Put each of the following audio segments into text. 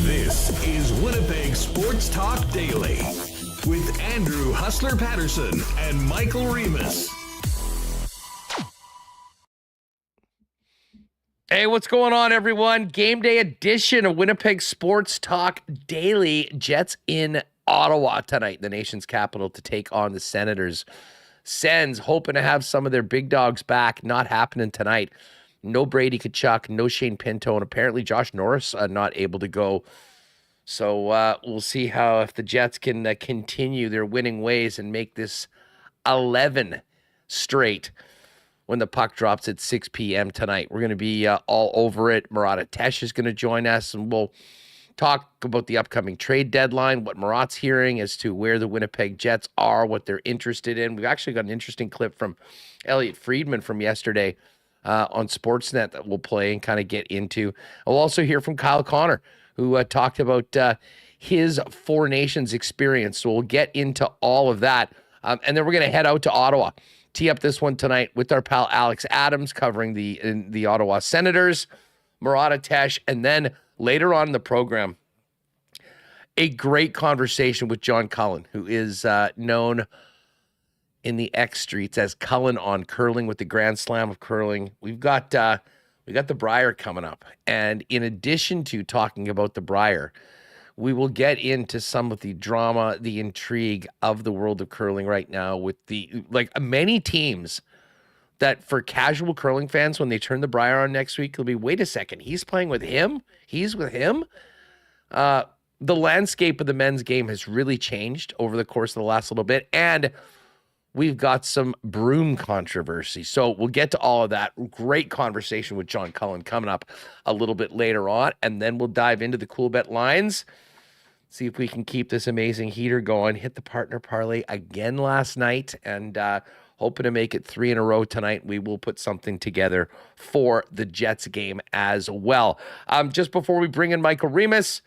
This is Winnipeg Sports Talk Daily with Andrew Hustler Paterson and Michael Remis. Hey, what's going on, everyone? Game day edition of Winnipeg Sports Talk Daily. Jets in Ottawa tonight, the nation's capital, to take on the Senators. Sens hoping to have some of their big dogs back. Not happening tonight. No Brady Tkachuk, no Shane Pinto, and apparently Josh Norris not able to go. So we'll see how if the Jets can continue their winning ways and make this 11 straight when the puck drops at 6 p.m. tonight. We're going to be all over it. Murat is going to join us, and we'll talk about the upcoming trade deadline, what Murat's hearing as to where the Winnipeg Jets are, what they're interested in. We've actually got an interesting clip from Elliot Friedman from yesterday on Sportsnet that we'll play and kind of get into. We'll also hear from Kyle Connor, who talked about his Four Nations experience. So we'll get into all of that. And then we're going to head out to Ottawa. Tee up this one tonight with our pal Alex Adams covering the Ottawa Senators, Murat, and then later on in the program, a great conversation with John Cullen, who is known in the X streets as Cullen on curling with the Grand Slam of Curling. We got the Brier coming up, and in addition to talking about the Brier, we will get into some of the drama, the intrigue of the world of curling right now with many teams that for casual curling fans, when they turn the Brier on next week, they'll be, wait a second, he's playing with him? He's with him? The landscape of the men's game has really changed over the course of the last little bit, and we've got some broom controversy. So we'll get to all of that. Great conversation with John Cullen coming up a little bit later on, and then we'll dive into the Coolbet lines, see if we can keep this amazing heater going. Hit the partner parlay again last night, and hoping to make it 3 in a row tonight. We will put something together for the Jets game as well. Just before we bring in Michael Remis,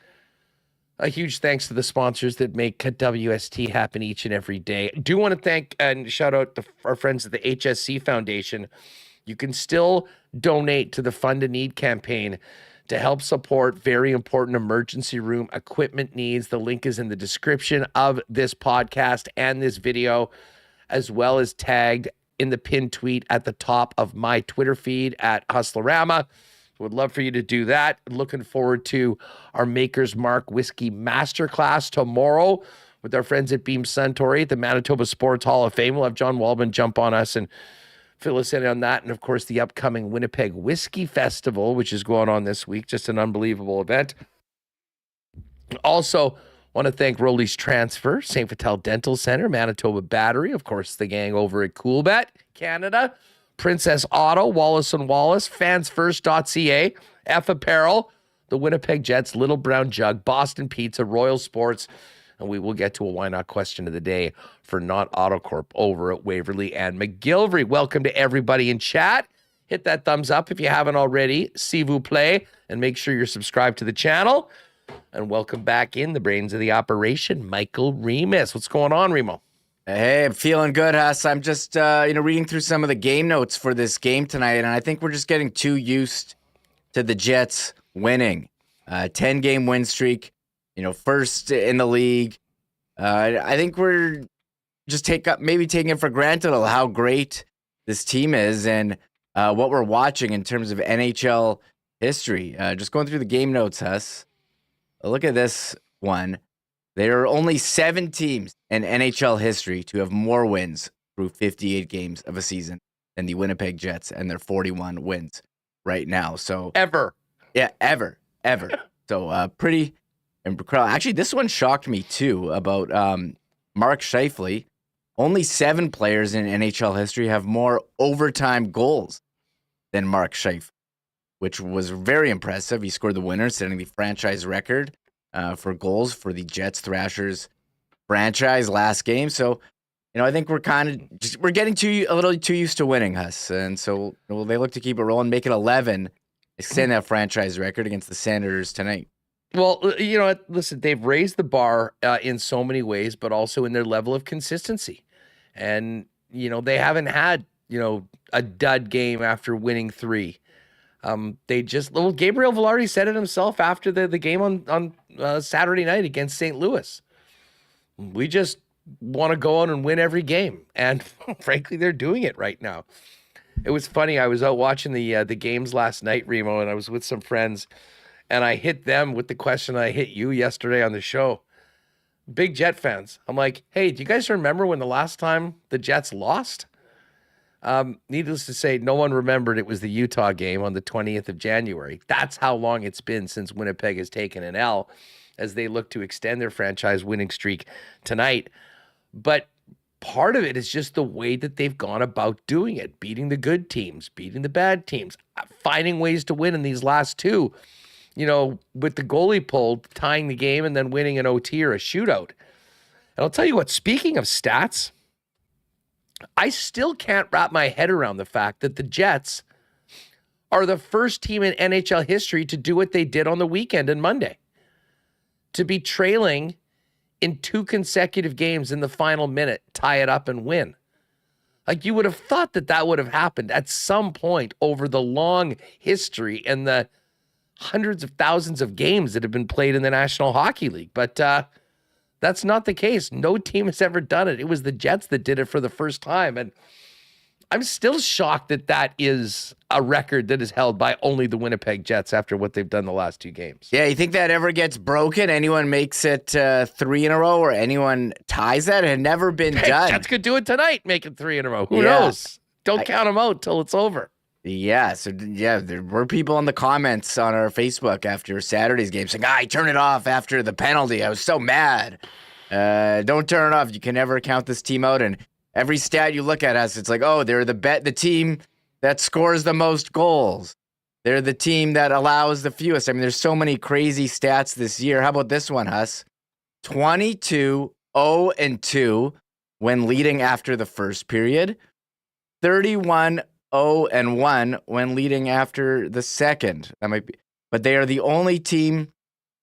a huge thanks to the sponsors that make WST happen each and every day. I do want to thank and shout out to our friends at the HSC Foundation. You can still donate to the Fund a Need campaign to help support very important emergency room equipment needs. The link is in the description of this podcast and this video, as well as tagged in the pinned tweet at the top of my Twitter feed at Hustlerama. Would love for you to do that. Looking forward to our Maker's Mark Whiskey Masterclass tomorrow with our friends at Beam Suntory at the Manitoba Sports Hall of Fame. We'll have John Waldman jump on us and fill us in on that. And, of course, the upcoming Winnipeg Whiskey Festival, which is going on this week. Just an unbelievable event. Also, want to thank Rolly's Transfer, St. Vital Dental Center, Manitoba Battery, of course, the gang over at Coolbet, Canada, Princess Auto, Wallace & Wallace, fansfirst.ca, F Apparel, the Winnipeg Jets, Little Brown Jug, Boston Pizza, Royal Sports, and we will get to a why not question of the day for Not Autocorp over at Waverly and McGillivray. Welcome to everybody in chat. Hit that thumbs up if you haven't already. S'il vous plaît, and make sure you're subscribed to the channel. And welcome back in the brains of the operation, Michael Remis. What's going on, Remo? Hey, I'm feeling good, Huss. I'm just, reading through some of the game notes for this game tonight, and I think we're just getting too used to the Jets winning. 10-game win streak, first in the league. I think we're just taking it for granted of how great this team is and what we're watching in terms of NHL history. Just going through the game notes, Huss. Look at this one. There are only 7 teams in NHL history to have more wins through 58 games of a season than the Winnipeg Jets and their 41 wins right now. So Ever. Yeah, ever. So pretty incredible. Actually, this one shocked me too about Mark Scheifele. Only 7 players in NHL history have more overtime goals than Mark Scheifele, which was very impressive. He scored the winner, setting the franchise record for goals for the Jets Thrashers franchise last game. So, I think we're getting a little too used to winning, Huss. And so they look to keep it rolling, make it 11, extend that franchise record against the Senators tonight. Well, listen, they've raised the bar in so many ways, but also in their level of consistency. And, they haven't had, a dud game after winning 3. Gabriel Velarde said it himself after the game on Saturday night against St. Louis. We just want to go out and win every game. And frankly, they're doing it right now. It was funny. I was out watching the games last night, Remo, and I was with some friends. And I hit them with the question I hit you yesterday on the show. Big Jet fans. I'm like, hey, do you guys remember when the last time the Jets lost? Needless to say, no one remembered it was the Utah game on the 20th of January. That's how long it's been since Winnipeg has taken an L as they look to extend their franchise winning streak tonight. But part of it is just the way that they've gone about doing it, beating the good teams, beating the bad teams, finding ways to win in these last 2. With the goalie pulled, tying the game, and then winning an OT or a shootout. And I'll tell you what, speaking of stats, I still can't wrap my head around the fact that the Jets are the first team in NHL history to do what they did on the weekend and Monday. To be trailing in 2 consecutive games in the final minute, tie it up and win. Like, you would have thought that would have happened at some point over the long history and the hundreds of thousands of games that have been played in the National Hockey League. But that's not the case. No team has ever done it. It was the Jets that did it for the first time. And I'm still shocked that is a record that is held by only the Winnipeg Jets after what they've done the last 2 games. Yeah, you think that ever gets broken? Anyone makes it 3 in a row or anyone ties that? It had never been done. Jets could do it tonight, make it 3 in a row. Who knows? Don't count them out till it's over. Yeah, there were people in the comments on our Facebook after Saturday's game saying, turn it off after the penalty. I was so mad. Don't turn it off. You can never count this team out. And every stat you look at us, it's like, they're the team that scores the most goals. They're the team that allows the fewest. I mean, there's so many crazy stats this year. How about this one, Huss? 22-0-2 when leading after the first period. 31-0-1 when leading after the second. But they are the only team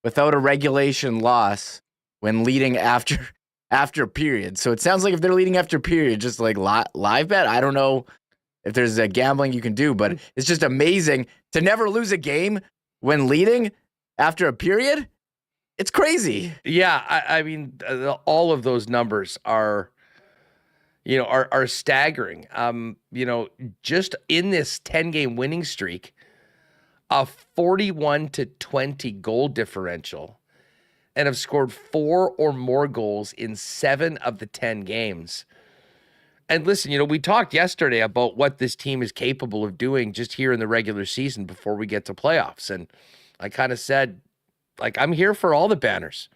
without a regulation loss when leading after period. So it sounds like if they're leading after period, just like live bet, I don't know if there's a gambling you can do, but it's just amazing to never lose a game when leading after a period. It's crazy. Yeah, I mean, all of those numbers are staggering. Just in this 10-game winning streak, a 41-20 goal differential, and have scored 4 or more goals in 7 of the 10 games. And listen, we talked yesterday about what this team is capable of doing just here in the regular season before we get to playoffs. And I kind of said, I'm here for all the banners.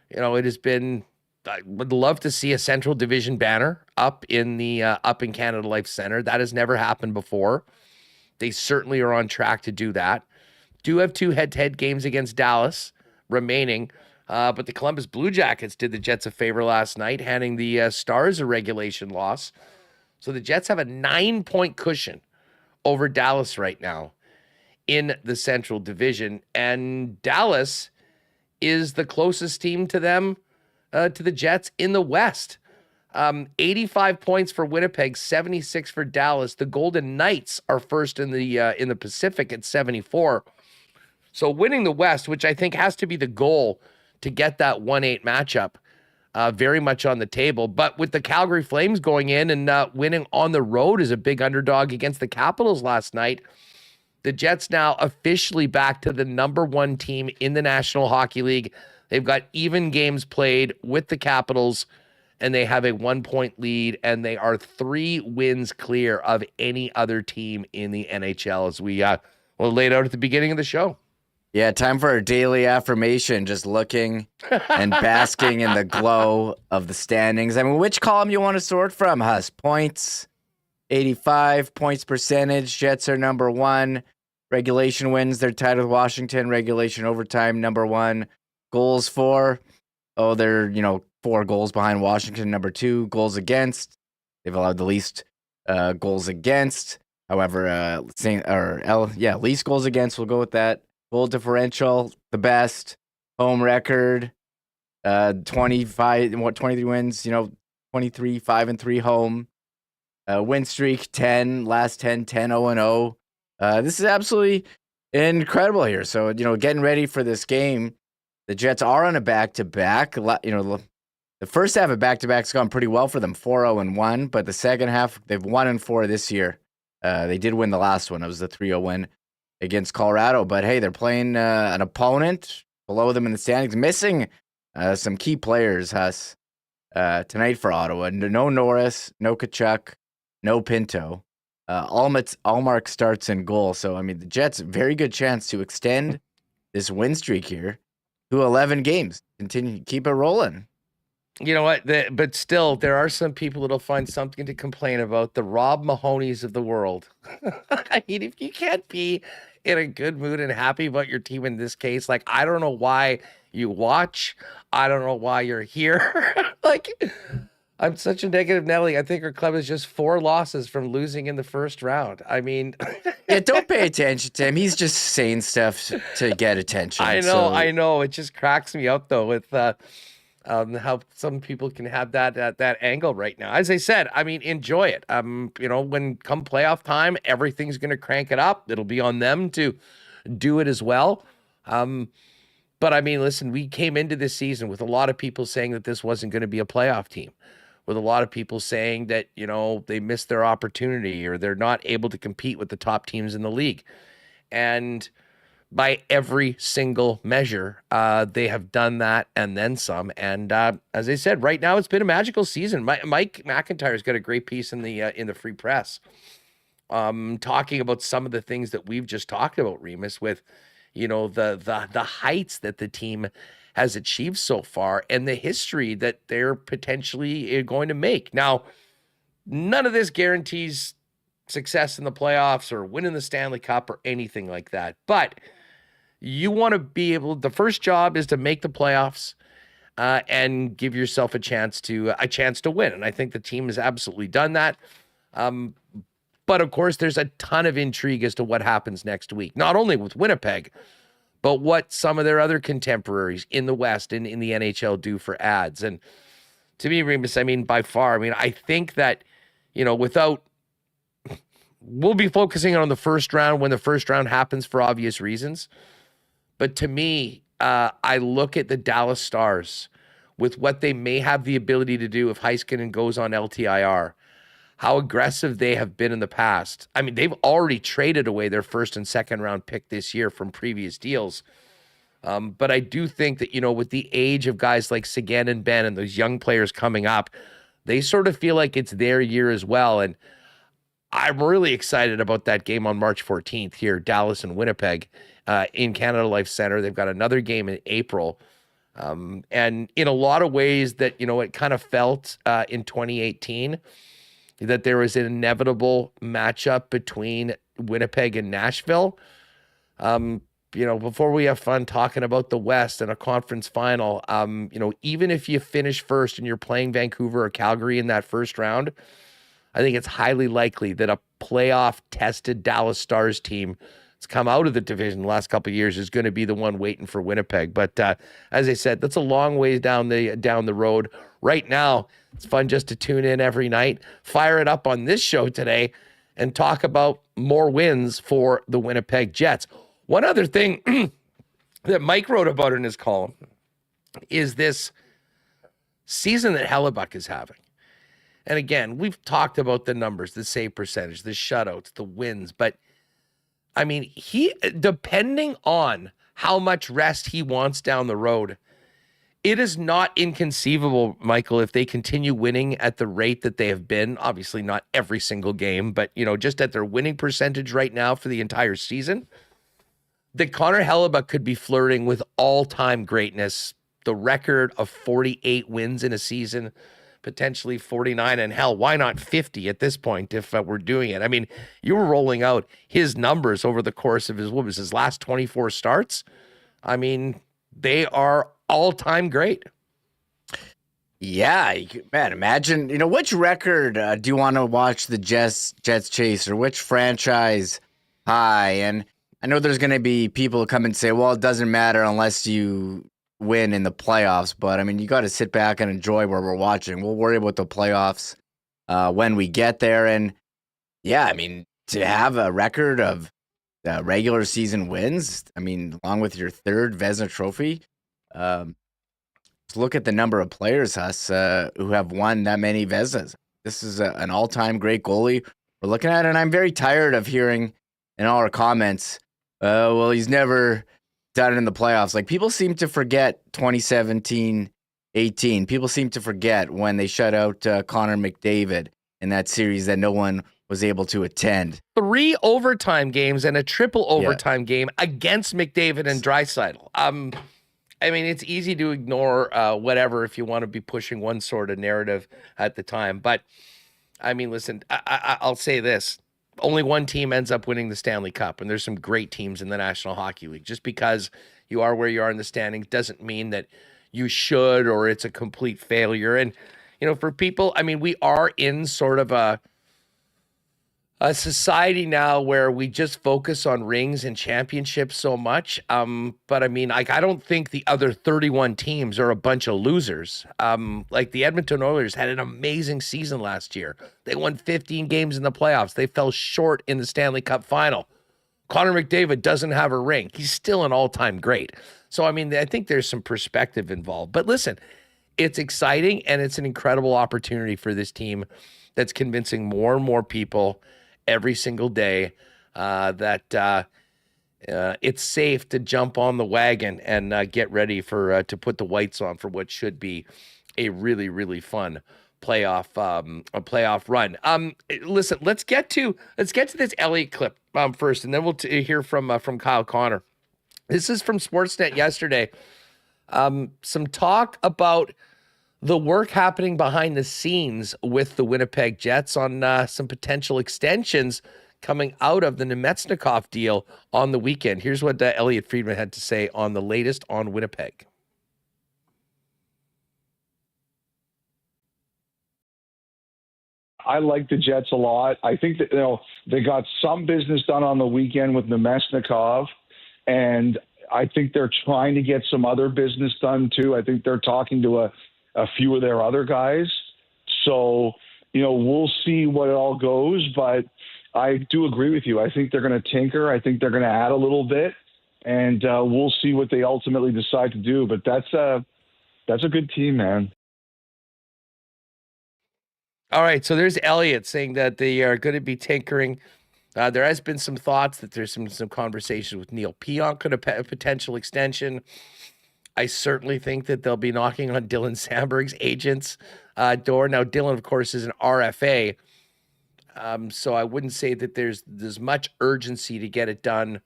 It has been, I would love to see a Central Division banner up in Canada Life Center. That has never happened before. They certainly are on track to do that. Do have 2 head-to-head games against Dallas remaining. But the Columbus Blue Jackets did the Jets a favor last night, handing the Stars a regulation loss. So the Jets have a 9-point cushion over Dallas right now in the Central Division. And Dallas is the closest team to them, to the Jets in the West. 85 points for Winnipeg, 76 for Dallas. The Golden Knights are first in the Pacific at 74. So winning the West, which I think has to be the goal to get that 1-8 matchup, very much on the table. But with the Calgary Flames going in and winning on the road as a big underdog against the Capitals last night, the Jets now officially back to the number 1 team in the National Hockey League. They've got even games played with the Capitals, and they have a 1-point lead, and they are 3 wins clear of any other team in the NHL, as we laid out at the beginning of the show. Yeah, time for our daily affirmation, just looking and basking in the glow of the standings. I mean, which column you want to sort from, Huss? Points, 85, points percentage. Jets are number 1. Regulation wins, they're tied with Washington. Regulation overtime, number 1. Goals for, they're, 4 goals behind Washington, number 2. Goals against, they've allowed the least goals against. However, least goals against, we'll go with that. Goal differential, the best. Home record, 23 wins, 23, 5-3 home. Win streak, 10, last 10, 0-0. This is absolutely incredible here. So, getting ready for this game, the Jets are on a back-to-back. The first half of back-to-back's gone pretty well for them, 4-0-1, but the second half, they've 1-4 this year. They did win the last one. It was the 3-0 win against Colorado. But, hey, they're playing an opponent below them in the standings, missing some key players, Huss, tonight for Ottawa. No Norris, no Kachuk, no Pinto. Allmark starts in goal. So, I mean, the Jets, very good chance to extend this win streak here to 11 games. Continue, keep it rolling. You know what? But still, there are some people that'll find something to complain about. The Rob Mahoneys of the world. I mean, if you can't be in a good mood and happy about your team in this case, like, I don't know why you watch. I don't know why you're here. Like, I'm such a negative Nelly. I think our club is just 4 losses from losing in the first round. I mean, yeah, don't pay attention to him. He's just saying stuff to get attention. I know. It just cracks me up though with how some people can have that angle right now. As I said, I mean, enjoy it. When come playoff time, everything's going to crank it up. It'll be on them to do it as well. But I mean, listen, we came into this season with a lot of people saying that this wasn't going to be a playoff team, with a lot of people saying that, they missed their opportunity or they're not able to compete with the top teams in the league. And by every single measure, they have done that and then some. And as I said, right now it's been a magical season. Mike McIntyre's got a great piece in the Free Press, talking about some of the things that we've just talked about, Remis, with the heights that the team has achieved so far and the history that they're potentially going to make. Now, none of this guarantees success in the playoffs or winning the Stanley Cup or anything like that, but you want to be able, the first job is to make the playoffs and give yourself a chance to win. And I think the team has absolutely done that. But of course, there's a ton of intrigue as to what happens next week, not only with Winnipeg, but what some of their other contemporaries in the West and in the NHL do for ads. And to me, Remis, I mean, by far, I think that, we'll be focusing on the first round when the first round happens for obvious reasons. But to me, I look at the Dallas Stars with what they may have the ability to do if Heiskanen goes on LTIR, how aggressive they have been in the past. I mean, they've already traded away their first and second round pick this year from previous deals. But I do think that, with the age of guys like Sagan and Ben and those young players coming up, they sort of feel like it's their year as well. And I'm really excited about that game on March 14th here, Dallas and Winnipeg in Canada Life Center. They've got another game in April. And in a lot of ways that, it kind of felt in 2018 that there was an inevitable matchup between Winnipeg and Nashville. Before we have fun talking about the West and a conference final, even if you finish first and you're playing Vancouver or Calgary in that first round, I think it's highly likely that a playoff-tested Dallas Stars team that's come out of the division the last couple of years is going to be the one waiting for Winnipeg. But as I said, that's a long ways down the road. Right now, it's fun just to tune in every night, fire it up on this show today, and talk about more wins for the Winnipeg Jets. One other thing that Mike wrote about in his column is this season that Hellebuck is having. And again, we've talked about the numbers, the save percentage, the shutouts, the wins. But, I mean, he, depending on how much rest he wants down the road, it is not inconceivable, Michael, if they continue winning at the rate that they have been, obviously not every single game, but, just at their winning percentage right now for the entire season, that Connor Hellebuyck could be flirting with all-time greatness, the record of 48 wins in a season, potentially 49, and hell, why not 50 at this point if we're doing it? I mean, you were rolling out his numbers over the course of his last 24 starts. I mean, they are all-time great. Yeah, man, imagine, which record do you want to watch the Jets chase, or which franchise high? And I know there's going to be people who come and say, well, it doesn't matter unless you win in the playoffs. But, I mean, you got to sit back and enjoy where we're watching. We'll worry about the playoffs when we get there. And, yeah, I mean, to have a record of regular season wins, I mean, along with your third Vezina Trophy, look at the number of players, who have won that many Vezinas. This is an all-time great goalie we're looking at, and I'm very tired of hearing in all our comments, well, he's never done it in the playoffs. Like, people seem to forget 2017-18. People seem to forget when they shut out Connor McDavid in that series that no one was able to attend. 3 overtime games and a triple overtime game against McDavid and Draisaitl. I mean, it's easy to ignore whatever if you want to be pushing one sort of narrative at the time. But, I mean, listen, I'll say this. Only one team ends up winning the Stanley Cup, and there's some great teams in the National Hockey League. Just because you are where you are in the standings doesn't mean that you should or it's a complete failure. And, for people, I mean, we are in sort of a society now where we just focus on rings and championships so much. But I mean, I don't think the other 31 teams are a bunch of losers. Like the Edmonton Oilers had an amazing season last year. They won 15 games in the playoffs. They fell short in the Stanley Cup final. Connor McDavid doesn't have a ring. He's still an all-time great. So, I mean, I think there's some perspective involved. But listen, it's exciting and it's an incredible opportunity for this team that's convincing more and more people every single day that it's safe to jump on the wagon and get ready for to put the whites on for what should be a really, really fun playoff run. Listen, let's get to this Elliott clip first, and then we'll hear from Kyle Connor. This is from Sportsnet yesterday. Some talk about the work happening behind the scenes with the Winnipeg Jets on some potential extensions coming out of the Nemetsnikov deal on the weekend. Here's what Elliot Friedman had to say on the latest on Winnipeg. I like the Jets a lot. I think that they got some business done on the weekend with Nemetsnikov, and I think they're trying to get some other business done too. I think they're talking to a few of their other guys. So, we'll see what it all goes, but I do agree with you. I think they're going to tinker. I think they're going to add a little bit, and we'll see what they ultimately decide to do. But that's a good team, man. All right, so there's Elliott saying that they are going to be tinkering. There has been some thoughts that there's some conversations with Neil Pionk on a potential extension. I certainly think that they'll be knocking on Dylan Sandberg's agent's door. Now, Dylan, of course, is an RFA, so I wouldn't say that there's much urgency to get it done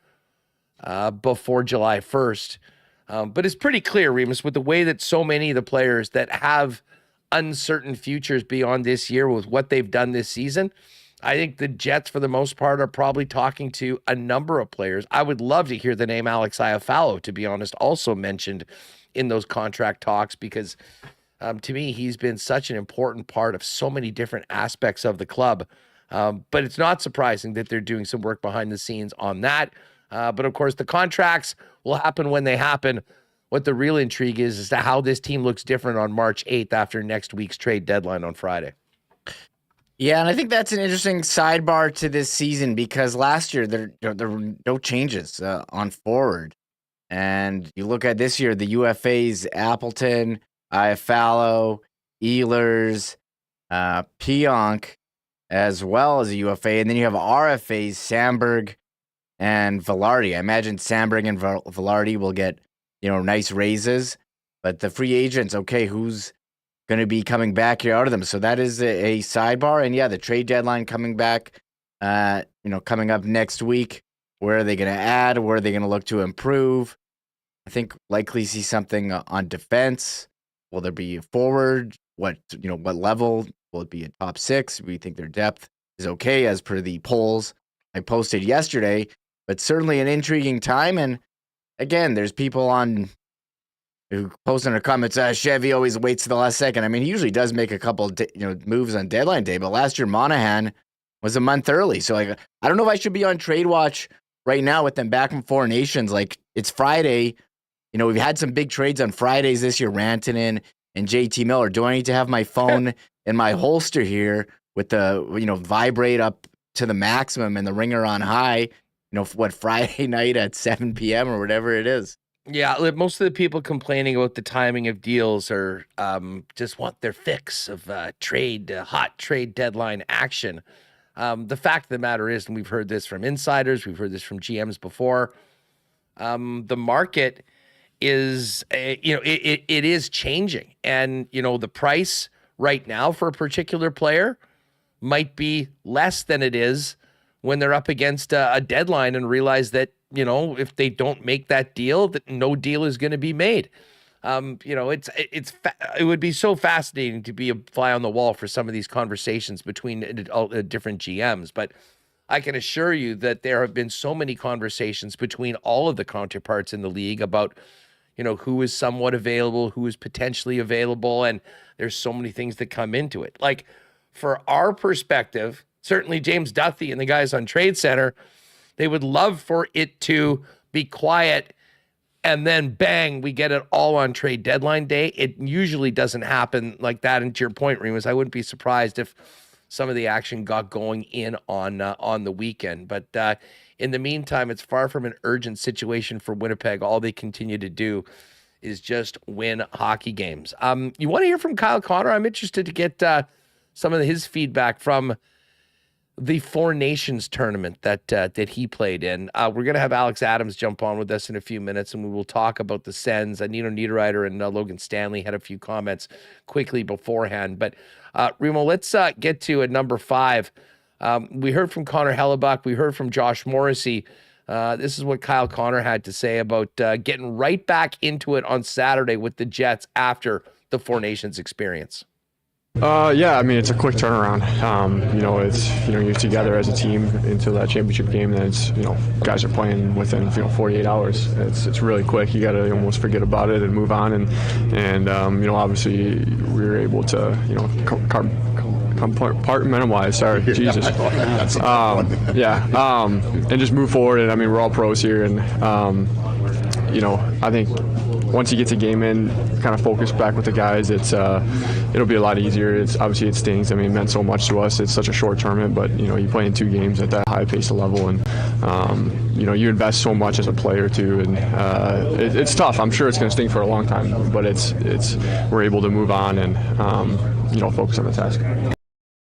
before July 1st. But it's pretty clear, Remis, with the way that so many of the players that have uncertain futures beyond this year with what they've done this season, I think the Jets, for the most part, are probably talking to a number of players. I would love to hear the name Alex Iafallo, to be honest, also mentioned in those contract talks, because to me, he's been such an important part of so many different aspects of the club. But it's not surprising that they're doing some work behind the scenes on that. But of course, the contracts will happen when they happen. What the real intrigue is to how this team looks different on March 8th after next week's trade deadline on Friday. Yeah, and I think that's an interesting sidebar to this season, because last year there were no changes on forward. And you look at this year, the UFAs, Appleton, Iafallo, Ehlers, Pionk, as well as a UFA. And then you have RFAs, Sandberg and Velarde. I imagine Sandberg and Velarde will get, nice raises. But the free agents, okay, who's going to be coming back here out of them? So that is a sidebar. And yeah, the trade deadline coming back, coming up next week, Where are they going to add? Where are they going to look to improve? I think likely see something on defense. Will there be a forward? What level? Will it be a top 6? We think their depth is okay as per the polls I posted yesterday, but certainly an intriguing time. And again, there's people who post in their comments, Chevy always waits to the last second. I mean, he usually does make a couple moves on deadline day, but last year Monahan was a month early. So I don't know if I should be on trade watch right now with them back from Four Nations. Like, it's Friday. We've had some big trades on Fridays this year, Rantanen and JT Miller. Do I need to have my phone in my holster here with the, vibrate up to the maximum and the ringer on high, Friday night at 7 p.m. or whatever it is? Yeah, most of the people complaining about the timing of deals are just want their fix of hot trade deadline action. The fact of the matter is, and we've heard this from insiders, we've heard this from GMs before, the market is, it is changing. And, the price right now for a particular player might be less than it is when they're up against a deadline and realize that, if they don't make that deal, that no deal is going to be made. It would be so fascinating to be a fly on the wall for some of these conversations between different GMs. But I can assure you that there have been so many conversations between all of the counterparts in the league about, who is somewhat available, who is potentially available. And there's so many things that come into it. Like, for our perspective, certainly James Duthie and the guys on Trade Center, they would love for it to be quiet and then bang, we get it all on trade deadline day. It usually doesn't happen like that. And to your point, Remis, I wouldn't be surprised if some of the action got going in on the weekend. But in the meantime, it's far from an urgent situation for Winnipeg. All they continue to do is just win hockey games. You want to hear from Kyle Connor? I'm interested to get some of his feedback from the Four Nations tournament that he played in. We're going to have Alex Adams jump on with us in a few minutes, and we will talk about the Sens. Nino Niederreiter and Logan Stanley had a few comments quickly beforehand. But, Remo, let's get to at number 5. We heard from Connor Hellebuck. We heard from Josh Morrissey. This is what Kyle Connor had to say about getting right back into it on Saturday with the Jets after the Four Nations experience. Yeah, I mean, it's a quick turnaround. It's, you're together as a team into that championship game, and it's, guys are playing within, 48 hours. It's really quick. You got to almost forget about it and move on. And obviously we were able to, compartmentalize. Sorry, Jesus. And just move forward. And I mean, we're all pros here, and I think once you get the game in, kind of focus back with the guys, it'll be a lot easier. It stings. I mean, it meant so much to us. It's such a short tournament, but you play in 2 games at that high pace of level, and you invest so much as a player too, and it's tough. I'm sure it's going to sting for a long time, but we're able to move on and focus on the task.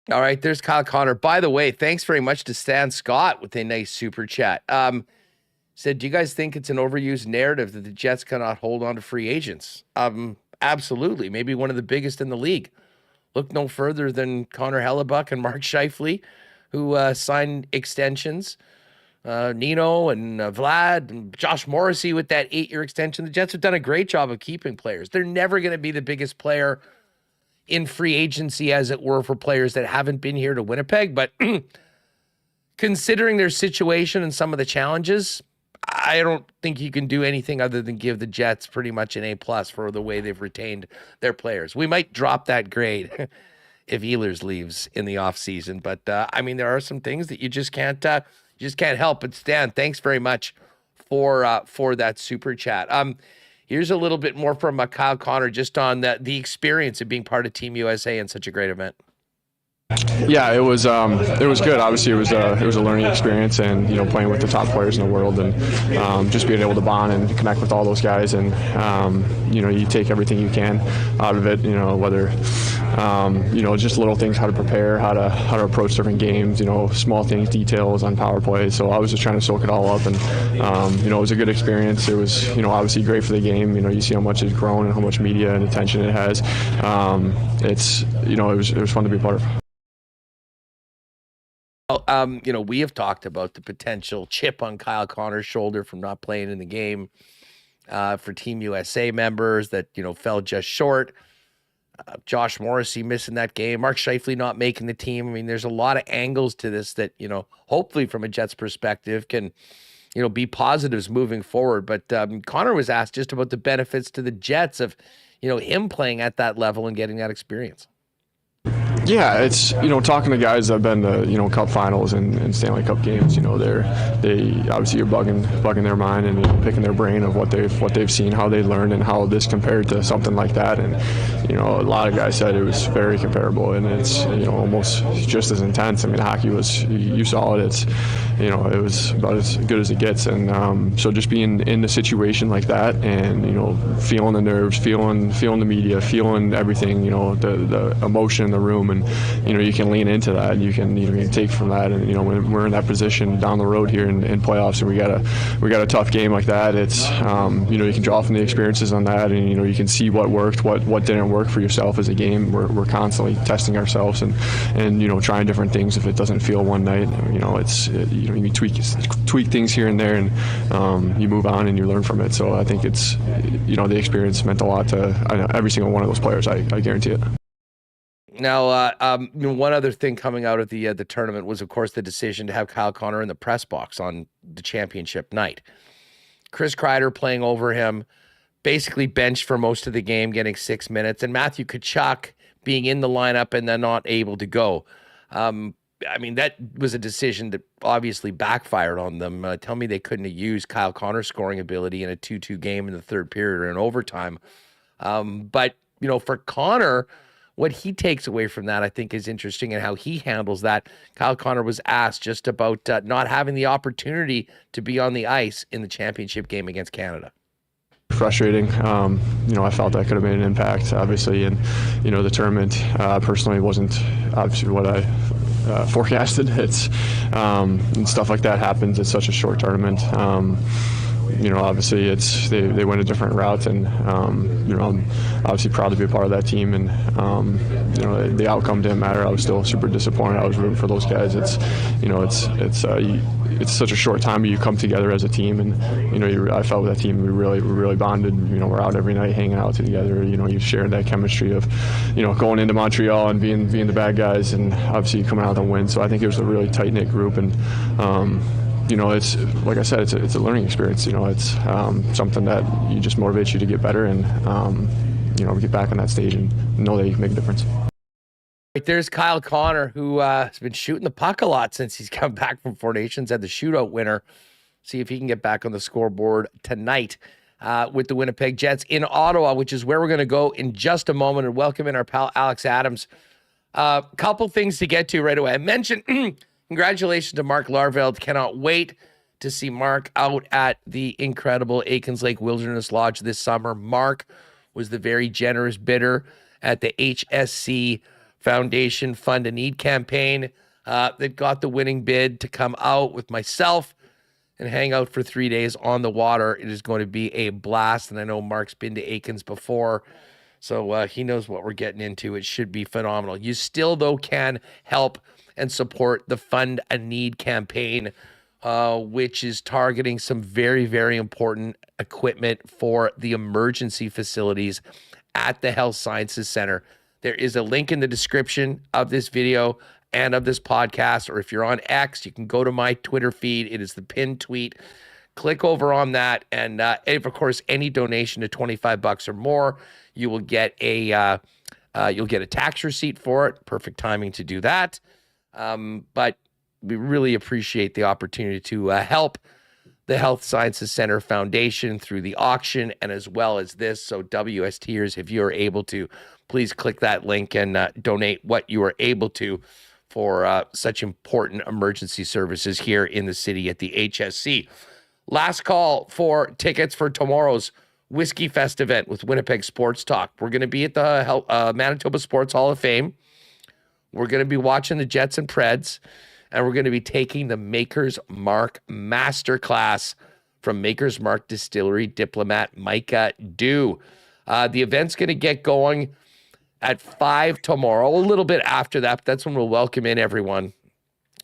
All right, there's Kyle Connor. By the way, thanks very much to Stan Scott with a nice super chat. Said, do you guys think it's an overused narrative that the Jets cannot hold on to free agents? Absolutely. Maybe one of the biggest in the league. Look no further than Connor Hellebuck and Mark Scheifele, who signed extensions. Nino and Vlad and Josh Morrissey with that 8-year extension. The Jets have done a great job of keeping players. They're never going to be the biggest player in free agency, as it were, for players that haven't been here to Winnipeg. But considering their situation and some of the challenges, I don't think you can do anything other than give the Jets pretty much an A+ for the way they've retained their players. We might drop that grade if Ehlers leaves in the offseason. But, there are some things that you just can't help. But, Stan, thanks very much for that super chat. Here's a little bit more from Kyle Connor just on the experience of being part of Team USA in such a great event. Yeah, it was good. Obviously, it was a learning experience, and playing with the top players in the world, and just being able to bond and connect with all those guys, and you take everything you can out of it. Whether just little things, how to prepare, how to approach different games. Small things, details on power play. So I was just trying to soak it all up, and it was a good experience. It was obviously great for the game. You see how much it's grown and how much media and attention it has. It was fun to be part of. we have talked about the potential chip on Kyle Connor's shoulder from not playing in the game for Team USA members that, fell just short. Josh Morrissey missing that game. Mark Scheifele not making the team. I mean, there's a lot of angles to this that, hopefully from a Jets perspective can, be positives moving forward. But Connor was asked just about the benefits to the Jets of, him playing at that level and getting that experience. Yeah, it's, talking to guys that have been to, Cup finals and Stanley Cup games, they obviously you're bugging their mind and picking their brain of what they've seen, how they learned, and how this compared to something like that. And, a lot of guys said it was very comparable, and it's, almost just as intense. I mean, hockey was, you saw it, it's, it was about as good as it gets. And so just being in the situation like that and, feeling the nerves, feeling the media, feeling everything, the emotion in the room, and you can lean into that, and you can take from that. And when we're in that position down the road here in playoffs, and we got a tough game like that, it's you can draw from the experiences on that, and you can see what worked, what didn't work for yourself as a game. We're constantly testing ourselves and trying different things. If it doesn't feel one night, you tweak things here and there, and you move on and you learn from it. So I think it's the experience meant a lot to every single one of those players. I guarantee it. Now, one other thing coming out of the tournament was, of course, the decision to have Kyle Connor in the press box on the championship night. Chris Kreider playing over him, basically benched for most of the game, getting 6 minutes, and Matthew Tkachuk being in the lineup and then not able to go. That was a decision that obviously backfired on them. Tell me they couldn't have used Kyle Connor's scoring ability in a 2-2 game in the third period or in overtime. But for Connor, what he takes away from that, I think, is interesting, and how he handles that. Kyle Connor was asked just about not having the opportunity to be on the ice in the championship game against Canada. Frustrating. I felt that could have made an impact, obviously, and the tournament personally wasn't obviously what I forecasted. It's and stuff like that happens. It's such a short tournament. Obviously they went a different route, and I'm obviously proud to be a part of that team, and the outcome didn't matter. I was still super disappointed. I was rooting for those guys. It's such a short time, but you come together as a team, and I felt with that team we really bonded. We're out every night hanging out together. You shared that chemistry of going into Montreal and being the bad guys, and obviously coming out with a win. So I think it was a really tight knit group, and it's like I said, it's a learning experience. It's something that you just motivates you to get better and get back on that stage and know that you can make a difference. Right, there's Kyle Connor, who has been shooting the puck a lot since he's come back from Four Nations, had the shootout winner. See if he can get back on the scoreboard tonight with the Winnipeg Jets in Ottawa, which is where we're going to go in just a moment, and welcome in our pal Alex Adams. Couple things to get to right away. I mentioned congratulations to Mark Larveld. Cannot wait to see Mark out at the incredible Aikens Lake Wilderness Lodge this summer. Mark was the very generous bidder at the HSC Foundation Fund a Need campaign that got the winning bid to come out with myself and hang out for 3 days on the water. It is going to be a blast, and I know Mark's been to Aikens before, so he knows what we're getting into. It should be phenomenal. You still, though, can help and support the Fund a Need campaign, which is targeting some very, very important equipment for the emergency facilities at the Health Sciences Center. There is a link in the description of this video and of this podcast, or if you're on X, you can go to my Twitter feed. It is the pinned tweet. Click over on that, and if, of course, any donation to $25 or more, you will get a tax receipt for it. Perfect timing to do that. But we really appreciate the opportunity to help the Health Sciences Center Foundation through the auction and as well as this. So WSTers, if you are able to, please click that link and donate what you are able to for such important emergency services here in the city at the HSC. Last call for tickets for tomorrow's Whiskey Fest event with Winnipeg Sports Talk. We're going to be at the Manitoba Sports Hall of Fame. We're going to be watching the Jets and Preds, and we're going to be taking the Maker's Mark Masterclass from Maker's Mark Distillery diplomat Micah Dew. The event's going to get going at 5 tomorrow, a little bit after that, but that's when we'll welcome in everyone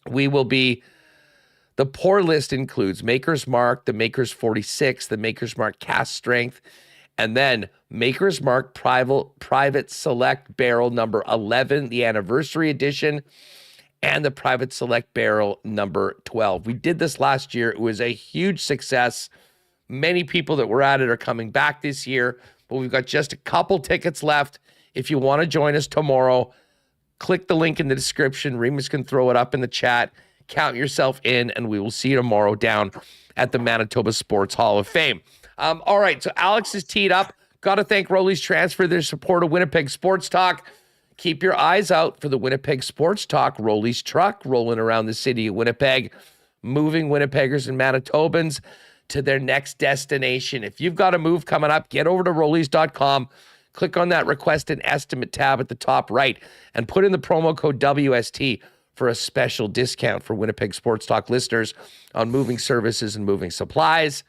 We will be, the pour list includes Maker's Mark, the Maker's 46, the Maker's Mark Cast Strength, and then Maker's Mark Private Select Barrel number 11, the anniversary edition, and the Private Select Barrel number 12. We did this last year. It was a huge success. Many people that were at it are coming back this year, but we've got just a couple tickets left. If you want to join us tomorrow, click the link in the description. Remis can throw it up in the chat. Count yourself in, and we will see you tomorrow down at the Manitoba Sports Hall of Fame. All right, so Alex is teed up. Got to thank Rolly's Transfer, their support of Winnipeg Sports Talk. Keep your eyes out for the Winnipeg Sports Talk Rolly's truck rolling around the city of Winnipeg, moving Winnipeggers and Manitobans to their next destination. If you've got a move coming up, get over to Rollies.com, click on that request an estimate tab at the top right, and put in the promo code WST for a special discount for Winnipeg Sports Talk listeners on moving services and moving supplies.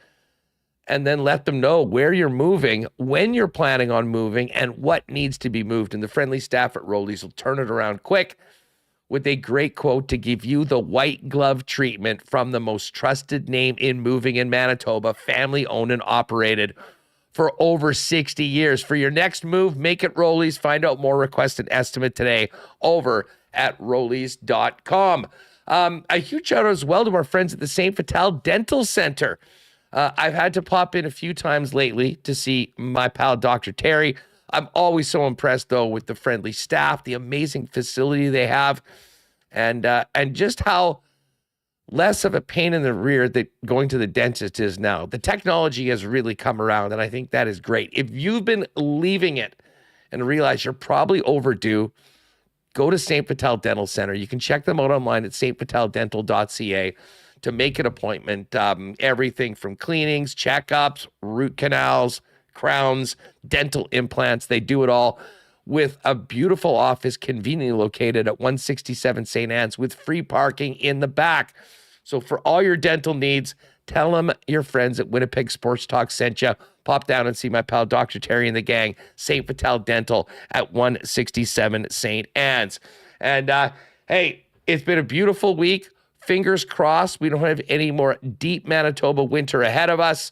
And then let them know where you're moving, when you're planning on moving, and what needs to be moved. And the friendly staff at Rollies will turn it around quick with a great quote to give you the white glove treatment from the most trusted name in moving in Manitoba, family owned and operated for over 60 years. For your next move, make it Rollies. Find out more, request an estimate today over at Rollies.com. A huge shout out as well to our friends at the St. Vital Dental Center. I've had to pop in a few times lately to see my pal, Dr. Terry. I'm always so impressed, though, with the friendly staff, the amazing facility they have, and just how less of a pain in the rear that going to the dentist is now. The technology has really come around, and I think that is great. If you've been leaving it and realize you're probably overdue, go to St. Vital Dental Center. You can check them out online at stvitaldental.ca. to make an appointment. Everything from cleanings, checkups, root canals, crowns, dental implants. They do it all with a beautiful office conveniently located at 167 St. Anne's with free parking in the back. So for all your dental needs, tell them your friends at Winnipeg Sports Talk sent you. Pop down and see my pal Dr. Terry and the gang, St. Vital Dental at 167 St. Anne's. And hey, it's been a beautiful week. Fingers crossed we don't have any more deep Manitoba winter ahead of us.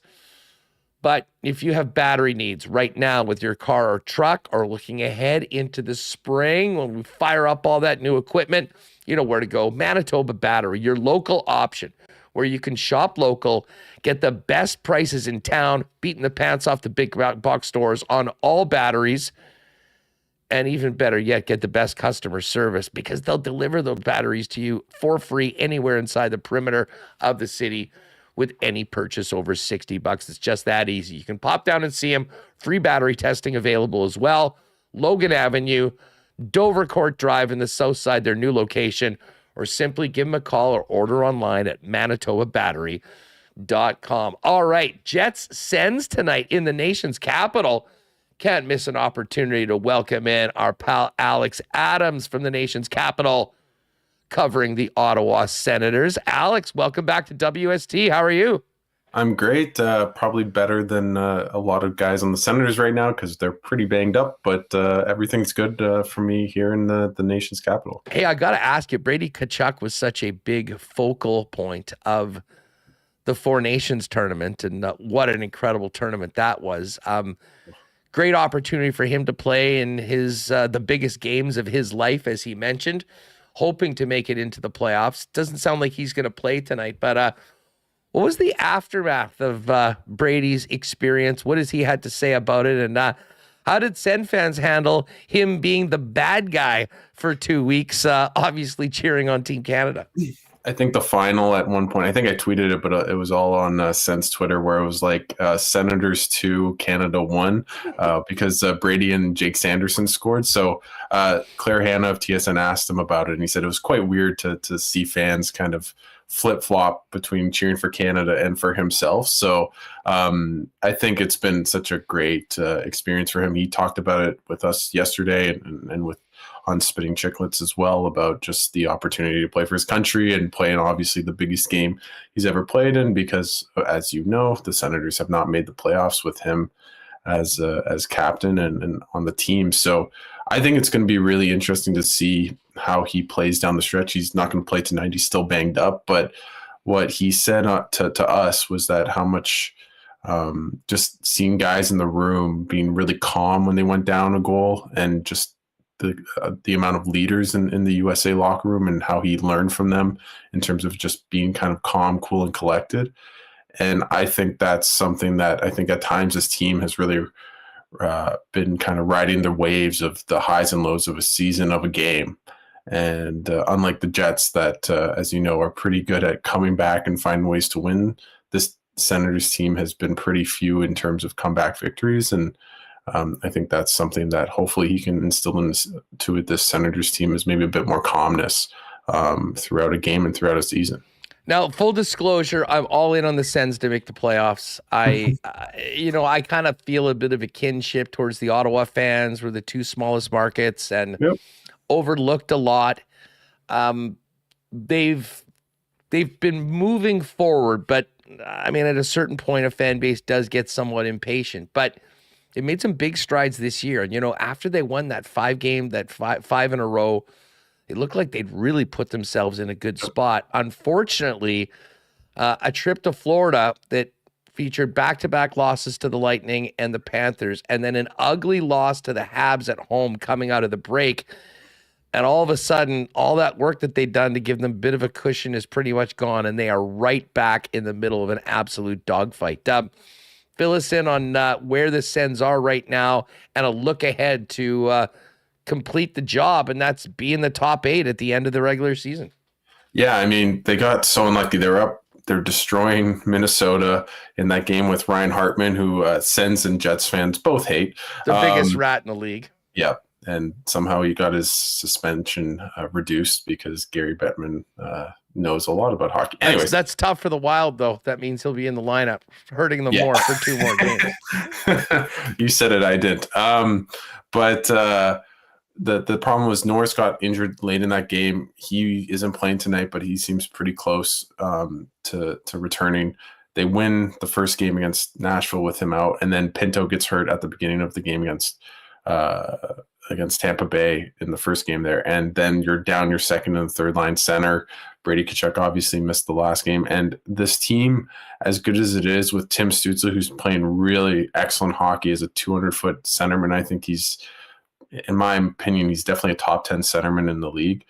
But if you have battery needs right now with your car or truck, or looking ahead into the spring when we fire up all that new equipment, you know where to go. Manitoba Battery, your local option, where you can shop local, get the best prices in town, beating the pants off the big box stores on all batteries, and even better yet, get the best customer service, because they'll deliver those batteries to you for free anywhere inside the perimeter of the city with any purchase over $60. It's just that easy. You can pop down and see them. Free battery testing available as well. Logan Avenue, Dovercourt Drive in the south side, their new location, or simply give them a call or order online at manitobabattery.com. All right, Jets Sens tonight in the nation's capital. Can't miss an opportunity to welcome in our pal Alex Adams from the nation's capital, covering the Ottawa Senators. Alex, welcome back to WST. How are you? I'm great. Probably better than a lot of guys on the Senators right now because they're pretty banged up, but everything's good for me here in the nation's capital. Hey, I got to ask you, Brady Tkachuk was such a big focal point of the Four Nations tournament, and what an incredible tournament that was. Great opportunity for him to play in his the biggest games of his life, as he mentioned, hoping to make it into the playoffs. Doesn't sound like he's going to play tonight, but what was the aftermath of Brady's experience? What has he had to say about it? And how did Sen fans handle him being the bad guy for 2 weeks, obviously cheering on Team Canada? I think the final at one point, I think I tweeted it, but it was all on Sen's Twitter, where it was like Senators 2, Canada 1, because Brady and Jake Sanderson scored. So Claire Hanna of TSN asked him about it, and he said it was quite weird to see fans kind of flip-flop between cheering for Canada and for himself. So I think it's been such a great experience for him. He talked about it with us yesterday and with on Spitting Chicklets as well, about just the opportunity to play for his country and play in obviously the biggest game he's ever played in, because as you know, the Senators have not made the playoffs with him as captain and on the team. So I think it's going to be really interesting to see how he plays down the stretch. He's not going to play tonight. He's still banged up. But what he said to us was that how much just seeing guys in the room being really calm when they went down a goal, and just the amount of leaders in the USA locker room and how he learned from them in terms of just being kind of calm, cool, and collected. And I think that's something that I think at times this team has really been kind of riding the waves of the highs and lows of a season, of a game. And unlike the Jets that, as you know, are pretty good at coming back and finding ways to win, this Senators team has been pretty few in terms of comeback victories. And I think that's something that hopefully he can instill into this Senators team, is maybe a bit more calmness throughout a game and throughout a season. Now, full disclosure, I'm all in on the Sens to make the playoffs. I kind of feel a bit of a kinship towards the Ottawa fans. We're the two smallest markets and overlooked a lot. They've been moving forward, but I mean, at a certain point, a fan base does get somewhat impatient. But they made some big strides this year, and after they won that five in a row, it looked like they'd really put themselves in a good spot. Unfortunately, a trip to Florida that featured back-to-back losses to the Lightning and the Panthers, and then an ugly loss to the Habs at home coming out of the break. And all of a sudden, all that work that they'd done to give them a bit of a cushion is pretty much gone, and they are right back in the middle of an absolute dogfight. Fill us in on where the Sens are right now and a look ahead to complete the job, and that's be in the top 8 at the end of the regular season. Yeah, I mean, they got so unlucky. They're destroying Minnesota in that game with Ryan Hartman, who Sens and Jets fans both hate. The biggest rat in the league. Yeah, and somehow he got his suspension reduced because Gary Bettman knows a lot about hockey. Anyways, that's tough for the Wild, though. That means he'll be in the lineup, hurting them more for 2 more games. You said it, I didn't. But the problem was Norris got injured late in that game. He isn't playing tonight, but he seems pretty close to returning. They win the first game against Nashville with him out, and then Pinto gets hurt at the beginning of the game against Tampa Bay in the first game there. And then you're down your second and third line center. Brady Tkachuk obviously missed the last game. And this team, as good as it is, with Tim Stützle, who's playing really excellent hockey as a 200-foot centerman, I think he's, in my opinion, he's definitely a top 10 centerman in the league.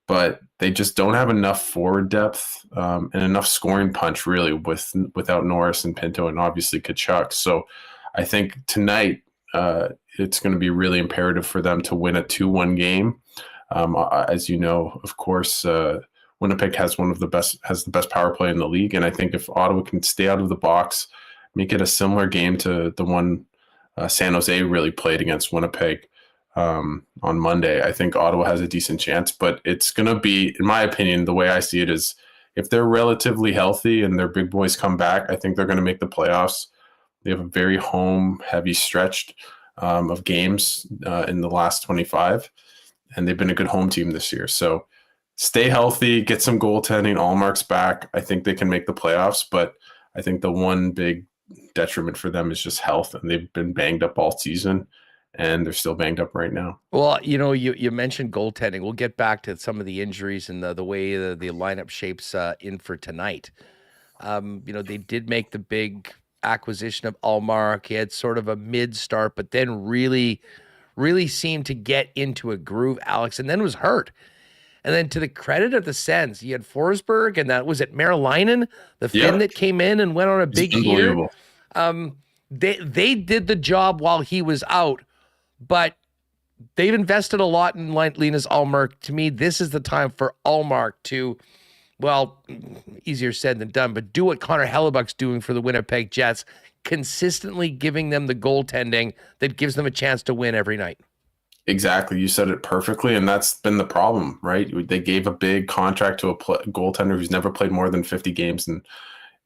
But they just don't have enough forward depth and enough scoring punch, really, without Norris and Pinto and obviously Tkachuk. So I think tonight it's going to be really imperative for them to win a 2-1 game. As you know, of course, Winnipeg has the best power play in the league. And I think if Ottawa can stay out of the box, make it a similar game to the one San Jose really played against Winnipeg on Monday, I think Ottawa has a decent chance. But it's going to be, in my opinion, the way I see it is, if they're relatively healthy and their big boys come back, I think they're going to make the playoffs. They have a very home-heavy stretch of games in the last 25, and they've been a good home team this year. So stay healthy, get some goaltending, Allmark's back. I think they can make the playoffs, but I think the one big detriment for them is just health, and they've been banged up all season, and they're still banged up right now. Well, you mentioned goaltending. We'll get back to some of the injuries and the way the lineup shapes in for tonight. They did make the big acquisition of Allmark. He had sort of a mid start, but then really seemed to get into a groove, Alex, and then was hurt. And then to the credit of the Sens, you had Forsberg, and that was at Marylainen, the Finn that came in and went on a big heater. They did the job while he was out, but they've invested a lot in Linus Ullmark. To me, this is the time for Ullmark to, well, easier said than done, but do what Connor Hellebuck's doing for the Winnipeg Jets, consistently giving them the goaltending that gives them a chance to win every night. Exactly. You said it perfectly, and that's been the problem, right? They gave a big contract to a goaltender who's never played more than 50 games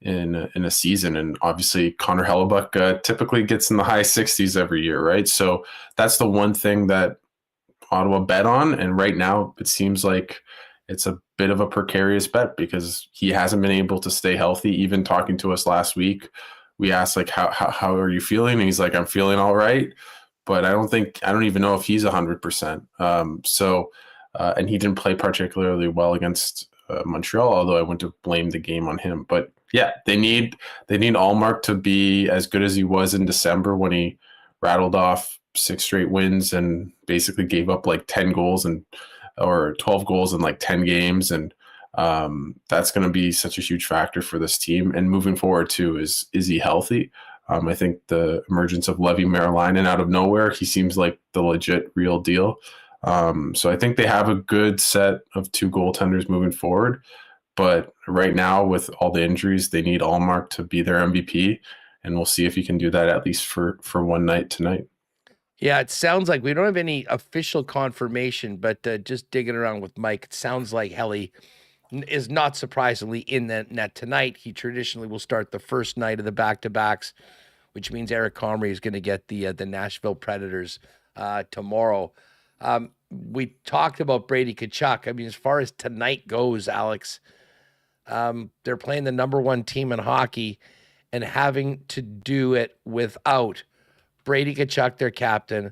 in a season, and obviously Connor Hellebuck typically gets in the high 60s every year, right? So that's the one thing that Ottawa bet on, and right now it seems like it's a bit of a precarious bet because he hasn't been able to stay healthy. Even talking to us last week, we asked, like, how are you feeling? And he's like, I'm feeling all right. but I don't even know if he's 100%. And he didn't play particularly well against Montreal, although I wouldn't have blamed the game on him. But yeah, they need Allmark to be as good as he was in December when he rattled off 6 straight wins and basically gave up like 10 goals or 12 goals in like 10 games. And that's going to be such a huge factor for this team. And moving forward too, is he healthy? I think the emergence of Levi Merelainen out of nowhere, he seems like the legit real deal. So I think they have a good set of 2 goaltenders moving forward. But right now, with all the injuries, they need Allmark to be their MVP. And we'll see if he can do that at least for one night tonight. Yeah, it sounds like we don't have any official confirmation, but just digging around with Mike, it sounds like Helly is not surprisingly in the net tonight. He traditionally will start the first night of the back-to-backs, which means Eric Comrie is going to get the Nashville Predators tomorrow. We talked about Brady Tkachuk. I mean, as far as tonight goes, Alex, they're playing the number 1 team in hockey and having to do it without Brady Tkachuk, their captain.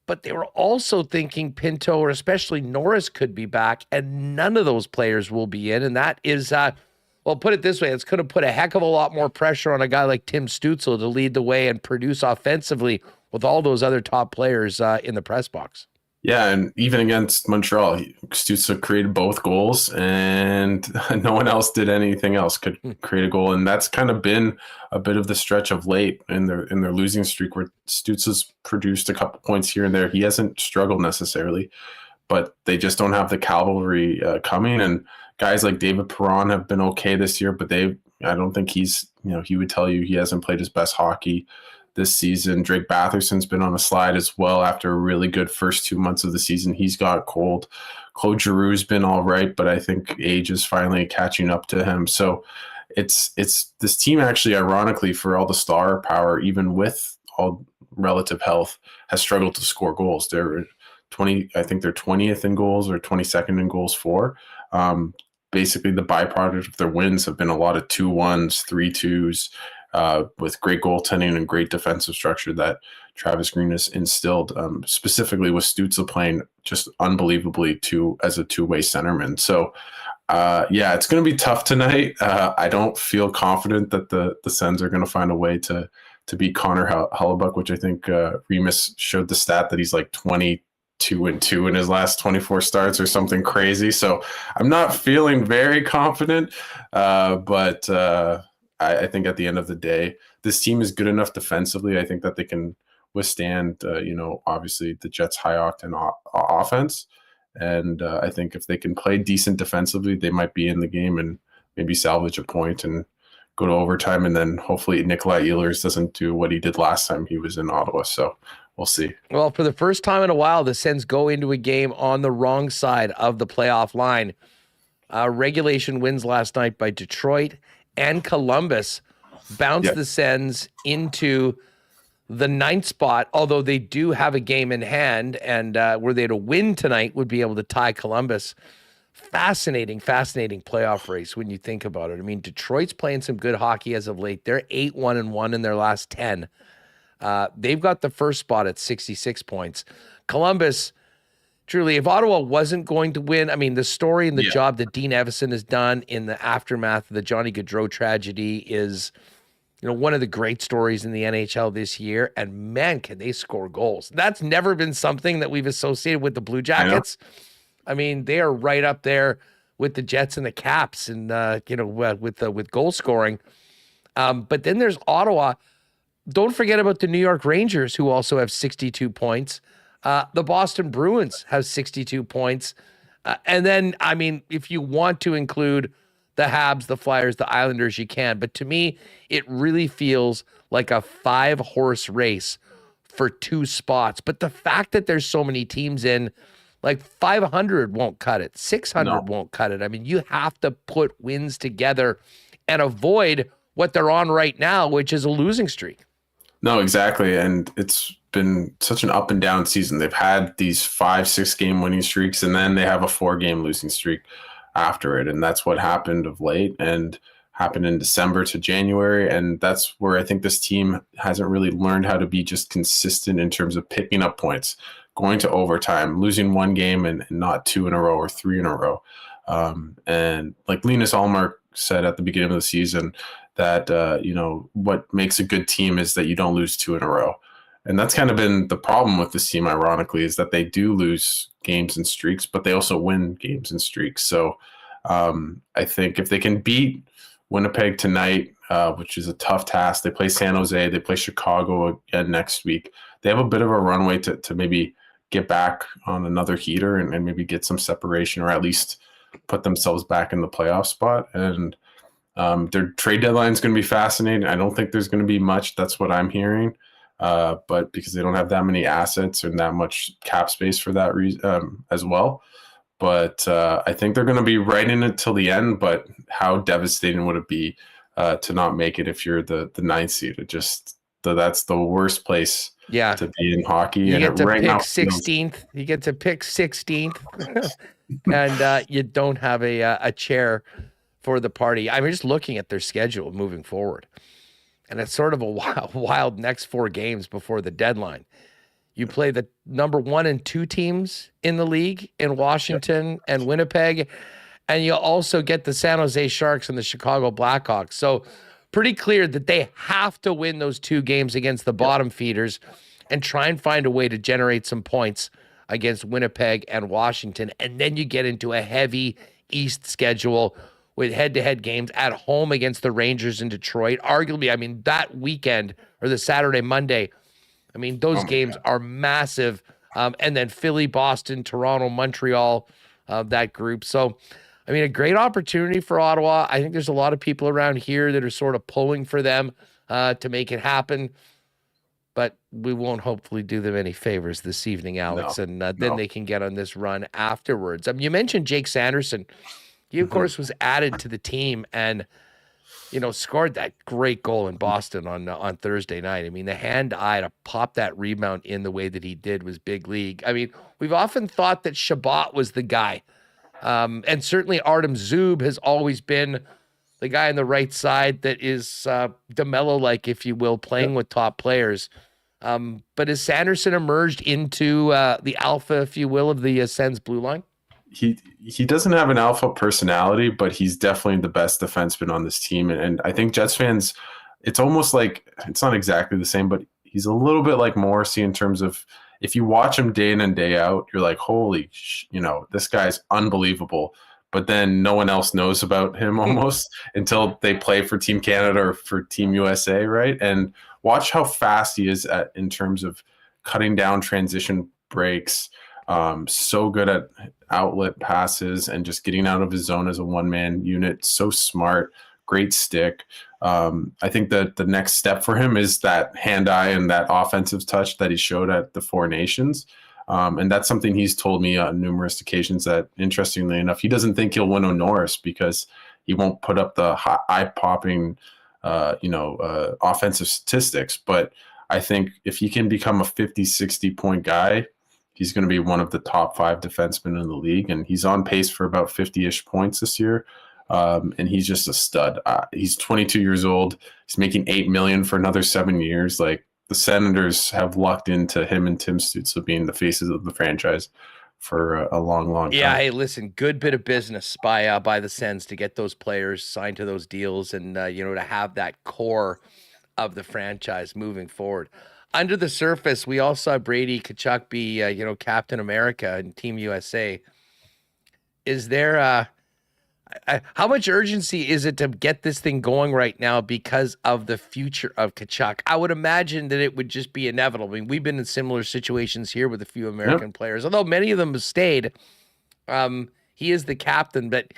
But they were also thinking Pinto or especially Norris could be back, and none of those players will be in. And that is, well, put it this way, it's going to put a heck of a lot more pressure on a guy like Tim Stützle to lead the way and produce offensively with all those other top players in the press box. Yeah, and even against Montreal, Stützle created both goals, and no one else did anything else, could create a goal. And that's kind of been a bit of the stretch of late in their losing streak, where Stützle's produced a couple points here and there. He hasn't struggled necessarily, but they just don't have the cavalry coming. And guys like David Perron have been okay this year, but I don't think he's, he would tell you he hasn't played his best hockey this season. Drake Batherson's been on a slide as well after a really good first 2 months of the season. He's got cold. Claude Giroux's been all right, but I think age is finally catching up to him. So it's this team actually, ironically, for all the star power, even with all relative health, has struggled to score goals. They're 20, I think they're 20th in goals or 22nd in goals for. Basically, the byproduct of their wins have been a lot of 2-1s, 3-2s, with great goaltending and great defensive structure that Travis Green has instilled, specifically with Stützle playing just unbelievably as a two-way centerman. So, it's going to be tough tonight. I don't feel confident that the Sens are going to find a way to beat Connor Hellebuyck, which I think Remis showed the stat that he's like 22-2 in his last 24 starts or something crazy. So I'm not feeling very confident, but I think at the end of the day, this team is good enough defensively. I think that they can withstand, obviously the Jets' high octane offense. And I think if they can play decent defensively, they might be in the game and maybe salvage a point and go to overtime. And then hopefully Nikolai Ehlers doesn't do what he did last time he was in Ottawa. So we'll see. Well, for the first time in a while, the Sens go into a game on the wrong side of the playoff line. Regulation wins last night by Detroit and Columbus bounced the Sens into the 9th spot, although they do have a game in hand, and were they to win tonight, would be able to tie Columbus. Fascinating playoff race when you think about it. I mean, Detroit's playing some good hockey as of late. They're 8-1-1 in their last 10. They've got the first spot at 66 points. Columbus, truly, if Ottawa wasn't going to win, I mean, the story and the job that Dean Evison has done in the aftermath of the Johnny Gaudreau tragedy is, one of the great stories in the NHL this year. And man, can they score goals. That's never been something that we've associated with the Blue Jackets. I mean, they are right up there with the Jets and the Caps and, with goal scoring. But then there's Ottawa. Don't forget about the New York Rangers, who also have 62 points. The Boston Bruins have 62 points. And then, I mean, if you want to include the Habs, the Flyers, the Islanders, you can. But to me, it really feels like a 5-horse race for 2 spots. But the fact that there's so many teams in, like 500 won't cut it. 600 won't cut it. I mean, you have to put wins together and avoid what they're on right now, which is a losing streak. No, exactly. And it's been such an up and down season. They've had these 5-6 game winning streaks, and then they have a 4-game losing streak after it. And that's what happened of late. And happen in December to January. And that's where I think this team hasn't really learned how to be just consistent in terms of picking up points, going to overtime, losing one game and not 2 in a row or 3 in a row. And like Linus Ullmark said at the beginning of the season, that, what makes a good team is that you don't lose 2 in a row. And that's kind of been the problem with this team, ironically, is that they do lose games and streaks, but they also win games and streaks. So I think if they can beat Winnipeg tonight, which is a tough task, they play San Jose, they play Chicago again next week. They have a bit of a runway to maybe get back on another heater and maybe get some separation, or at least put themselves back in the playoff spot. And their trade deadline is going to be fascinating. I don't think there's going to be much. That's what I'm hearing. But because they don't have that many assets and that much cap space for that reason as well. But I think they're going to be right in it till the end. But how devastating would it be to not make it if you're the 9th seed? That's the worst place to be in hockey. You and get to right pick now, 16th. You get to pick 16th, and you don't have a chair for the party. I'm just looking at their schedule moving forward, and it's sort of a wild next 4 games before the deadline. You play the number 1 and 2 teams in the league in Washington and Winnipeg, and you also get the San Jose Sharks and the Chicago Blackhawks. So pretty clear that they have to win those 2 games against the bottom feeders and try and find a way to generate some points against Winnipeg and Washington. And then you get into a heavy East schedule with head-to-head games at home against the Rangers in Detroit. Arguably, that weekend or the Saturday, Monday, those games are massive. And then Philly, Boston, Toronto, Montreal, that group. So, a great opportunity for Ottawa. I think there's a lot of people around here that are sort of pulling for them to make it happen. But we won't hopefully do them any favors this evening, Alex. Then they can get on this run afterwards. You mentioned Jake Sanderson. He, of course, was added to the team and, scored that great goal in Boston on Thursday night. The hand-eye to pop that rebound in the way that he did was big league. We've often thought that Shabbat was the guy. And certainly Artem Zub has always been the guy on the right side that is DeMello-like, if you will, playing with top players. But has Sanderson emerged into the alpha, if you will, of the Sens blue line? He doesn't have an alpha personality, but he's definitely the best defenseman on this team. And I think Jets fans, it's almost like, it's not exactly the same, but he's a little bit like Morrissey in terms of, if you watch him day in and day out, you're like, holy, this guy's unbelievable. But then no one else knows about him almost until they play for Team Canada or for Team USA, right? And watch how fast he is in terms of cutting down transition breaks. So good at outlet passes and just getting out of his zone as a one-man unit. So smart, great stick. I think that the next step for him is that hand-eye and that offensive touch that he showed at the Four Nations. And that's something he's told me on numerous occasions that, interestingly enough, he doesn't think he'll win a Norris because he won't put up the eye-popping, offensive statistics. But I think if he can become a 50, 60-point guy, he's going to be one of the top 5 defensemen in the league. And he's on pace for about 50-ish points this year. And he's just a stud. He's 22 years old. He's making $8 million for another 7 years. Like, the Senators have lucked into him and Tim Stützle being the faces of the franchise for a long, long time. Yeah, hey, listen, good bit of business by the Sens to get those players signed to those deals and, to have that core of the franchise moving forward. Under the surface, we all saw Brady Tkachuk be, Captain America and Team USA. Is there how much urgency is it to get this thing going right now because of the future of Tkachuk? I would imagine that it would just be inevitable. We've been in similar situations here with a few American players, although many of them have stayed. He is the captain, but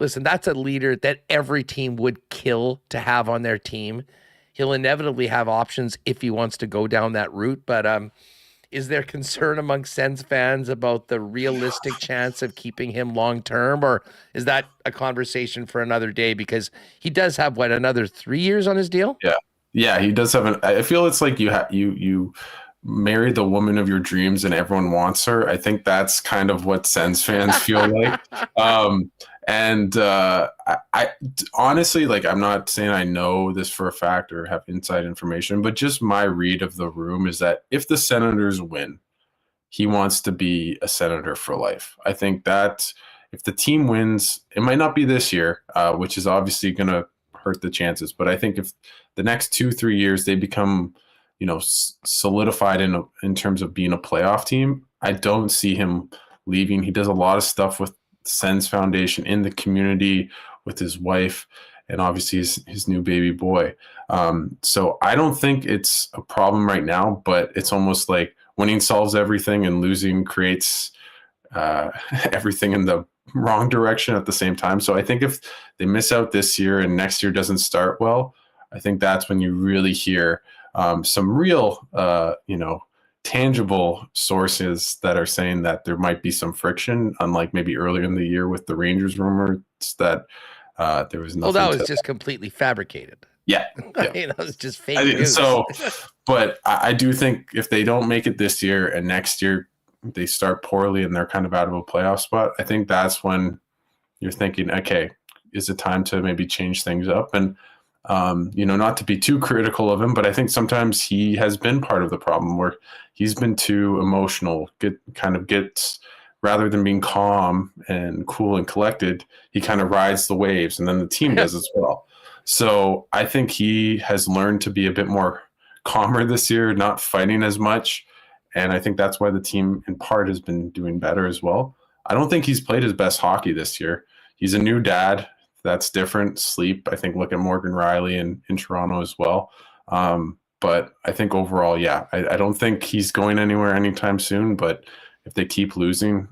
listen, that's a leader that every team would kill to have on their team. He'll inevitably have options if he wants to go down that route, but is there concern among Sens fans about the realistic chance of keeping him long-term, or is that a conversation for another day? Because he does have, another 3 years on his deal? Yeah, he does have I feel it's like you marry the woman of your dreams and everyone wants her. I think that's kind of what Sens fans feel like. I honestly, like, I'm not saying I know this for a fact or have inside information, but just my read of the room is that if the Senators win, he wants to be a Senator for life. I think that if the team wins, it might not be this year, which is obviously going to hurt the chances. But I think if the next 2-3 years they become, solidified in terms of being a playoff team, I don't see him leaving. He does a lot of stuff with Sens Foundation in the community with his wife and obviously his new baby boy. So I don't think it's a problem right now, but it's almost like winning solves everything and losing creates everything in the wrong direction at the same time. So I think if they miss out this year and next year doesn't start well, I think that's when you really hear some real, tangible sources that are saying that there might be some friction, unlike maybe earlier in the year with the Rangers rumors that there was nothing. Well, that was just completely fabricated. Yeah. That was just fake news. But I do think if they don't make it this year and next year they start poorly and they're kind of out of a playoff spot, I think that's when you're thinking, okay, is it time to maybe change things up? And not to be too critical of him, but I think sometimes he has been part of the problem where he's been too emotional, gets rather than being calm and cool and collected, he kind of rides the waves, and then the team does as well. So I think he has learned to be a bit more calmer this year, not fighting as much. And I think that's why the team in part has been doing better as well. I don't think he's played his best hockey this year. He's a new dad. That's different. Sleep. I think look at Morgan Riley in Toronto as well. But I think overall, I don't think he's going anywhere anytime soon. But if they keep losing,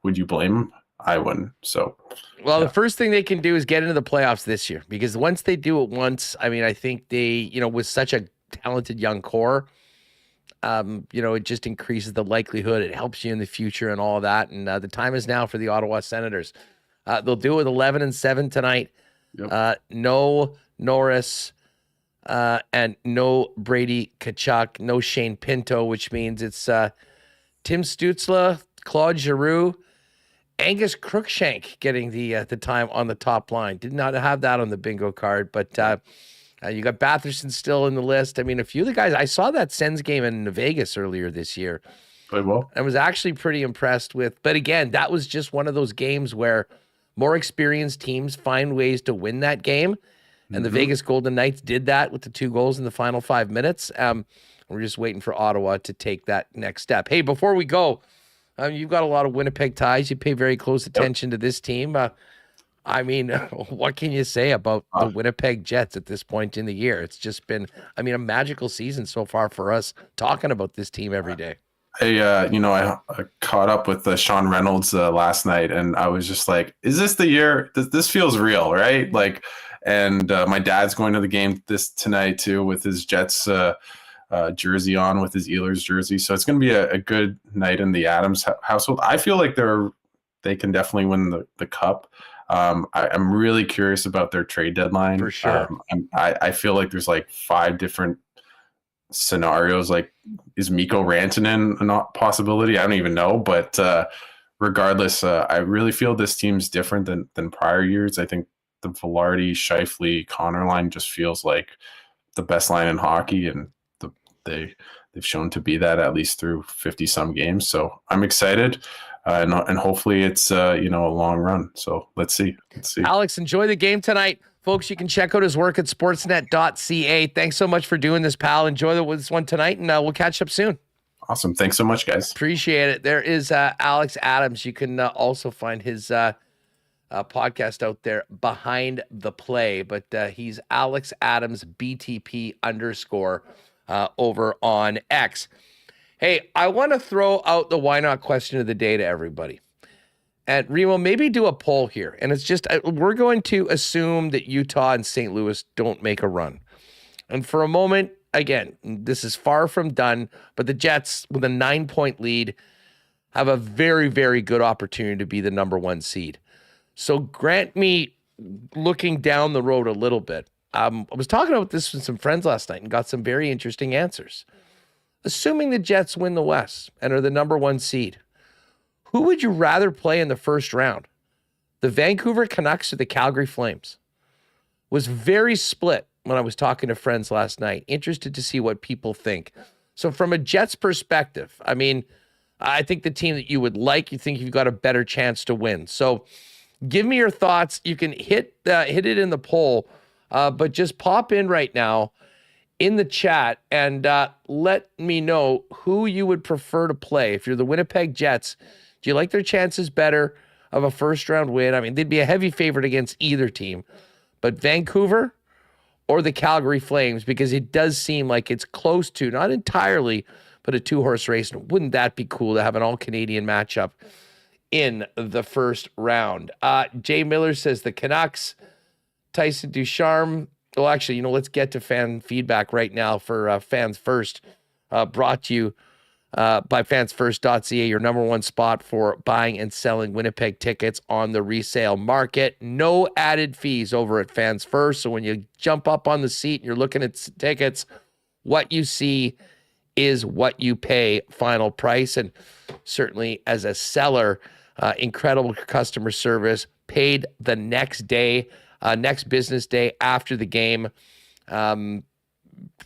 would you blame him? I wouldn't. So, the first thing they can do is get into the playoffs this year, because once they do it once, I think they, with such a talented young core, it just increases the likelihood. It helps you in the future and all of that. And the time is now for the Ottawa Senators. They'll do it with 11-7 tonight. Yep. No Norris and no Brady Tkachuk, no Shane Pinto, which means it's Tim Stützle, Claude Giroux, Angus Crookshank getting the time on the top line. Did not have that on the bingo card, but you got Paterson still in the list. A few of the guys. I saw that Sens game in Vegas earlier this year. Played well. I was actually pretty impressed with. But again, that was just one of those games where more experienced teams find ways to win that game. And the Vegas Golden Knights did that with the 2 goals in the final 5 minutes. We're just waiting for Ottawa to take that next step. Hey, before we go, you've got a lot of Winnipeg ties. You pay very close attention to this team. What can you say about the Winnipeg Jets at this point in the year? It's just been, a magical season so far for us talking about this team every day. I caught up with Sean Reynolds last night, and I was just like, is this the year? This feels real, right? And my dad's going to the game tonight too with his Jets jersey on, with his Ehlers jersey. So it's going to be a good night in the Adams household. I feel like they can definitely win the cup. I'm really curious about their trade deadline. For sure. I feel like there's 5 different scenarios. Is Mikko Rantanen a possibility? I don't even know, but regardless, I really feel this team's different than prior years. I think the Velarde, Scheifele, Connor line just feels like the best line in hockey, and they've shown to be that at least through 50 some games. So I'm excited, and hopefully it's a long run. So let's see. Alex, enjoy the game tonight. Folks, you can check out his work at sportsnet.ca. Thanks so much for doing this, pal. Enjoy this one tonight, and we'll catch up soon. Awesome. Thanks so much, guys. Appreciate it. There is Alex Adams. You can also find his podcast out there, Behind the Play, but he's Alex Adams BTP _ over on X. Hey, I want to throw out the why not question of the day to everybody. And Remo, maybe do a poll here. And it's just, we're going to assume that Utah and St. Louis don't make a run. And for a moment, again, this is far from done, but the Jets, with a 9-point lead, have a very, very good opportunity to be the number 1 seed. So grant me looking down the road a little bit. I was talking about this with some friends last night and got some very interesting answers. assuming the Jets win the West and are the number 1 seed, who would you rather play in the first round? The Vancouver Canucks or the Calgary Flames? Was very split when I was talking to friends last night. Interested to see what people think. So from a Jets perspective, I mean, I think the team that you would like, you think you've got a better chance to win. So give me your thoughts. You can hit it in the poll, but just pop in right now in the chat and let me know who you would prefer to play. If you're the Winnipeg Jets, do you like their chances better of a first-round win? I mean, they'd be a heavy favorite against either team. But Vancouver or the Calgary Flames, because it does seem like it's close to, not entirely, but a 2-horse race. And wouldn't that be cool to have an all-Canadian matchup in the first round? Jay Miller says the Canucks. Tyson Ducharme. Well, actually, let's get to fan feedback right now for Fans First, brought to you by fansfirst.ca, your number 1 spot for buying and selling Winnipeg tickets on the resale market. No added fees over at Fans First. So when you jump up on the seat and you're looking at tickets, what you see is what you pay, final price. And certainly as a seller, incredible customer service, paid the next day, next business day after the game.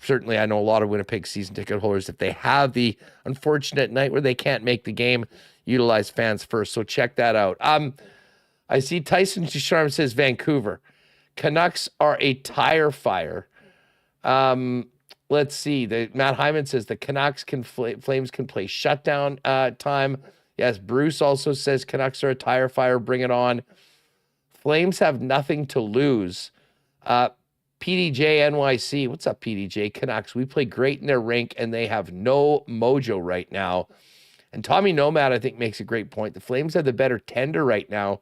Certainly, I know a lot of Winnipeg season ticket holders, if they have the unfortunate night where they can't make the game, utilize Fans First. So check that out. I see Tyson Ducharme says Vancouver. Canucks are a tire fire. Let's see. Matt Hyman says the Canucks Flames can play shutdown time. Yes, Bruce also says Canucks are a tire fire. Bring it on. Flames have nothing to lose. PDJ NYC. What's up, PDJ? Canucks. We play great in their rink, and they have no mojo right now. And Tommy Nomad, I think, makes a great point. The Flames have the better tender right now,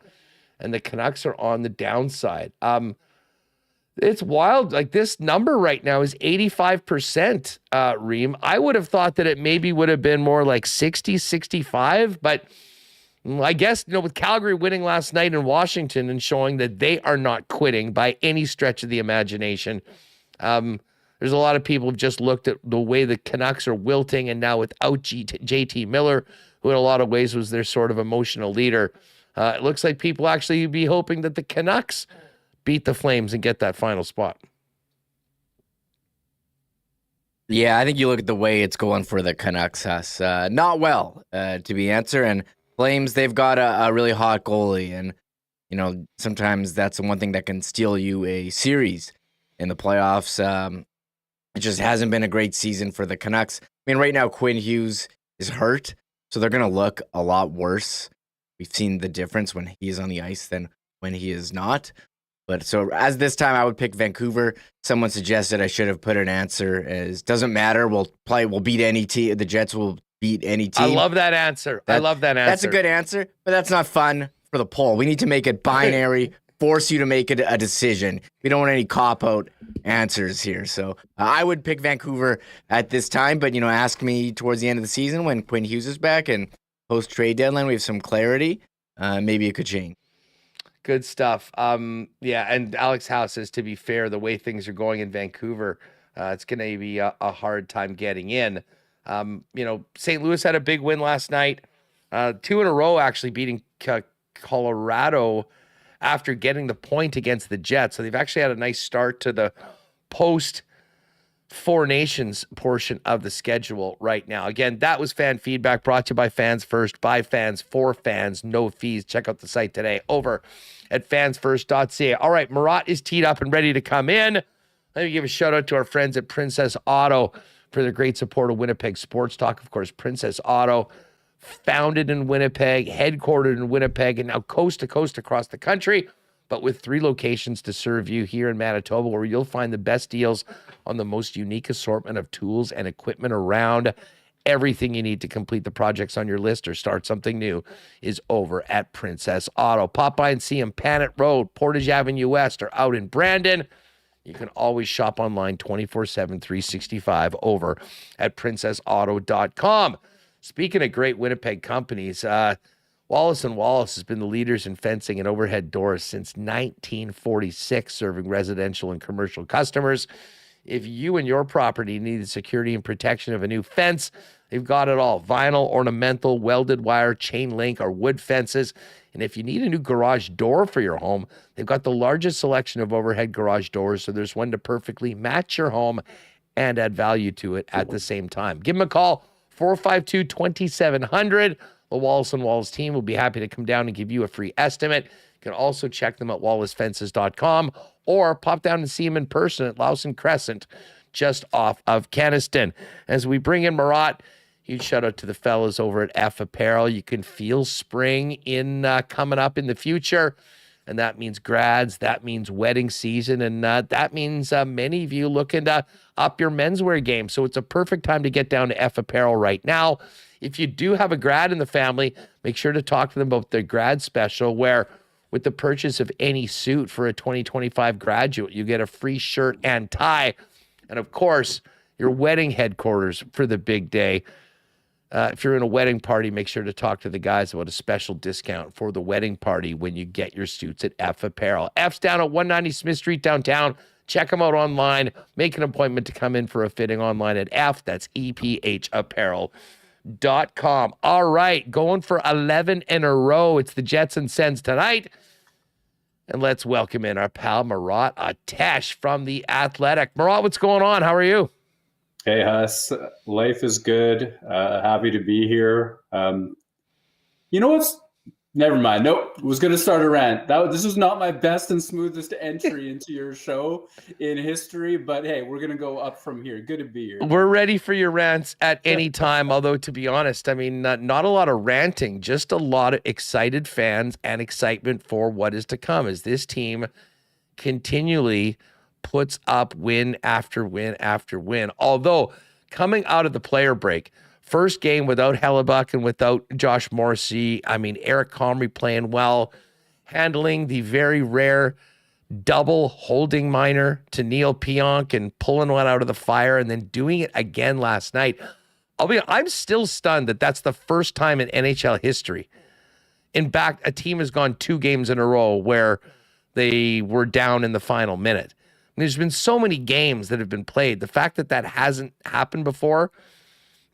and the Canucks are on the downside. It's wild. Like, this number right now is 85%, Reem. I would have thought that it maybe would have been more like 60, 65, but I guess, with Calgary winning last night in Washington and showing that they are not quitting by any stretch of the imagination. There's a lot of people who've just looked at the way the Canucks are wilting, and now without JT Miller, who in a lot of ways was their sort of emotional leader, it looks like people actually be hoping that the Canucks beat the Flames and get that final spot. Yeah, I think you look at the way it's going for the Canucks, Huss. Not well, to be answer. And Flames, they've got a really hot goalie, and sometimes that's the one thing that can steal you a series in the playoffs. It just hasn't been a great season for the Canucks. I mean, right now Quinn Hughes is hurt, so they're going to look a lot worse. We've seen the difference when he's on the ice than when he is not. But so as this time, I would pick Vancouver. Someone suggested I should have put an answer as doesn't matter. We'll beat any team. The Jets will beat any team. I love that answer. That's a good answer, but that's not fun for the poll. We need to make it binary, force you to make it a decision. We don't want any cop-out answers here. So I would pick Vancouver at this time, but, ask me towards the end of the season when Quinn Hughes is back and post-trade deadline, we have some clarity. Maybe it could change. Good stuff. Yeah, and Alex House says, to be fair, the way things are going in Vancouver, it's going to be a hard time getting in. St. Louis had a big win last night, 2 in a row actually beating Colorado after getting the point against the Jets. So they've actually had a nice start to the post Four Nations portion of the schedule right now. Again, that was fan feedback brought to you by Fans First, by fans, for fans, no fees. Check out the site today over at fansfirst.ca. All right, Murat is teed up and ready to come in. Let me give a shout out to our friends at Princess Auto for their great support of Winnipeg Sports Talk. Of course, Princess Auto, founded in Winnipeg, headquartered in Winnipeg, and now coast to coast across the country, but with 3 locations to serve you here in Manitoba, where you'll find the best deals on the most unique assortment of tools and equipment around. Everything you need to complete the projects on your list or start something new is over at Princess Auto. Pop by and see them Panet Road, Portage Avenue West, or out in Brandon. You can always shop online 24/7, 365 over at princessauto.com. Speaking of great Winnipeg companies, Wallace & Wallace has been the leaders in fencing and overhead doors since 1946, serving residential and commercial customers. If you and your property need the security and protection of a new fence, they've got it all. Vinyl, ornamental, welded wire, chain link, or wood fences. And if you need a new garage door for your home, they've got the largest selection of overhead garage doors, so there's one to perfectly match your home and add value to it at the same time. Give them a call, 452-2700. The Wallace & Wallace team will be happy to come down and give you a free estimate. You can also check them at wallacefences.com or pop down and see them in person at Lawson Crescent, just off of Kenaston. As we bring in Murat, huge shout out to the fellas over at F Apparel. You can feel spring in coming up in the future, and that means grads, that means wedding season, and that means many of you looking to up your menswear game. So it's a perfect time to get down to F Apparel right now. If you do have a grad in the family, make sure to talk to them about their grad special, where with the purchase of any suit for a 2025 graduate, you get a free shirt and tie. And of course, your wedding headquarters for the big day. If you're in a wedding party, make sure to talk to the guys about a special discount for the wedding party when you get your suits at F Apparel. F's down at 190 Smith Street downtown. Check them out online. Make an appointment to come in for a fitting online at F. That's EPHapparel.com. All right, going for 11 in a row. It's the Jets and Sens tonight. And let's welcome in our pal Murat Atesh from The Athletic. Murat, what's going on? How are you? Hey, Huss. Life is good. Happy to be here. You know what's? Never mind. Nope. Was going to start a rant. This was not my best and smoothest entry into your show in history, but hey, we're going to go up from here. Good to be here. We're ready for your rants at any time, although to be honest, I mean, not a lot of ranting, just a lot of excited fans and excitement for what is to come as this team continually puts up win after win after win. Although coming out of the player break, first game without Hellebuck and without Josh Morrissey, I mean, Eric Comrie playing well, handling the very rare double holding minor to Neil Pionk and pulling one out of the fire and then doing it again last night. I'm still stunned that that's the first time in NHL history. In fact, a team has gone 2 games in a row where they were down in the final minute. There's been so many games that have been played. The fact that that hasn't happened before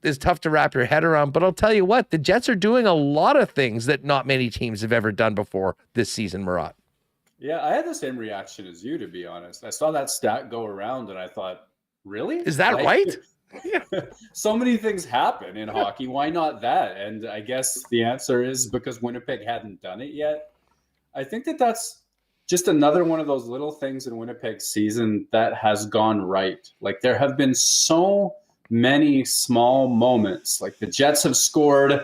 is tough to wrap your head around. But I'll tell you what, the Jets are doing a lot of things that not many teams have ever done before this season, Murat. Yeah, I had the same reaction as you, to be honest. I saw that stat go around and I thought, really? Is that right? So many things happen in hockey. Why not that? And I guess the answer is because Winnipeg hadn't done it yet. I think that's just another one of those little things in Winnipeg's season that has gone right. Like, there have been so many small moments. Like, the Jets have scored,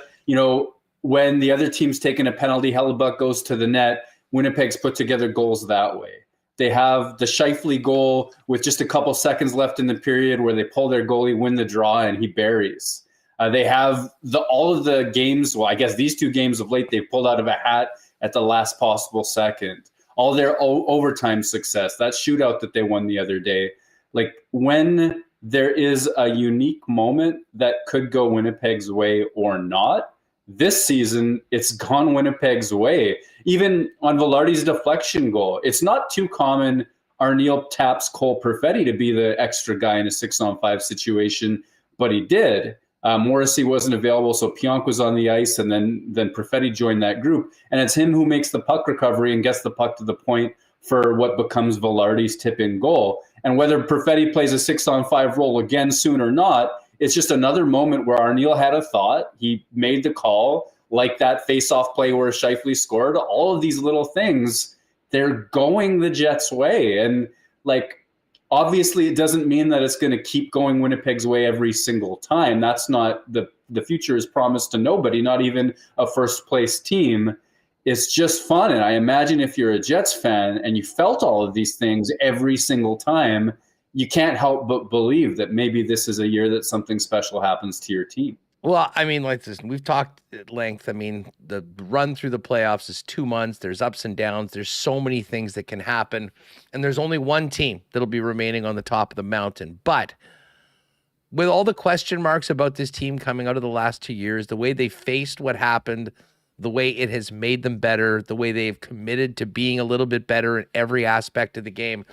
when the other team's taken a penalty, Hellebuck goes to the net. Winnipeg's put together goals that way. They have the Scheifele goal with just a couple seconds left in the period where they pull their goalie, win the draw, and he buries. They have all of the games, well, I guess these 2 games of late, they've pulled out of a hat at the last possible second. All their overtime success, that shootout that they won the other day. Like, when there is a unique moment that could go Winnipeg's way or not, this season, it's gone Winnipeg's way. Even on Velarde's deflection goal, it's not too common Arniel taps Cole Perfetti to be the extra guy in a 6-on-5 situation, but he did. Morrissey wasn't available, so Pionk was on the ice, and then Perfetti joined that group. And it's him who makes the puck recovery and gets the puck to the point for what becomes Velarde's tip-in goal. And whether Perfetti plays a 6-on-5 role again soon or not, it's just another moment where Arniel had a thought. He made the call, like that face-off play where Scheifele scored. All of these little things, they're going the Jets' way. And, obviously, it doesn't mean that it's going to keep going Winnipeg's way every single time. That's not the future is promised to nobody, not even a first-place team. It's just fun. And I imagine if you're a Jets fan and you felt all of these things every single time, you can't help but believe that maybe this is a year that something special happens to your team. Well, I mean, we've talked at length. I mean, the run through the playoffs is 2 months. There's ups and downs. There's so many things that can happen. And there's only one team that'll be remaining on the top of the mountain. But with all the question marks about this team coming out of the last 2 years, the way they faced what happened, the way it has made them better, the way they've committed to being a little bit better in every aspect of the game,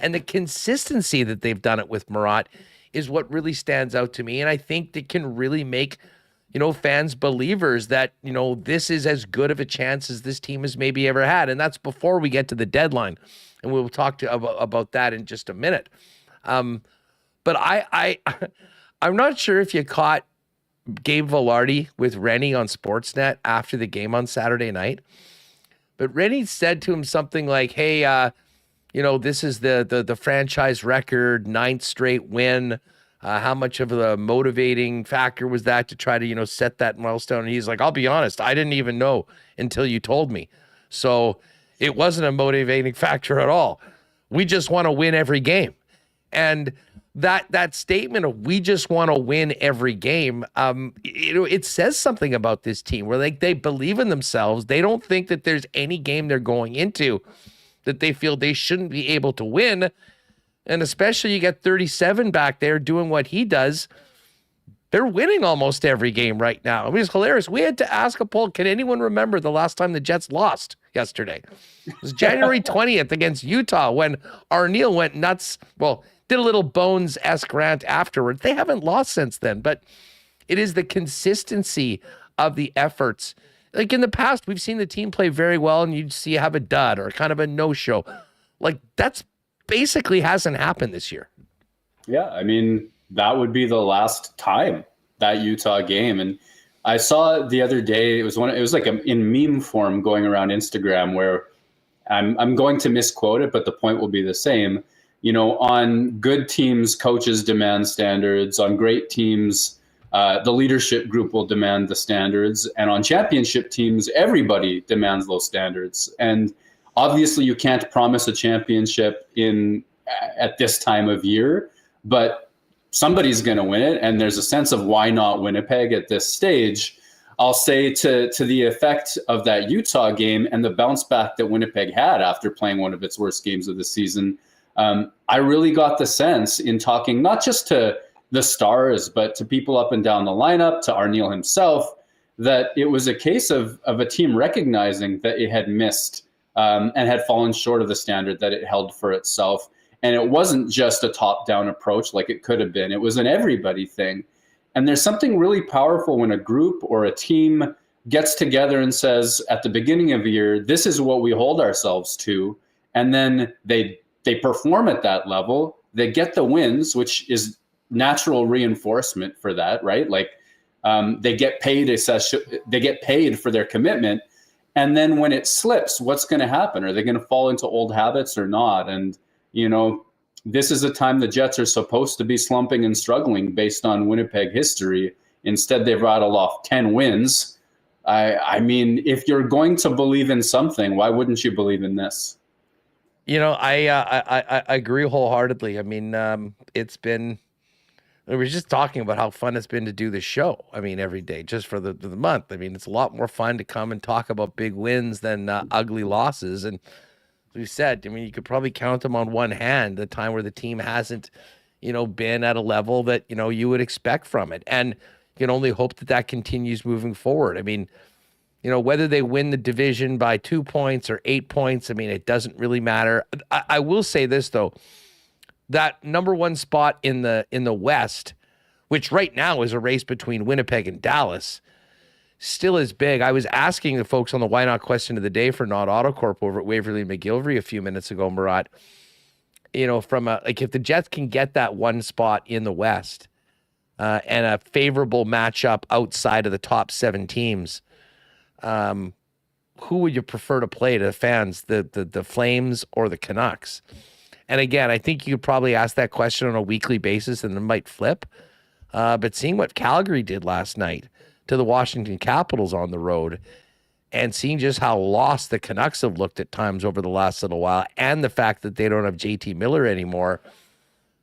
And the consistency that they've done it with Murat is what really stands out to me. And I think that can really make, fans believers that, this is as good of a chance as this team has maybe ever had. And that's before we get to the deadline. And we'll talk about that in just a minute. But I'm not sure if you caught Gabe Velarde with Rennie on Sportsnet after the game on Saturday night. But Rennie said to him something like, hey, this is the franchise record, 9th straight win. How much of a motivating factor was that to try to, set that milestone? And he's like, I'll be honest, I didn't even know until you told me. So it wasn't a motivating factor at all. We just want to win every game. And that statement of we just want to win every game, it says something about this team where they believe in themselves. They don't think that there's any game they're going into that they feel they shouldn't be able to win. And especially you get 37 back there doing what he does. They're winning almost every game right now. I mean, it's hilarious. We had to ask a poll, can anyone remember the last time the Jets lost yesterday? It was January 20th against Utah when Arneal went nuts. Well, did a little Bones-esque rant afterwards. They haven't lost since then, but it is the consistency of the efforts. Like in the past, we've seen the team play very well and you'd see have a dud or kind of a no-show. Like that's basically hasn't happened this year. Yeah, I mean, that would be the last time, that Utah game. And I saw the other day, it was like in meme form going around Instagram where I'm going to misquote it, but the point will be the same. On good teams, coaches demand standards. On great teams, the leadership group will demand the standards. And on championship teams, everybody demands those standards. And obviously, you can't promise a championship at this time of year, but somebody's going to win it. And there's a sense of why not Winnipeg at this stage. I'll say to the effect of that Utah game and the bounce back that Winnipeg had after playing one of its worst games of the season, I really got the sense in talking not just to the stars, but to people up and down the lineup, to Arneal himself, that it was a case of a team recognizing that it had missed and had fallen short of the standard that it held for itself. And it wasn't just a top-down approach like it could have been. It was an everybody thing. And there's something really powerful when a group or a team gets together and says, at the beginning of the year, this is what we hold ourselves to. And then they perform at that level. They get the wins, which is natural reinforcement for that, right? Like they get paid. They get paid for their commitment. And then when it slips, what's going to happen? Are they going to fall into old habits or not? And, this is a time the Jets are supposed to be slumping and struggling based on Winnipeg history. Instead, they've rattled off 10 wins. I mean, if you're going to believe in something, why wouldn't you believe in this? I agree wholeheartedly. I mean, we were just talking about how fun it's been to do the show. I mean, every day, just for the month. I mean, it's a lot more fun to come and talk about big wins than ugly losses. And as we said, I mean, you could probably count them on one hand, the time where the team hasn't, been at a level that, you would expect from it. And you can only hope that continues moving forward. I mean, whether they win the division by 2 points or 8 points, I mean, it doesn't really matter. I will say this, though. That number one spot in the West, which right now is a race between Winnipeg and Dallas, still is big. I was asking the folks on the Why Not question of the day for Not Autocorp over at Waverly and McGillivray a few minutes ago, Murat, from if the Jets can get that one spot in the West and a favorable matchup outside of the top 7 teams, who would you prefer to play to the fans, the Flames or the Canucks? And again, I think you could probably ask that question on a weekly basis and it might flip. But seeing what Calgary did last night to the Washington Capitals on the road and seeing just how lost the Canucks have looked at times over the last little while and the fact that they don't have JT Miller anymore,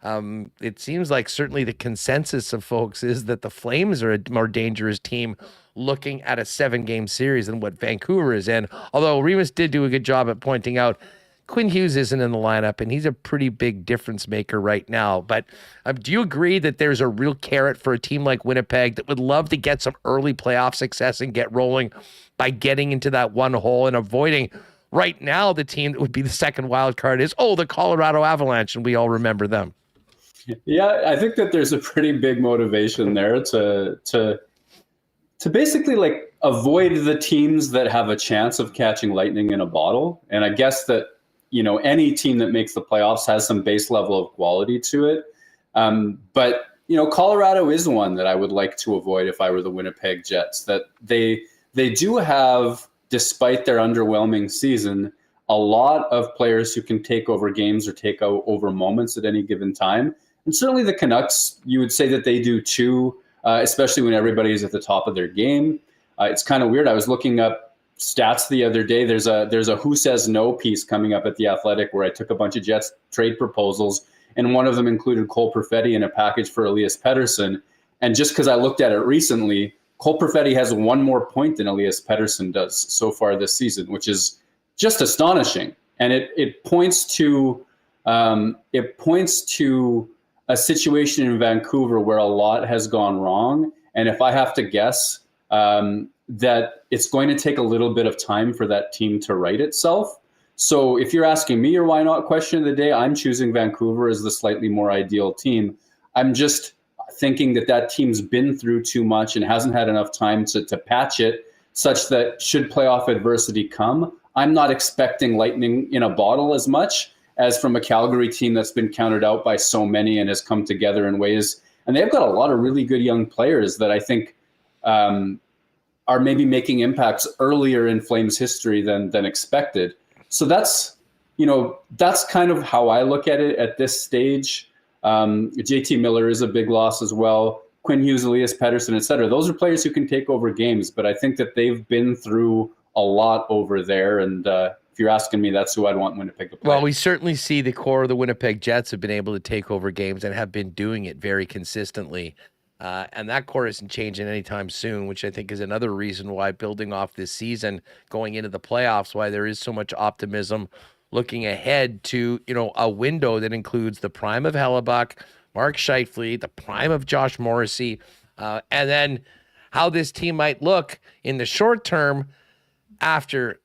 it seems like certainly the consensus of folks is that the Flames are a more dangerous team looking at a 7-game series than what Vancouver is in. Although Remis did do a good job at pointing out Quinn Hughes isn't in the lineup, and he's a pretty big difference maker right now. But do you agree that there's a real carrot for a team like Winnipeg that would love to get some early playoff success and get rolling by getting into that one hole and avoiding Right now, the team that would be the second wild card is, the Colorado Avalanche, and we all remember them. Yeah, I think that there's a pretty big motivation there to basically like avoid the teams that have a chance of catching lightning in a bottle. And I guess that, any team that makes the playoffs has some base level of quality to it. But Colorado is one that I would like to avoid if I were the Winnipeg Jets, that they do have, despite their underwhelming season, a lot of players who can take over games or take over moments at any given time. And certainly the Canucks, you would say that they do too, especially when everybody is at the top of their game. It's kind of weird. I was looking up stats the other day. There's a Who Says No piece coming up at The Athletic where I took a bunch of Jets trade proposals, and one of them included Cole Perfetti in a package for Elias Pettersson. And just because I looked at it recently, Cole Perfetti has one more point than Elias Pettersson does so far this season, which is just astonishing. And it points to a situation in Vancouver where a lot has gone wrong. And if I have to guess, that it's going to take a little bit of time for that team to right itself. So if you're asking me your why not question of the day, I'm choosing Vancouver as the slightly more ideal team. I'm just thinking that team's been through too much and hasn't had enough time to patch it such that should playoff adversity come, I'm not expecting lightning in a bottle as much as from a Calgary team that's been counted out by so many and has come together in ways. And they've got a lot of really good young players that I think are maybe making impacts earlier in Flames history than expected. So that's kind of how I look at it at this stage. JT Miller is a big loss as well. Quinn Hughes, Elias Pettersson, et cetera. Those are players who can take over games, but I think that they've been through a lot over there. And if you're asking me, that's who I'd want Winnipeg to play. Well, we certainly see the core of the Winnipeg Jets have been able to take over games and have been doing it very consistently. And that core isn't changing anytime soon, which I think is another reason why, building off this season, going into the playoffs, why there is so much optimism looking ahead to, a window that includes the prime of Hellebuck, Mark Scheifele, the prime of Josh Morrissey, and then how this team might look in the short term after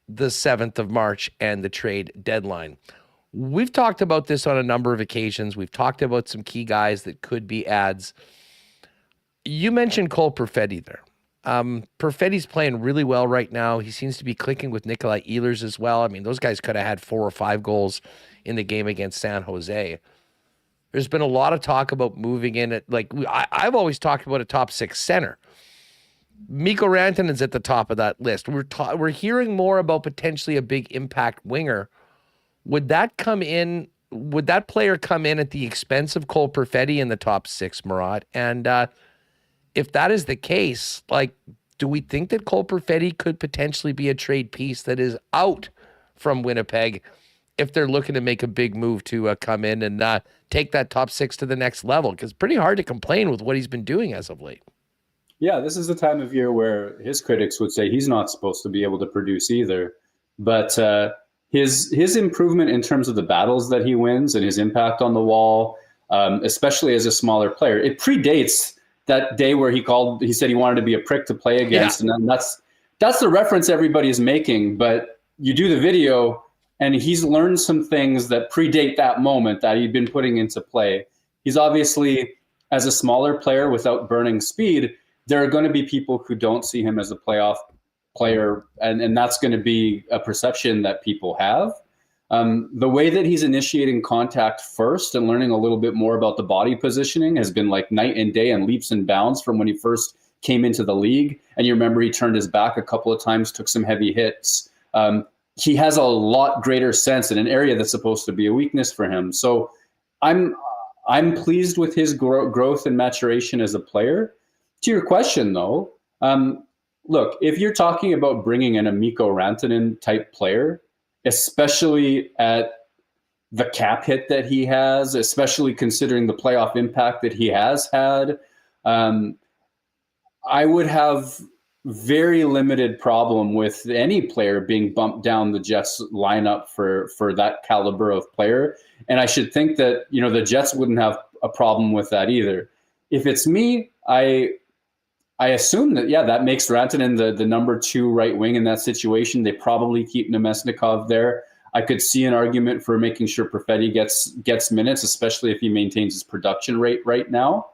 the 7th of March and the trade deadline. We've talked about this on a number of occasions. We've talked about some key guys that could be adds. You mentioned Cole Perfetti there. Perfetti's playing really well right now. He seems to be clicking with Nikolai Ehlers as well. I mean, those guys could have had 4 or 5 goals in the game against San Jose. There's been a lot of talk about moving in at, I've always talked about a top 6 center. Mikko Rantanen's at the top of that list. We're hearing more about potentially a big impact winger. Would that player come in at the expense of Cole Perfetti in the top 6, Murat? And if that is the case, do we think that Cole Perfetti could potentially be a trade piece that is out from Winnipeg if they're looking to make a big move to come in and take that top 6 to the next level? Because it's pretty hard to complain with what he's been doing as of late. Yeah, this is the time of year where his critics would say he's not supposed to be able to produce either. But his improvement in terms of the battles that he wins and his impact on the wall, especially as a smaller player, it predates that day where he said he wanted to be a prick to play against. Yeah. And that's the reference everybody is making. But you do the video and he's learned some things that predate that moment that he'd been putting into play. He's obviously, as a smaller player without burning speed, there are going to be people who don't see him as a playoff player, and that's going to be a perception that people have. The way that he's initiating contact first and learning a little bit more about the body positioning has been like night and day and leaps and bounds from when he first came into the league. And you remember he turned his back a couple of times, took some heavy hits. He has a lot greater sense in an area that's supposed to be a weakness for him. So I'm pleased with his growth and maturation as a player. To your question, though, look, if you're talking about bringing in a Mikko Rantanen type player, especially at the cap hit that he has, especially considering the playoff impact that he has had, I would have very limited problem with any player being bumped down the Jets lineup for that caliber of player. And I should think that, the Jets wouldn't have a problem with that either. If it's me, I assume that, that makes Rantanen the number 2 right wing in that situation. They probably keep Nemesnikov there. I could see an argument for making sure Perfetti gets minutes, especially if he maintains his production rate right now.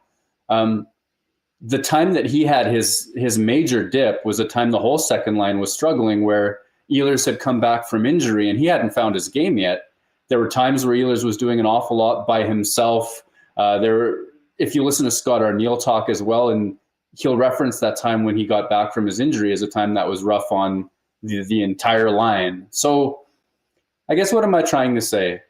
The time that he had his major dip was a time the whole second line was struggling, where Ehlers had come back from injury and he hadn't found his game yet. There were times where Ehlers was doing an awful lot by himself. If you listen to Scott Arniel talk as well, and he'll reference that time when he got back from his injury as a time that was rough on the entire line. So I guess what am I trying to say?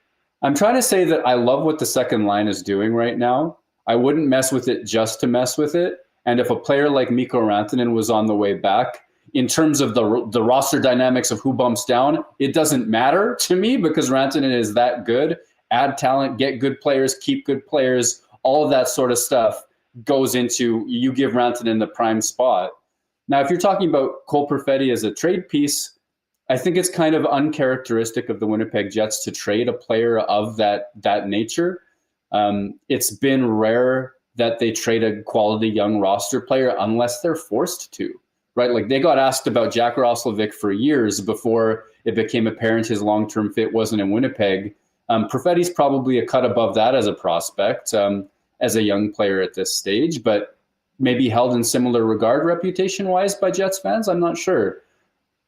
I'm trying to say that I love what the second line is doing right now. I wouldn't mess with it just to mess with it. And if a player like Mikko Rantanen was on the way back, in terms of the roster dynamics of who bumps down, it doesn't matter to me because Rantanen is that good. Add talent, get good players, keep good players, all of that sort of stuff goes into you give Rantanen the prime spot. Now, if you're talking about Cole Perfetti as a trade piece, I think it's kind of uncharacteristic of the Winnipeg Jets to trade a player of that nature. It's been rare that they trade a quality young roster player unless they're forced to, right? Like they got asked about Jack Roslovic for years before it became apparent his long-term fit wasn't in Winnipeg. Perfetti's probably a cut above that as a prospect, as a young player at this stage, but maybe held in similar regard reputation-wise by Jets fans. I'm not sure.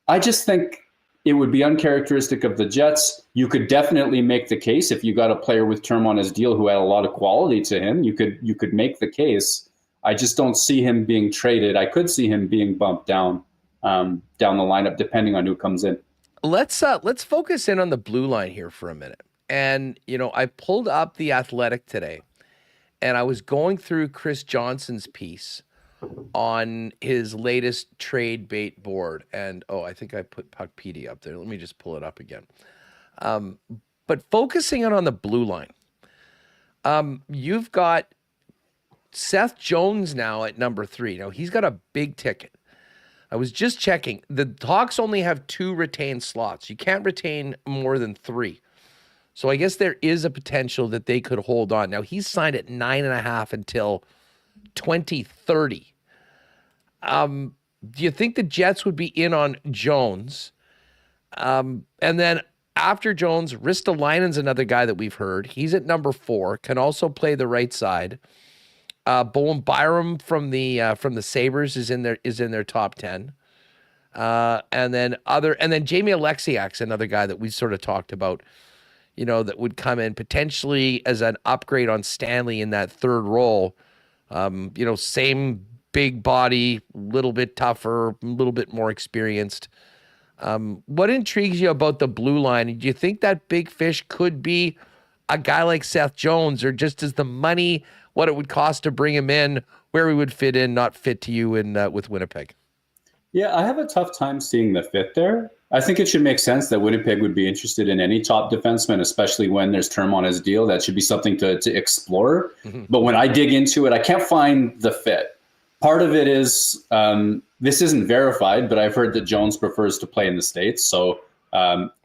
I just think it would be uncharacteristic of the Jets. You could definitely make the case if you got a player with term on his deal who had a lot of quality to him. You could make the case. I just don't see him being traded. I could see him being bumped down the lineup depending on who comes in. Let's focus in on the blue line here for a minute. And I pulled up The Athletic today, and I was going through Chris Johnson's piece on his latest trade bait board. And, I think I put Puckpedia up there. Let me just pull it up again. But focusing in on the blue line, you've got Seth Jones now at number 3. Now, he's got a big ticket. I was just checking. The Hawks only have 2 retained slots. You can't retain more than 3. So I guess there is a potential that they could hold on. Now, he's signed at 9.5 until 2030. Do you think the Jets would be in on Jones? And then after Jones, Ristolainen's another guy that we've heard. He's at number 4, can also play the right side. Bowen Byram from the Sabres is in their top 10. And then Jamie Alexiak's another guy that we sort of talked about, that would come in potentially as an upgrade on Stanley in that third role. Same big body, little bit tougher, a little bit more experienced. What intrigues you about the blue line? Do you think that big fish could be a guy like Seth Jones, or just is the money, what it would cost to bring him in, where he would fit in, not fit to you with Winnipeg? Yeah, I have a tough time seeing the fit there. I think it should make sense that Winnipeg would be interested in any top defenseman, especially when there's term on his deal. That should be something to explore. Mm-hmm. But when I dig into it, I can't find the fit. Part of it is, this isn't verified, but I've heard that Jones prefers to play in the States. So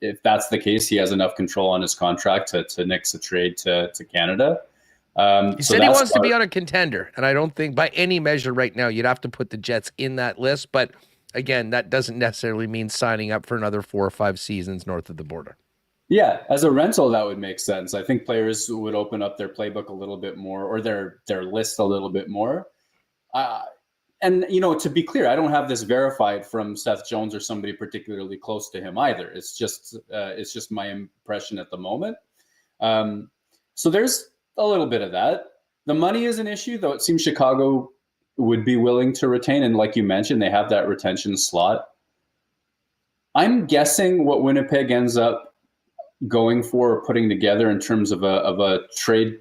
if that's the case, he has enough control on his contract to nix a trade to Canada. He said he wants to be on a contender, and I don't think by any measure right now you'd have to put the Jets in that list. But again, that doesn't necessarily mean signing up for another 4 or 5 seasons north of the border. Yeah, as a rental, that would make sense. I think players would open up their playbook a little bit more, or their list a little bit more. And, to be clear, I don't have this verified from Seth Jones or somebody particularly close to him either. It's just my impression at the moment. So there's a little bit of that. The money is an issue, though. It seems Chicago would be willing to retain. And like you mentioned, they have that retention slot. I'm guessing what Winnipeg ends up going for or putting together in terms of a trade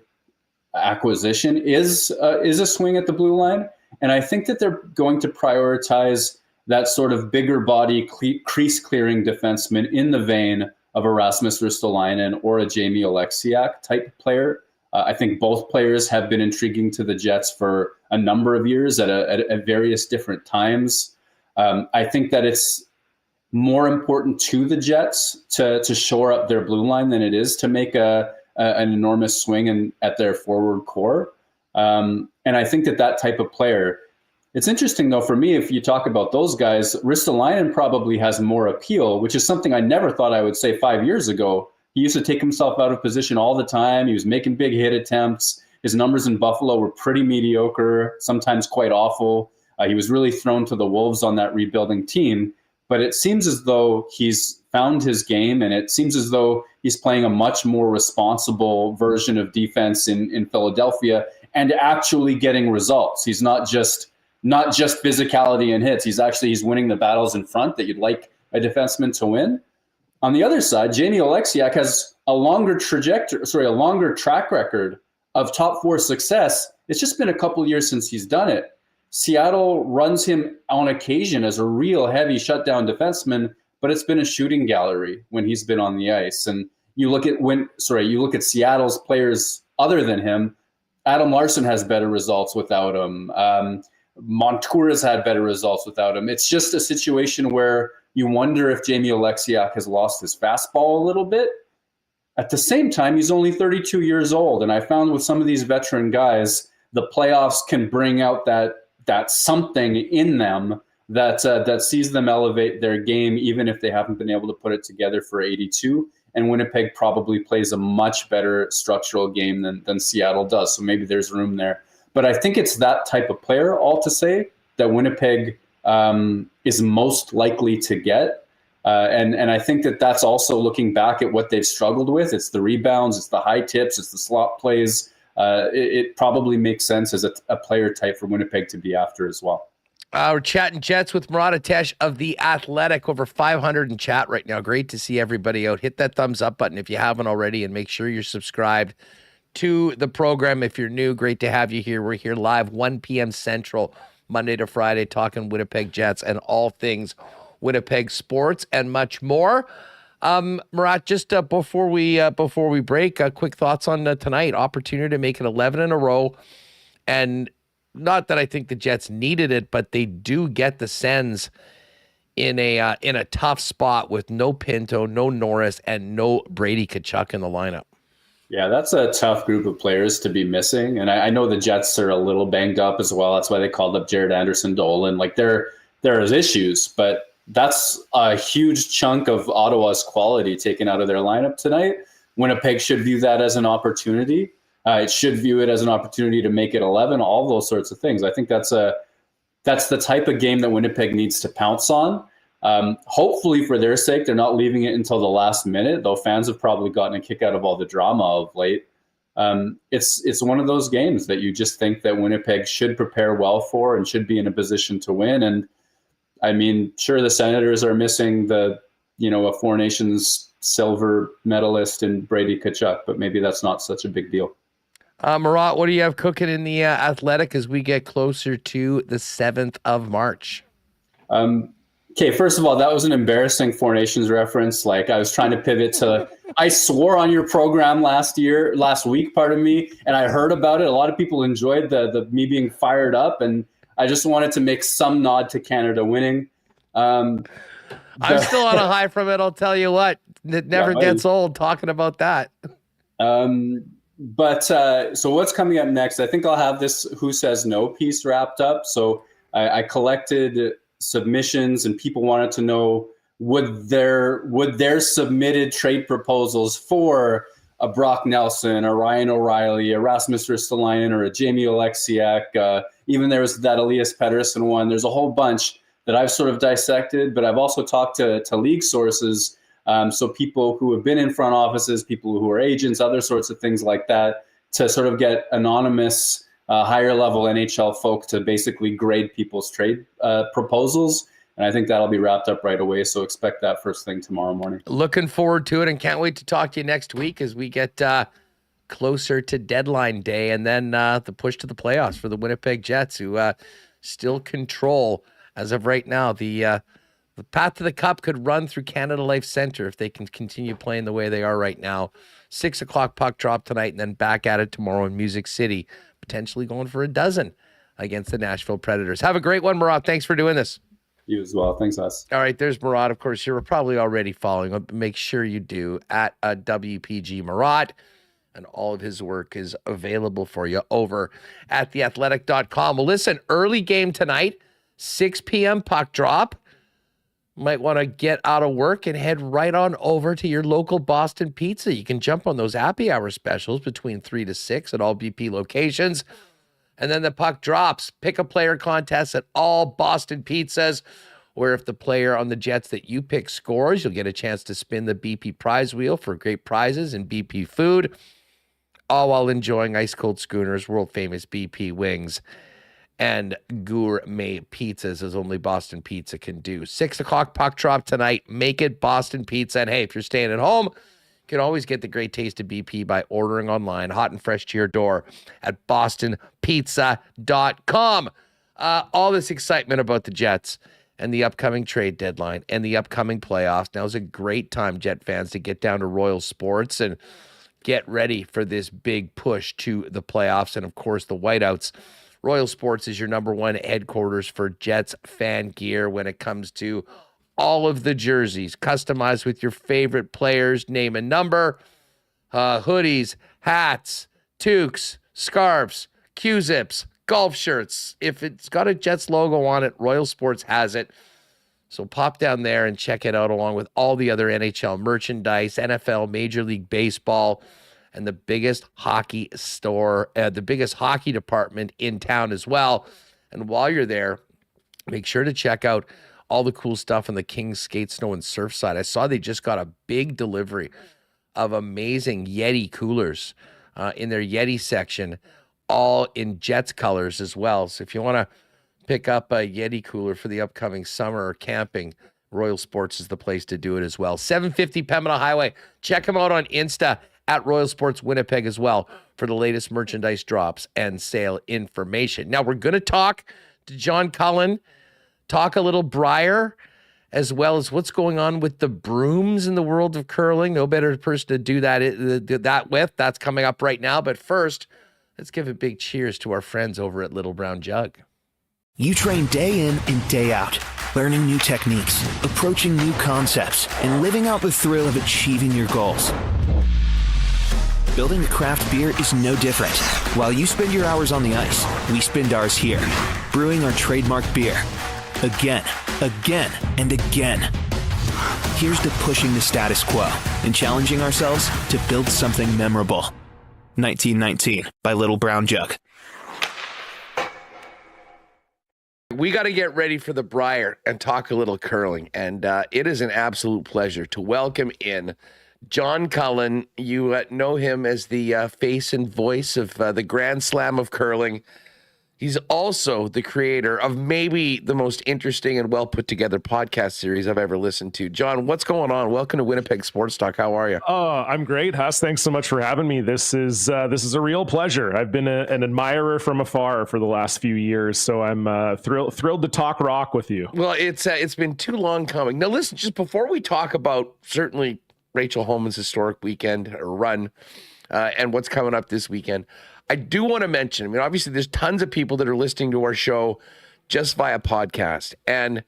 acquisition is a swing at the blue line. And I think that they're going to prioritize that sort of bigger body, crease clearing defenseman in the vein of a Rasmus Ristolainen or a Jamie Alexiak type player. I think both players have been intriguing to the Jets for a number of years at various different times. I think that it's more important to the Jets to shore up their blue line than it is to make an enormous swing at their forward core. And I think that type of player, It's interesting, though, for me, if you talk about those guys, Ristolainen probably has more appeal, which is something I never thought I would say 5 years ago. He used to take himself out of position all the time. He was making big hit attempts. His numbers in Buffalo were pretty mediocre, sometimes quite awful. He was really thrown to the wolves on that rebuilding team. But it seems as though he's found his game, and it seems as though he's playing a much more responsible version of defense in Philadelphia and actually getting results. He's not just physicality and hits. He's winning the battles in front that you'd like a defenseman to win. On the other side, Jamie Oleksiak has a longer track record of top four success. It's just been a couple years since he's done it. Seattle runs him on occasion as a real heavy shutdown defenseman, but it's been a shooting gallery when he's been on the ice. And you look at Seattle's players other than him. Adam Larsson has better results without him. Montour has had better results without him. It's just a situation where you wonder if Jamie Oleksiak has lost his fastball a little bit. At the same time, he's only 32 years old. And I found with some of these veteran guys, the playoffs can bring out that something in them that sees them elevate their game, even if they haven't been able to put it together for 82. And Winnipeg probably plays a much better structural game than Seattle does. So maybe there's room there. But I think it's that type of player, all to say, that Winnipeg is most likely to get. And I think that's also looking back at what they've struggled with. It's the rebounds, it's the high tips, it's the slot plays. It probably makes sense as a player type for Winnipeg to be after as well. We're chatting Jets with Murat of The Athletic. Over 500 in chat right now. Great to see everybody out. Hit that thumbs up button if you haven't already, and make sure you're subscribed to the program. If you're new, great to have you here. We're here live 1 p.m. Central, Monday to Friday, talking Winnipeg Jets and all things Winnipeg sports and much more. Murat, just before we break, quick thoughts on tonight. Opportunity to make it 11 in a row, and not that I think the Jets needed it, but they do get the Sens in a tough spot with no Pinto, no Norris, and no Brady Tkachuk in the lineup. Yeah, that's a tough group of players to be missing, and I know the Jets are a little banged up as well. That's why they called up Jared Anderson-Dolan. Like there is issues, but that's a huge chunk of Ottawa's quality taken out of their lineup tonight. Winnipeg should view that as an opportunity. It should view it as an opportunity to make it 11, all those sorts of things. I think that's the type of game that Winnipeg needs to pounce on. Hopefully for their sake, they're not leaving it until the last minute, though fans have probably gotten a kick out of all the drama of late. It's one of those games that you just think that Winnipeg should prepare well for and should be in a position to win. And I mean, sure, the Senators are missing a Four Nations silver medalist in Brady Tkachuk, but maybe that's not such a big deal. Murat, what do you have cooking in the Athletic as we get closer to the 7th of March? Okay, first of all, that was an embarrassing Four Nations reference. Like, I was trying to pivot to, I swore on your program last week, pardon me, and I heard about it. A lot of people enjoyed the me being fired up, and I just wanted to make some nod to Canada winning. I'm still on a high from it, I'll tell you what. It never gets old talking about that. But so what's coming up next? I think I'll have this Who Says No piece wrapped up. So I collected submissions, and people wanted to know would their submitted trade proposals for a Brock Nelson, a Ryan O'Reilly, a Rasmus Ristolainen, or a Jamie Oleksiak. Even there was that Elias Paterson one. There's a whole bunch that I've sort of dissected, but I've also talked to league sources. So people who have been in front offices, people who are agents, other sorts of things like that, to sort of get anonymous, higher level NHL folk to basically grade people's trade proposals. And I think that'll be wrapped up right away. So expect that first thing tomorrow morning. Looking forward to it, and can't wait to talk to you next week as we get closer to deadline day, and then the push to the playoffs for the Winnipeg Jets, who still control, as of right now, the path to the cup could run through Canada Life Centre if they can continue playing the way they are right now. 6 o'clock puck drop tonight, and then back at it tomorrow in Music City, potentially going for a dozen against the Nashville Predators. Have a great one, Murat. Thanks for doing this. You as well. Thanks, Les. All right, there's Murat. Of course, you're probably already following him. Make sure you do at WPG Murat. and all of his work is available for you over at theathletic.com. Well, listen, early game tonight, 6 p.m. puck drop. Might want to get out of work and head right on over to your local Boston Pizza. You can jump on those happy hour specials between 3 to 6 at all BP locations. And then the puck drops. Pick a player contest at all Boston Pizzas, where if the player on the Jets that you pick scores, you'll get a chance to spin the BP prize wheel for great prizes and BP food, all while enjoying ice-cold schooners, world-famous BP wings, and gourmet pizzas as only Boston Pizza can do. 6 o'clock puck drop tonight. Make it Boston Pizza. And hey, if you're staying at home, you can always get the great taste of BP by ordering online, hot and fresh to your door at bostonpizza.com. All this excitement about the Jets and the upcoming trade deadline and the upcoming playoffs. Now is a great time, Jet fans, to get down to Royal Sports and get ready for this big push to the playoffs and, of course, the whiteouts. Royal Sports is your number one headquarters for Jets fan gear when it comes to all of the jerseys, customized with your favorite players, name and number, hoodies, hats, toques, scarves, Q-zips, golf shirts. If it's got a Jets logo on it, Royal Sports has it. So pop down there and check it out along with all the other NHL merchandise, NFL, Major League Baseball, and the biggest hockey store, the biggest hockey department in town as well. And while you're there, make sure to check out all the cool stuff on the Kings Skate, Snow, and Surf side. I saw they just got a big delivery of amazing Yeti coolers in their Yeti section, all in Jets colors as well. So if you want to pick up a Yeti cooler for the upcoming summer or camping, Royal Sports is the place to do it as well. 750 Pembina Highway. Check them out on Insta at Royal Sports Winnipeg as well for the latest merchandise drops and sale information. Now we're going to talk to John Cullen, talk a little Brier, as well as what's going on with the brooms in the world of curling. No better person to do that with. That's coming up right now. But first, let's give a big cheers to our friends over at Little Brown Jug. You train day in and day out, learning new techniques, approaching new concepts, and living out the thrill of achieving your goals. Building a craft beer is no different. While you spend your hours on the ice, we spend ours here, brewing our trademark beer. Again, and again. Here's to pushing the status quo and challenging ourselves to build something memorable. 1919 by Little Brown Jug. We got to get ready for the Brier and talk a little curling. And it is an absolute pleasure to welcome in John Cullen. You know him as the face and voice of the Grand Slam of curling. He's also the creator of maybe the most interesting and well put together podcast series I've ever listened to. John, what's going on? Welcome to Winnipeg Sports Talk. How are you? Oh, I'm great, Huss. Thanks so much for having me. This is a real pleasure. I've been an admirer from afar for the last few years, so I'm thrilled to talk rock with you. Well, it's been too long coming. Now, listen, just before we talk about certainly Rachel Homan's historic weekend or run and what's coming up this weekend, I do want to mention, I mean, obviously there's tons of people that are listening to our show just via podcast. And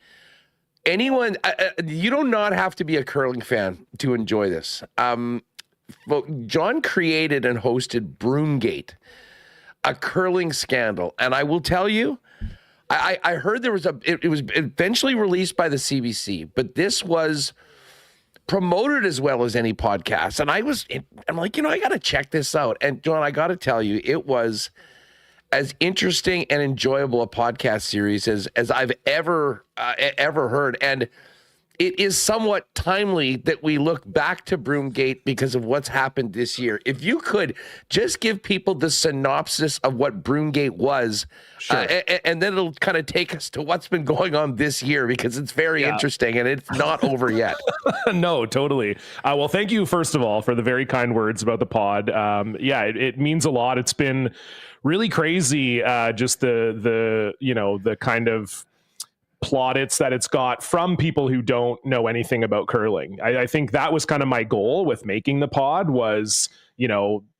anyone, you do not have to be a curling fan to enjoy this. But John created and hosted Broomgate, a curling scandal. And I will tell you, I heard there was it was eventually released by the CBC, but this was promoted as well as any podcast. And I'm like, I got to check this out. And John, I got to tell you, it was as interesting and enjoyable a podcast series as I've ever heard. And it is somewhat timely that we look back to Broomgate because of what's happened this year. If you could just give people the synopsis of what Broomgate was, sure. And then it'll kind of take us to what's been going on this year because it's very interesting and it's not over yet. No, totally. Well, thank you, first of all, for the very kind words about the pod. It means a lot. It's been really crazy, just the kind of plaudits that it's got from people who don't know anything about curling. I think that was kind of my goal with making the pod was,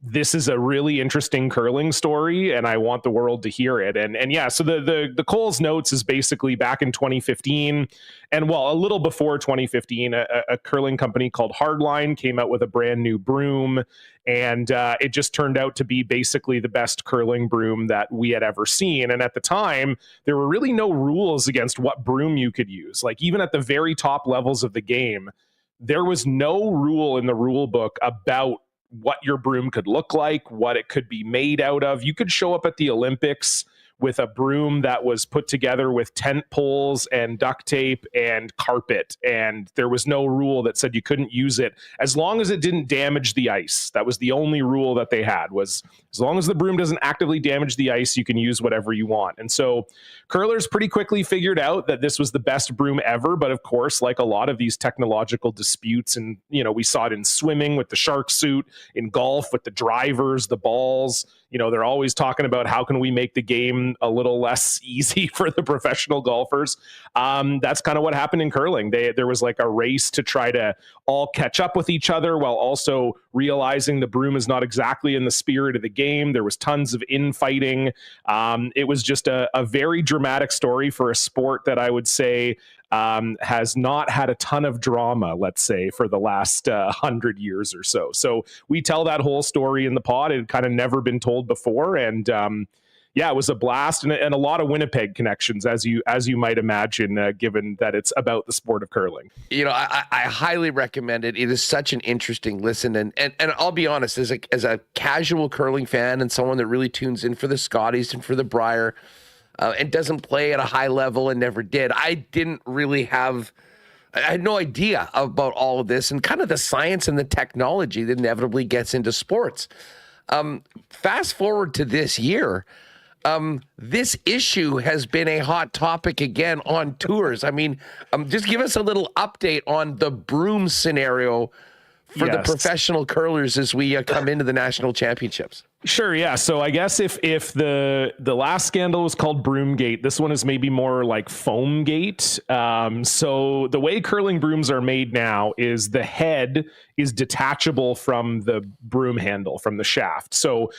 this is a really interesting curling story, and I want the world to hear it. And yeah, so the Coles notes is basically back in 2015, and a little before 2015, a curling company called Hardline came out with a brand new broom, and it just turned out to be basically the best curling broom that we had ever seen. And at the time, there were really no rules against what broom you could use. Like, even at the very top levels of the game, there was no rule in the rule book about what your broom could look like, what it could be made out of. You could show up at the Olympics with a broom that was put together with tent poles and duct tape and carpet, and there was no rule that said you couldn't use it as long as it didn't damage the ice. That was the only rule that they had, was as long as the broom doesn't actively damage the ice, you can use whatever you want. And so curlers pretty quickly figured out that this was the best broom ever. But of course, like a lot of these technological disputes, and we saw it in swimming with the shark suit, in golf with the drivers, the balls, they're always talking about how can we make the game a little less easy for the professional golfers. That's kind of what happened in curling. There was like a race to try to all catch up with each other while also realizing the broom is not exactly in the spirit of the game. There was tons of infighting. It was just a very dramatic story for a sport that I would say has not had a ton of drama, let's say, for the last 100 years or so. So we tell that whole story in the pod. It had kind of never been told before. And it was a blast, and a lot of Winnipeg connections, as you might imagine, given that it's about the sport of curling. I highly recommend it. It is such an interesting listen, and I'll be honest, as a casual curling fan and someone that really tunes in for the Scotties and for the Brier, and doesn't play at a high level and never did, I had no idea about all of this and kind of the science and the technology that inevitably gets into sports. Fast forward to this year. This issue has been a hot topic again on tours. I mean, just give us a little update on the broom scenario for the professional curlers as we come into the national championships. Sure, yeah. So I guess if the last scandal was called Broomgate, this one is maybe more like Foamgate. So the way curling brooms are made now is the head is detachable from the broom handle, from the shaft. So,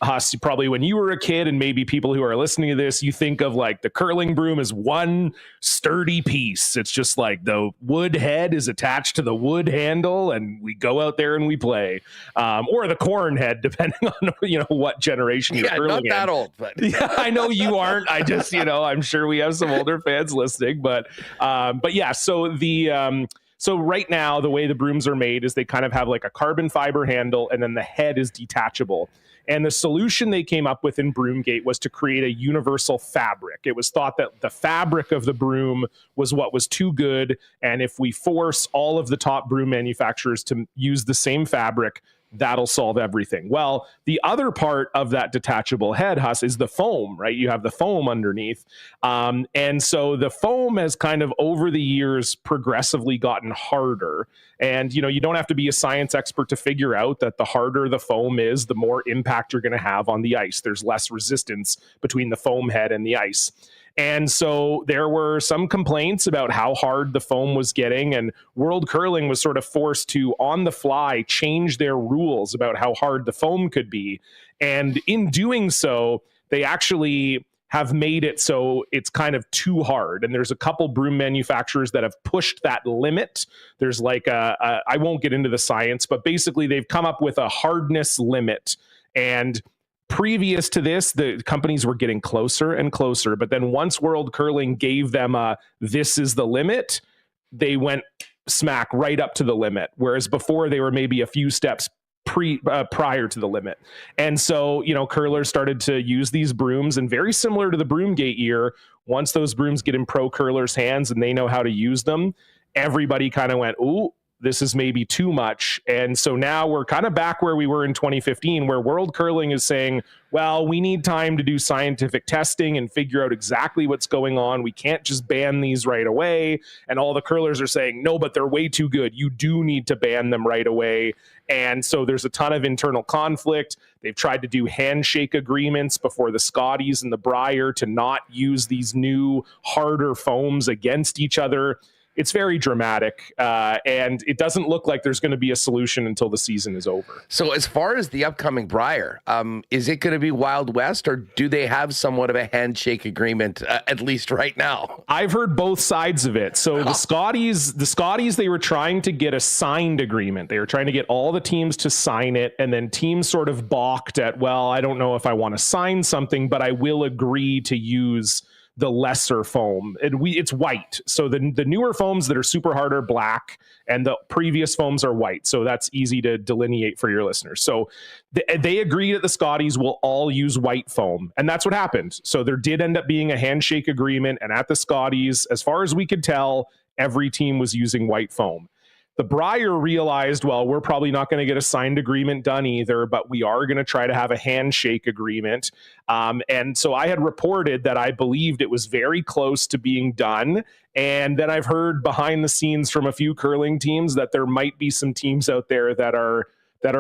Huss, probably when you were a kid, and maybe people who are listening to this, you think of like the curling broom as one sturdy piece. It's just like the wood head is attached to the wood handle, and we go out there and we play. Or the corn head, depending on what generation you're curling in. Not that old, but yeah, I know you aren't. I just I'm sure we have some older fans listening, but yeah. So right now, the way the brooms are made is they kind of have like a carbon fiber handle, and then the head is detachable. And the solution they came up with in Broomgate was to create a universal fabric. It was thought that the fabric of the broom was what was too good, and if we force all of the top broom manufacturers to use the same fabric, that'll solve everything. Well, the other part of that detachable head, Huss, is the foam, right? You have the foam underneath. And so the foam has kind of over the years progressively gotten harder. And, you don't have to be a science expert to figure out that the harder the foam is, the more impact you're going to have on the ice. There's less resistance between the foam head and the ice. And so there were some complaints about how hard the foam was getting, and World Curling was sort of forced to, on the fly, change their rules about how hard the foam could be. And in doing so, they actually have made it so it's kind of too hard. And there's a couple broom manufacturers that have pushed that limit. There's like I won't get into the science, but basically they've come up with a hardness limit. And previous to this, the companies were getting closer and closer, but then once World Curling gave them this is the limit, they went smack right up to the limit, whereas before they were maybe a few steps prior to the limit. And so, curlers started to use these brooms, and very similar to the Broomgate year, once those brooms get in pro curlers' hands and they know how to use them, everybody kind of went, ooh, this is maybe too much. And so now we're kind of back where we were in 2015, where World Curling is saying, well, we need time to do scientific testing and figure out exactly what's going on. We can't just ban these right away. And all the curlers are saying, no, but they're way too good. You do need to ban them right away. And so there's a ton of internal conflict. They've tried to do handshake agreements before the Scotties and the Brier to not use these new, harder foams against each other. it's very dramatic, and it doesn't look like there's going to be a solution until the season is over. So as far as the upcoming Brier, is it going to be Wild West, or do they have somewhat of a handshake agreement, at least right now? I've heard both sides of it. So the Scotties, they were trying to get a signed agreement. They were trying to get all the teams to sign it, and then teams sort of balked at, well, I don't know if I want to sign something, but I will agree to use the lesser foam. It's white. So the newer foams that are super hard are black, and the previous foams are white. So that's easy to delineate for your listeners. So they agreed that the Scotties will all use white foam, and that's what happened. So there did end up being a handshake agreement, and at the Scotties, as far as we could tell, every team was using white foam. The Brier realized, well, we're probably not going to get a signed agreement done either, but we are going to try to have a handshake agreement. And so I had reported that I believed it was very close to being done. And then I've heard behind the scenes from a few curling teams that there might be some teams out there that are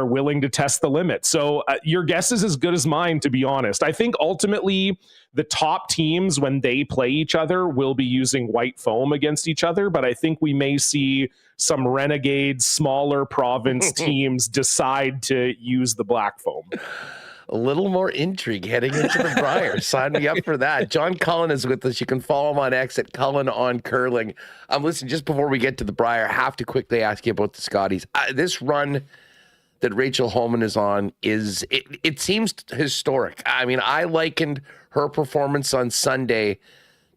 willing to test the limit. So your guess is as good as mine, to be honest. I think ultimately the top teams, when they play each other, will be using white foam against each other. But I think we may see some renegade, smaller province teams decide to use the black foam. A little more intrigue heading into the Brier. Sign me up for that. John Cullen is with us. You can follow him on X at Cullen on Curling. Listen, just before we get to the Brier, I have to quickly ask you about the Scotties. This run that Rachel Homan is on it seems historic. I mean, I likened her performance on Sunday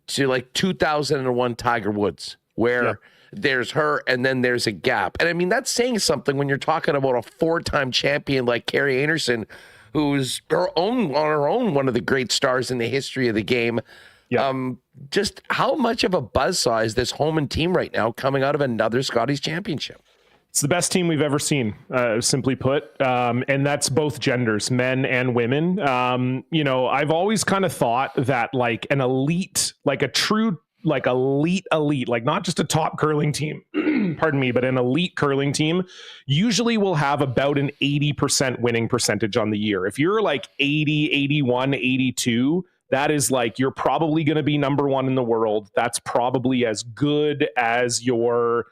to like 2001 Tiger Woods, where there's her and then there's a gap. And I mean, that's saying something when you're talking about a 4-time champion like Carrie Anderson, who's on her own one of the great stars in the history of the game. Just how much of a buzzsaw is this Homan team right now coming out of another Scotties championship? It's the best team we've ever seen, simply put. And that's both genders, men and women. I've always kind of thought that like an elite, like a true, like elite, like not just a top curling team, pardon me, but an elite curling team usually will have about an 80% winning percentage on the year. If you're like 80, 81, 82, that is like, you're probably going to be number one in the world. That's probably as good as you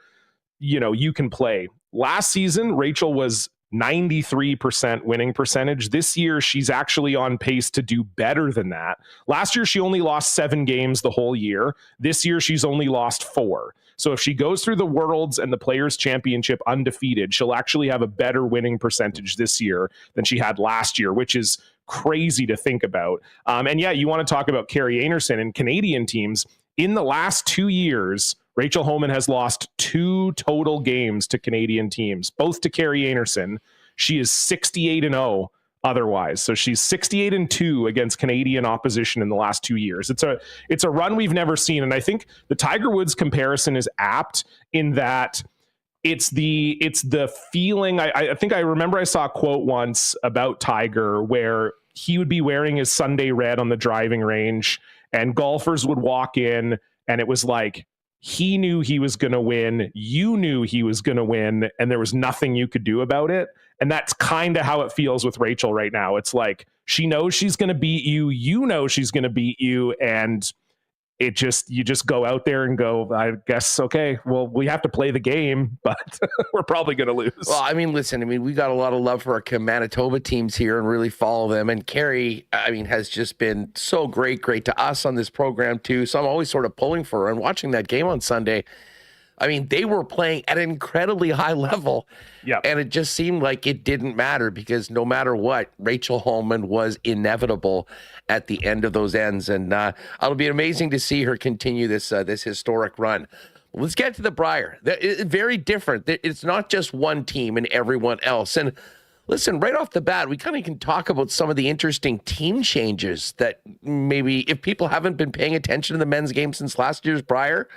can play. Last season, Rachel was 93% winning percentage. This year, she's actually on pace to do better than that. Last year, she only lost 7 games the whole year. This year, she's only lost 4. So if she goes through the Worlds and the Players' Championship undefeated, she'll actually have a better winning percentage this year than she had last year, which is crazy to think about. And yeah, you want to talk about Carrie Anderson and Canadian teams. In the last 2 years, Rachel Homan has lost 2 total games to Canadian teams, both to Carrie Anderson. She is 68-0 otherwise. So she's 68-2 against Canadian opposition in the last 2 years. It's a run we've never seen. And I think the Tiger Woods comparison is apt in that it's the feeling. I think I remember I saw a quote once about Tiger where he would be wearing his Sunday red on the driving range and golfers would walk in and it was like, he knew he was going to win. You knew he was going to win, and there was nothing you could do about it. And that's kind of how it feels with Rachel right now. It's like she knows she's going to beat you. You know she's going to beat you, and you just go out there and go, I guess, okay, well, we have to play the game, but we're probably going to lose. Well, I mean, listen, we got a lot of love for our Manitoba teams here and really follow them. And Carrie, has just been so great to us on this program too. So I'm always sort of pulling for her and watching that game on Sunday. They were playing at an incredibly high level. Yeah. And it just seemed like it didn't matter because no matter what, Rachel Homan was inevitable at the end of those ends. And it'll be amazing to see her continue this historic run. Let's get to the Brier. It's very different. It's not just one team and everyone else. And listen, right off the bat, we kind of can talk about some of the interesting team changes that maybe if people haven't been paying attention to the men's game since last year's Brier,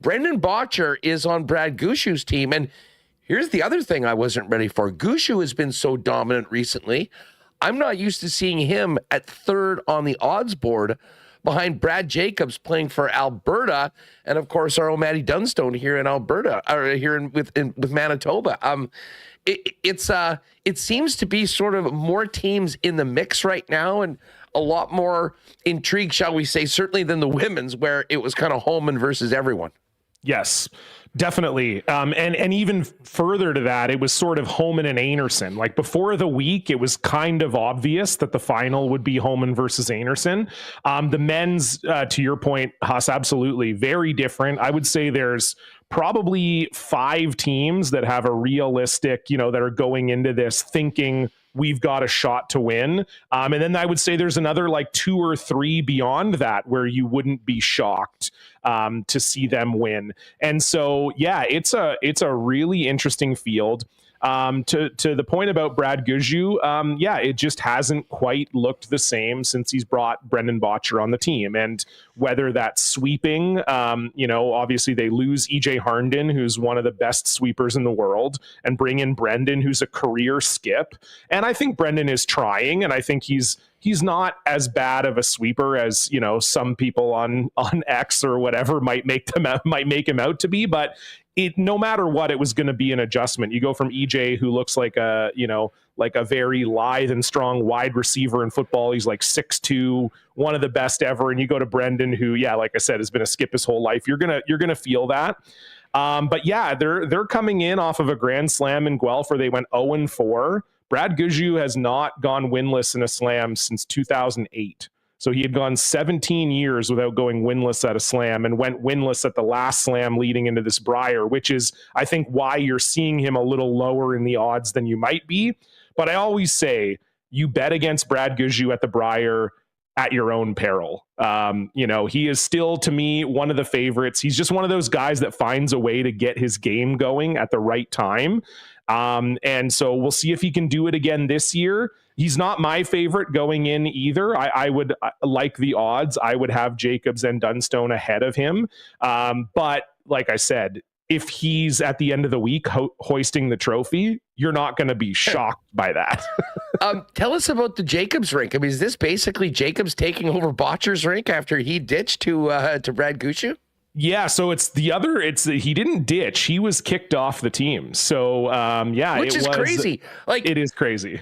Brendan Bottcher is on Brad Gushue's team. And here's the other thing I wasn't ready for. Gushue has been so dominant recently. I'm not used to seeing him at third on the odds board behind Brad Jacobs playing for Alberta. And of course, our own Matty Dunstone here in Alberta, or here with Manitoba. It seems to be sort of more teams in the mix right now and a lot more intrigue, shall we say, certainly than the women's, where it was kind of Homan versus everyone. Yes, definitely. And even further to that, it was sort of Homan and Einarson. Like before the week, it was kind of obvious that the final would be Homan versus Einarson. The men's, to your point, Huss, absolutely very different. I would say there's probably 5 teams that have a realistic, that are going into this thinking we've got a shot to win. And then I would say there's another like 2 or 3 beyond that where you wouldn't be shocked to see them win. And so, yeah, it's a really interesting field. To the point about Brad Gushue, yeah, it just hasn't quite looked the same since he's brought Brendan Bottcher on the team. And whether that's sweeping, obviously they lose EJ Harnden, who's one of the best sweepers in the world, and bring in Brendan, who's a career skip. And I think Brendan is trying, and I think he's not as bad of a sweeper as, some people on X or whatever might make him out to be, but no matter what, it was going to be an adjustment. You go from EJ, who looks like a very lithe and strong wide receiver in football. He's like 6'2", one of the best ever. And you go to Brendan, who, yeah, like I said, has been a skip his whole life. You're gonna feel that. But yeah, they're coming in off of a grand slam in Guelph where they went 0-4. Brad Gushue has not gone winless in a slam since 2008. So he had gone 17 years without going winless at a slam and went winless at the last slam leading into this Brier, which is, I think, why you're seeing him a little lower in the odds than you might be. But I always say, you bet against Brad Gushue at the Brier at your own peril. He is still, to me, one of the favorites. He's just one of those guys that finds a way to get his game going at the right time. And so we'll see if he can do it again this year. He's not my favorite going in either. I would like the odds. I would have Jacobs and Dunstone ahead of him. But like I said, if he's at the end of the week hoisting the trophy, you're not going to be shocked by that. Tell us about the Jacobs rink. I mean, is this basically Jacobs taking over Bottcher's rink after he ditched to Brad Gushue? Yeah, so he didn't ditch. He was kicked off the team. So yeah, which is crazy. Like, it is crazy.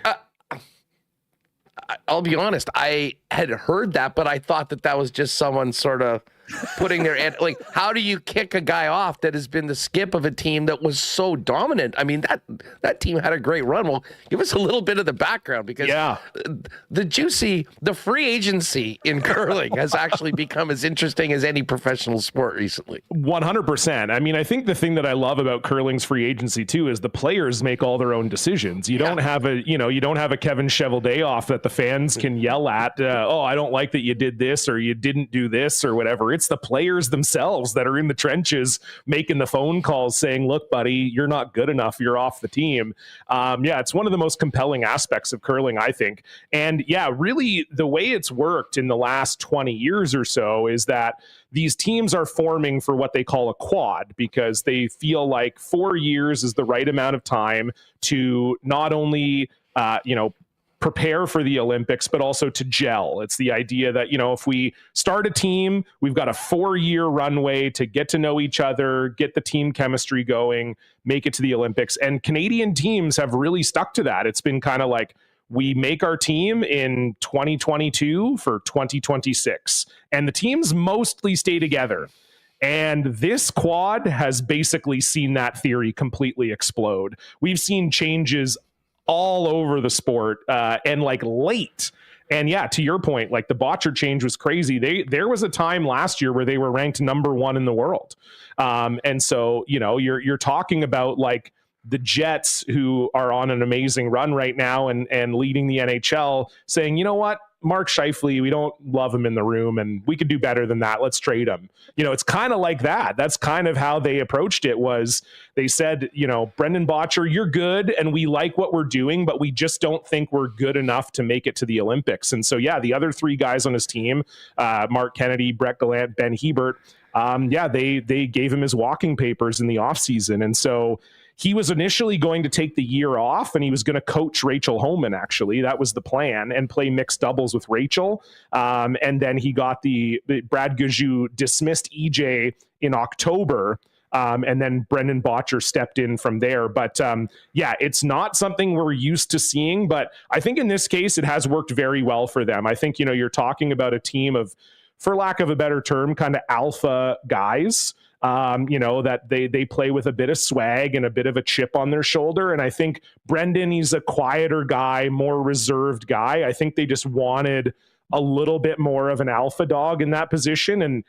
I'll be honest, I had heard that, but I thought that was just someone sort of putting their like, how do you kick a guy off that has been the skip of a team that was so dominant? I mean, that team had a great run. Well, give us a little bit of the background, because the free agency in curling has actually become as interesting as any professional sport recently. 100%. I mean, I think the thing that I love about curling's free agency too is the players make all their own decisions. You don't have a Kevin Cheveldayoff that the fans can yell at. I don't like that you did this or you didn't do this or whatever. It's the players themselves that are in the trenches making the phone calls saying, look, buddy, you're not good enough. You're off the team. It's one of the most compelling aspects of curling, I think. And yeah, really the way it's worked in the last 20 years or so is that these teams are forming for what they call a quad, because they feel like 4 years is the right amount of time to not only, prepare for the Olympics, but also to gel. It's the idea that, if we start a team, we've got a 4-year runway to get to know each other, get the team chemistry going, make it to the Olympics. And Canadian teams have really stuck to that. It's been kind of like, we make our team in 2022 for 2026, and the teams mostly stay together. And this quad has basically seen that theory completely explode. We've seen changes all over the sport and like late. And yeah, to your point, like the Bottcher change was crazy. There was a time last year where they were ranked number 1 in the world. And so, you're talking about like the Jets, who are on an amazing run right now and leading the NHL, saying, you know what, Mark Scheifele, we don't love him in the room and we could do better than that. Let's trade him. It's kind of like that. That's kind of how they approached it. Was they said, Brendan Bottcher, you're good and we like what we're doing, but we just don't think we're good enough to make it to the Olympics. And so, yeah, the other 3 guys on his team, Mark Kennedy, Brett Gallant, Ben Hebert, they gave him his walking papers in the offseason. And so he was initially going to take the year off and he was going to coach Rachel Homan, actually. That was the plan, and play mixed doubles with Rachel. And then he got the Brad Gushue dismissed EJ in October. And then Brendan Bottcher stepped in from there. But it's not something we're used to seeing. But I think in this case, it has worked very well for them. I think, you're talking about a team of, for lack of a better term, kind of alpha guys. that they play with a bit of swag and a bit of a chip on their shoulder. And I think Brendan, he's a quieter guy, more reserved guy. I think they just wanted a little bit more of an alpha dog in that position. And,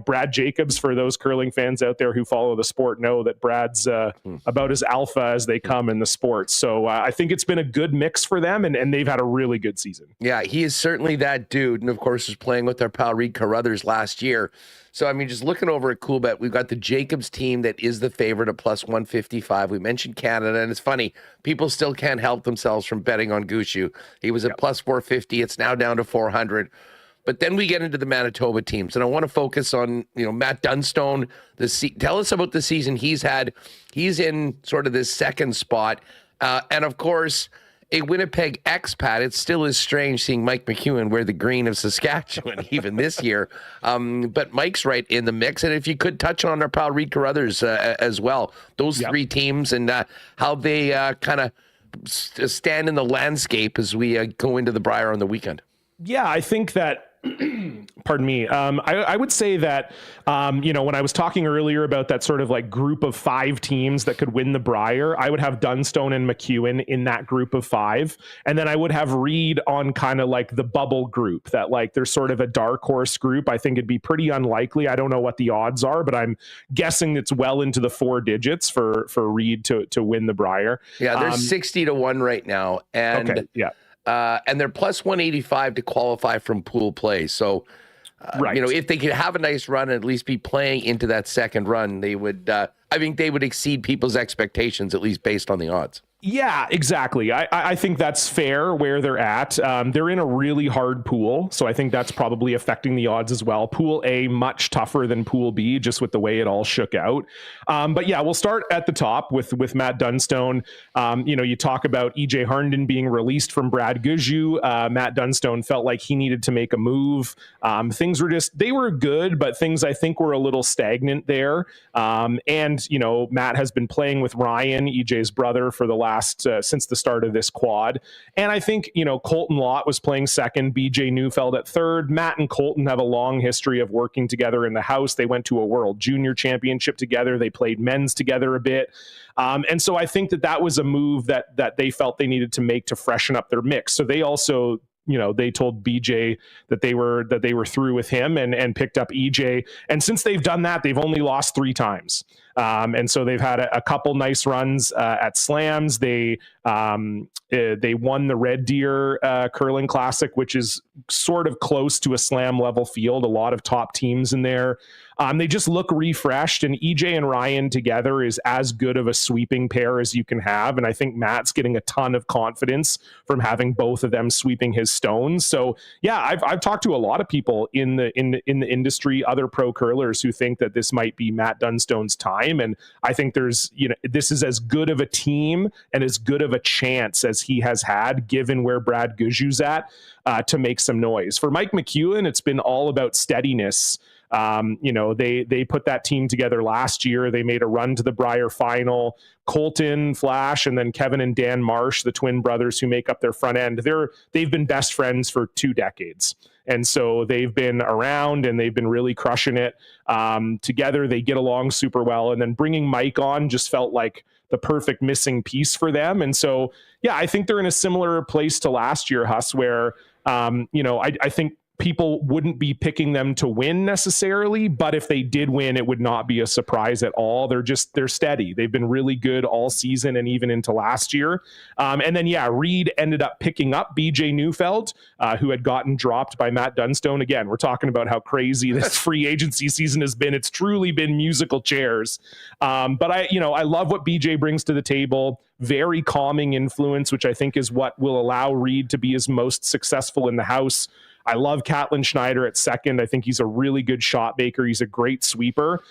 Brad Jacobs, for those curling fans out there who follow the sport, know that Brad's about as alpha as they come in the sport. So I think it's been a good mix for them, and they've had a really good season. Yeah, he is certainly that dude. And of course, was playing with our pal Reed Carruthers last year. So, just looking over at Coolbet, we've got the Jacobs team that is the favorite at plus 155. We mentioned Canada, and it's funny, people still can't help themselves from betting on Gushu. He was at plus 450. It's now down to 400. But then we get into the Manitoba teams, and I want to focus on, Matt Dunstone. Tell us about the season he's had. He's in sort of this second spot. And, of course, a Winnipeg expat. It still is strange seeing Mike McEwen wear the green of Saskatchewan even this year. But Mike's right in the mix. And if you could touch on our pal Reed Carruthers as well, those three teams and how they kind of stand in the landscape as we go into the Brier on the weekend. Yeah, I think that pardon me. I would say that, when I was talking earlier about that sort of like group of 5 teams that could win the Brier, I would have Dunstone and McEwen in that group of 5. And then I would have Reed on kind of like the bubble group that like there's sort of a dark horse group. I think it'd be pretty unlikely. I don't know what the odds are, but I'm guessing it's well into the 4 digits for Reed to win the Brier. Yeah, they're 60-1 right now. And okay, yeah. And they're plus 185 to qualify from pool play. So, right. If they could have a nice run and at least be playing into that second run, they would, I think they would exceed people's expectations, at least based on the odds. Yeah, exactly. I think that's fair where they're at. They're in a really hard pool, so I think that's probably affecting the odds as well. Pool A, much tougher than Pool B, just with the way it all shook out. But yeah, we'll start at the top with Matt Dunstone. You talk about EJ Harnden being released from Brad Guzhu. Matt Dunstone felt like he needed to make a move. Things were they were good, but things I think were a little stagnant there. And Matt has been playing with Ryan, EJ's brother, for the last since the start of this quad. And I think, Colton Lott was playing second, BJ Neufeld at third. Matt and Colton have a long history of working together in the house. They went to a World Junior Championship together. They played men's together a bit. And so I think that was a move that they felt they needed to make to freshen up their mix. So they also, they told BJ that they were through with him and picked up EJ. And since they've done that, they've only lost 3 times. And so they've had a couple nice runs at slams. They won the Red Deer Curling Classic, which is sort of close to a slam level field. A lot of top teams in there. They just look refreshed, and EJ and Ryan together is as good of a sweeping pair as you can have. And I think Matt's getting a ton of confidence from having both of them sweeping his stones. So yeah, I've talked to a lot of people in the industry, other pro curlers, who think that this might be Matt Dunstone's time. And I think this is as good of a team and as good of a chance as he has had, given where Brad Guzhu's at, to make some noise. For Mike McEwen, it's been all about steadiness. They put that team together last year. They made a run to the Brier final. Colton, Flash, and then Kevin and Dan Marsh, the twin brothers who make up their front end, they've been best friends for 2 decades. And so they've been around and they've been really crushing it. Together, they get along super well. And then bringing Mike on just felt like the perfect missing piece for them. And so, yeah, I think they're in a similar place to last year, Huss, where, I think people wouldn't be picking them to win necessarily, but if they did win, it would not be a surprise at all. They're steady. They've been really good all season and even into last year. And then, yeah, Reed ended up picking up BJ Neufeld, who had gotten dropped by Matt Dunstone. Again, we're talking about how crazy this free agency season has been. It's truly been musical chairs. But I love what BJ brings to the table. Very calming influence, which I think is what will allow Reed to be his most successful in the house. I love Catlin Schneider at second. I think he's a really good shot maker. He's a great sweeper.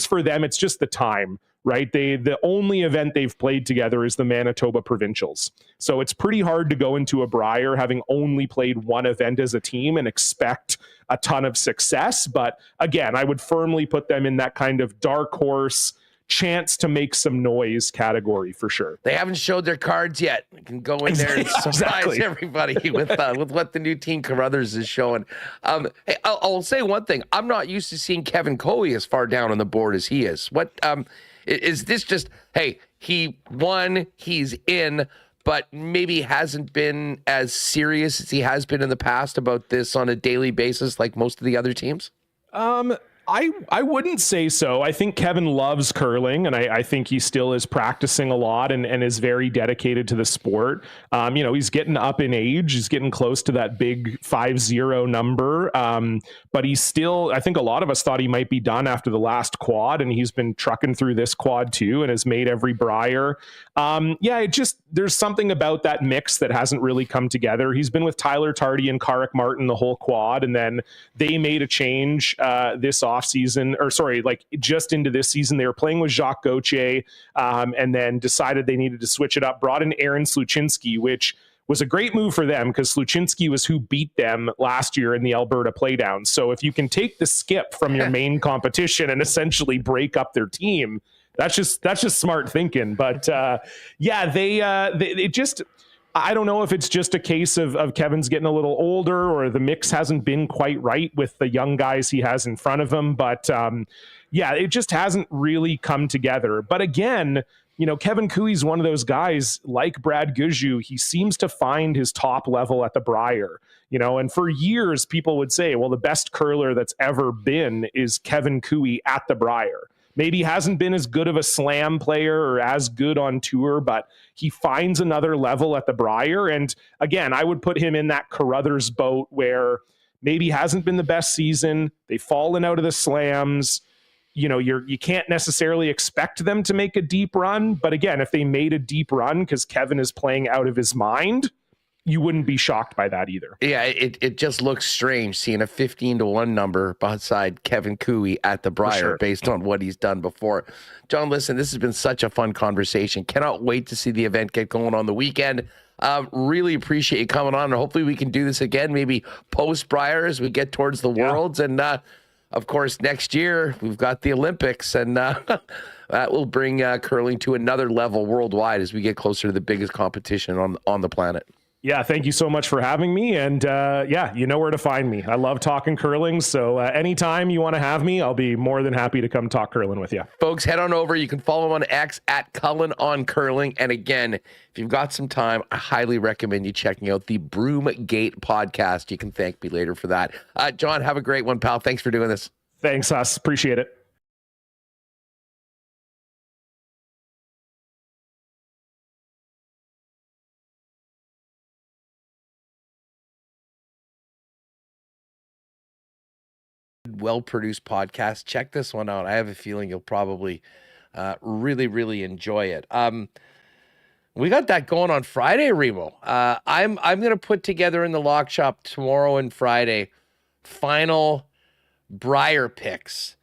For them, it's just the time, right? The only event they've played together is the Manitoba Provincials. So it's pretty hard to go into a Brier having only played one event as a team and expect a ton of success. But again, I would firmly put them in that kind of dark horse chance to make some noise category for sure. They haven't showed their cards yet. You can go in there and surprise everybody with what the new team Carruthers is showing. Hey, I'll say one thing. I'm not used to seeing Kevin Coey as far down on the board as he is. What is this just, hey, he won, he's in, but maybe hasn't been as serious as he has been in the past about this on a daily basis like most of the other teams? I wouldn't say so. I think Kevin loves curling, and I think he still is practicing a lot and is very dedicated to the sport. He's getting up in age. He's getting close to that big 5-0 number. But he's still, I think a lot of us thought he might be done after the last quad, and he's been trucking through this quad too and has made every Brier. There's something about that mix that hasn't really come together. He's been with Tyler Tardy and Karek Martin the whole quad, and then they made a change this offseason, just into this season. They were playing with Jacques Gauthier and then decided they needed to switch it up, brought in Aaron Sluchinski, which was a great move for them because Sluchinski was who beat them last year in the Alberta Playdown. So if you can take the skip from your main competition and essentially break up their team, that's just smart thinking. But I don't know if it's just a case of Kevin's getting a little older or the mix hasn't been quite right with the young guys he has in front of him. But it just hasn't really come together. But again, Kevin Cooey's one of those guys like Brad Gushue. He seems to find his top level at the Brier, and for years people would say, well, the best curler that's ever been is Kevin Cooey at the Brier. Maybe hasn't been as good of a slam player or as good on tour, but he finds another level at the Brier. And again, I would put him in that Carruthers boat where maybe hasn't been the best season. They've fallen out of the slams. You can't necessarily expect them to make a deep run. But again, if they made a deep run because Kevin is playing out of his mind, you wouldn't be shocked by that either. Yeah, it just looks strange seeing a 15-1 number beside Kevin Cooey at the Brier based on what he's done before. John, listen, this has been such a fun conversation. Cannot wait to see the event get going on the weekend. Really appreciate you coming on, and hopefully we can do this again, maybe post-Brier as we get towards the Worlds. And, of course, next year we've got the Olympics, and that will bring curling to another level worldwide as we get closer to the biggest competition on the planet. Yeah, thank you so much for having me. And you know where to find me. I love talking curling. So anytime you want to have me, I'll be more than happy to come talk curling with you. Folks, head on over. You can follow him on X at Cullen on Curling. And again, if you've got some time, I highly recommend you checking out the Broomgate podcast. You can thank me later for that. John, have a great one, pal. Thanks for doing this. Thanks, Huss. Appreciate it. Well-produced podcast. Check this one out. I have a feeling you'll probably really, really enjoy it. We got that going on Friday, Remo. I'm going to put together in the lock shop tomorrow and Friday final Brier picks.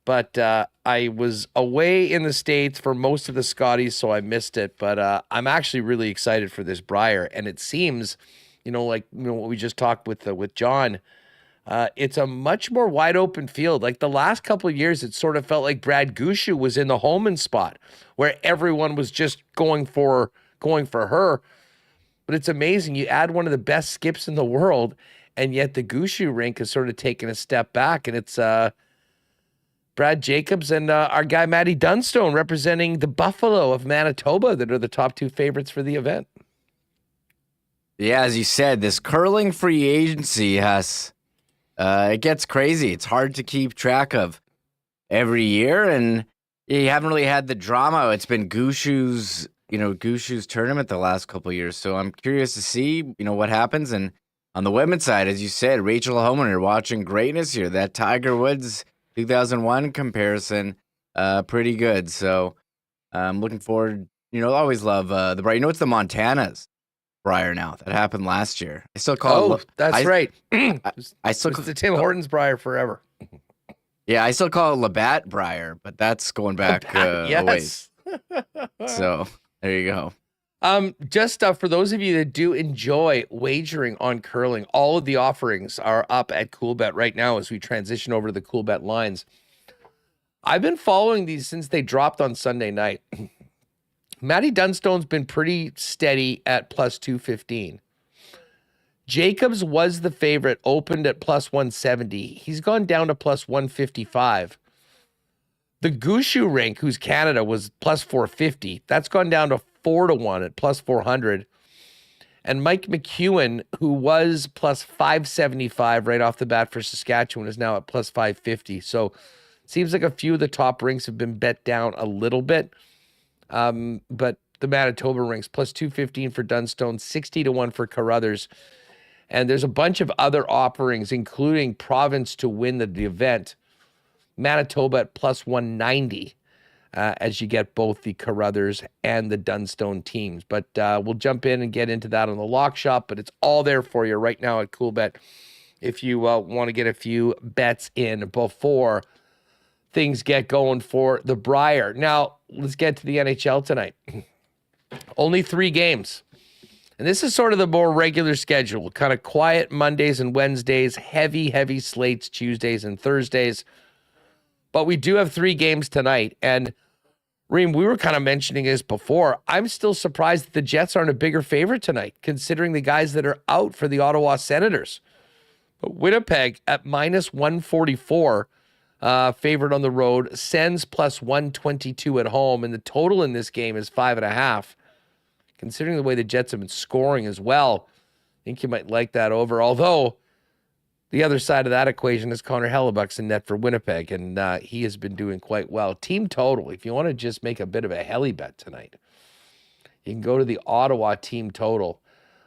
But I was away in the States for most of the Scotties, so I missed it. But I'm actually really excited for this Brier. And it seems, what we just talked with John, it's a much more wide open field. Like the last couple of years, it sort of felt like Brad Gushue was in the Homan spot where everyone was just going for her. But it's amazing. You add one of the best skips in the world, and yet the Gushue rink has sort of taken a step back. And it's Brad Jacobs and our guy Matty Dunstone representing the Buffalo of Manitoba that are the top two favorites for the event. Yeah, as you said, this curling free agency has... it gets crazy. It's hard to keep track of every year, and you haven't really had the drama. It's been Gushue's tournament the last couple of years. So I'm curious to see, what happens. And on the women's side, as you said, Rachel Homan, you're watching greatness here. That Tiger Woods 2001 comparison, pretty good. So I'm looking forward. Always love the Brier. It's the Montanas Brier now. That happened last year. I still call it. That's right. I still it's the Tim Hortons Brier forever. Yeah, I still call it Labatt Brier, but that's going back yes. a ways. So there you go. Just for those of you that do enjoy wagering on curling, all of the offerings are up at Coolbet right now as we transition over to the Coolbet lines. I've been following these since they dropped on Sunday night. Matty Dunstone's been pretty steady at plus 215. Jacobs was the favorite, opened at plus 170. He's gone down to plus 155. The Gushu rink, who's Canada, was plus 450. That's gone down to 4-1 at plus 400. And Mike McEwen, who was plus 575 right off the bat for Saskatchewan, is now at plus 550. So seems like a few of the top rinks have been bet down a little bit. But the Manitoba rinks, plus 215 for Dunstone, 60-1 for Carruthers. And there's a bunch of other offerings, including Province to win the event. Manitoba at plus 190 as you get both the Carruthers and the Dunstone teams. But we'll jump in and get into that on the lock shop, but it's all there for you right now at Coolbet if you want to get a few bets in before things get going for the Brier. Now, let's get to the NHL tonight. Only 3 games. And this is sort of the more regular schedule, kind of quiet Mondays and Wednesdays, heavy slates Tuesdays and Thursdays. But we do have 3 games tonight. And Reem, we were kind of mentioning this before. I'm still surprised that the Jets aren't a bigger favorite tonight, considering the guys that are out for the Ottawa Senators. But Winnipeg at minus 144, favored on the road. Sens plus 122 at home. And the total in this game is 5.5. Considering the way the Jets have been scoring as well, I think you might like that over. Although the other side of that equation is Connor Hellebuck's in net for Winnipeg, and he has been doing quite well. Team total, if you want to just make a bit of a heli bet tonight, you can go to the Ottawa team total.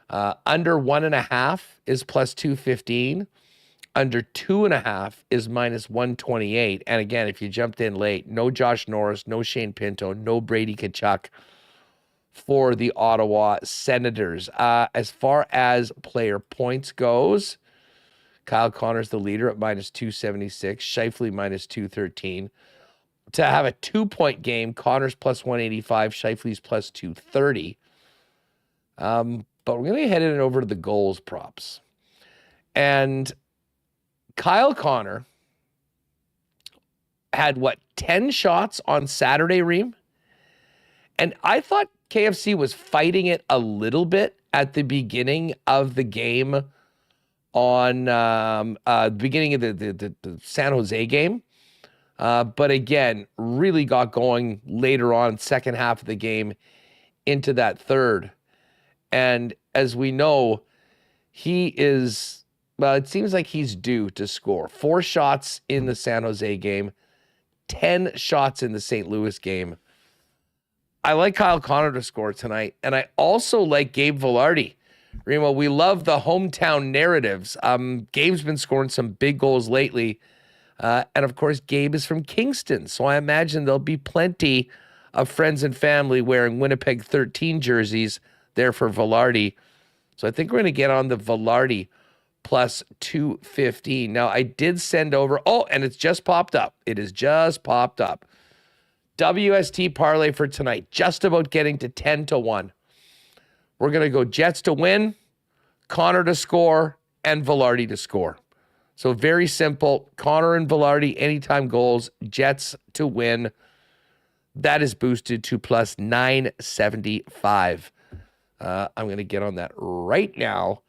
Under 1.5 is plus 215. Under 2.5 is minus 128. And again, if you jumped in late, no Josh Norris, no Shane Pinto, no Brady Tkachuk for the Ottawa Senators. As far as player points goes, Kyle Connor's the leader at minus 276, Scheifele minus 213. To have a 2-point game, Connor's plus 185, Scheifele's plus 230. But we're going to head in over to the goals props. And Kyle Connor had, 10 shots on Saturday, Reem? And I thought KFC was fighting it a little bit at the beginning of the game on the beginning of the San Jose game. But again, really got going later on, second half of the game into that third. And as we know, he is, well, it seems like he's due to score. 4 shots in the San Jose game, 10 shots in the St. Louis game. I like Kyle Connor to score tonight. And I also like Gabe Vilardi. Remo, we love the hometown narratives. Gabe's been scoring some big goals lately. And of course, Gabe is from Kingston. So I imagine there'll be plenty of friends and family wearing Winnipeg 13 jerseys there for Vilardi. So I think we're going to get on the Vilardi plus 215. Now, I did send over, and it's just popped up. It has just popped up. WST parlay for tonight, just about getting to 10-1. We're going to go Jets to win, Connor to score, and Vilardi to score. So very simple. Connor and Vilardi, anytime goals, Jets to win. That is boosted to plus 975. I'm going to get on that right now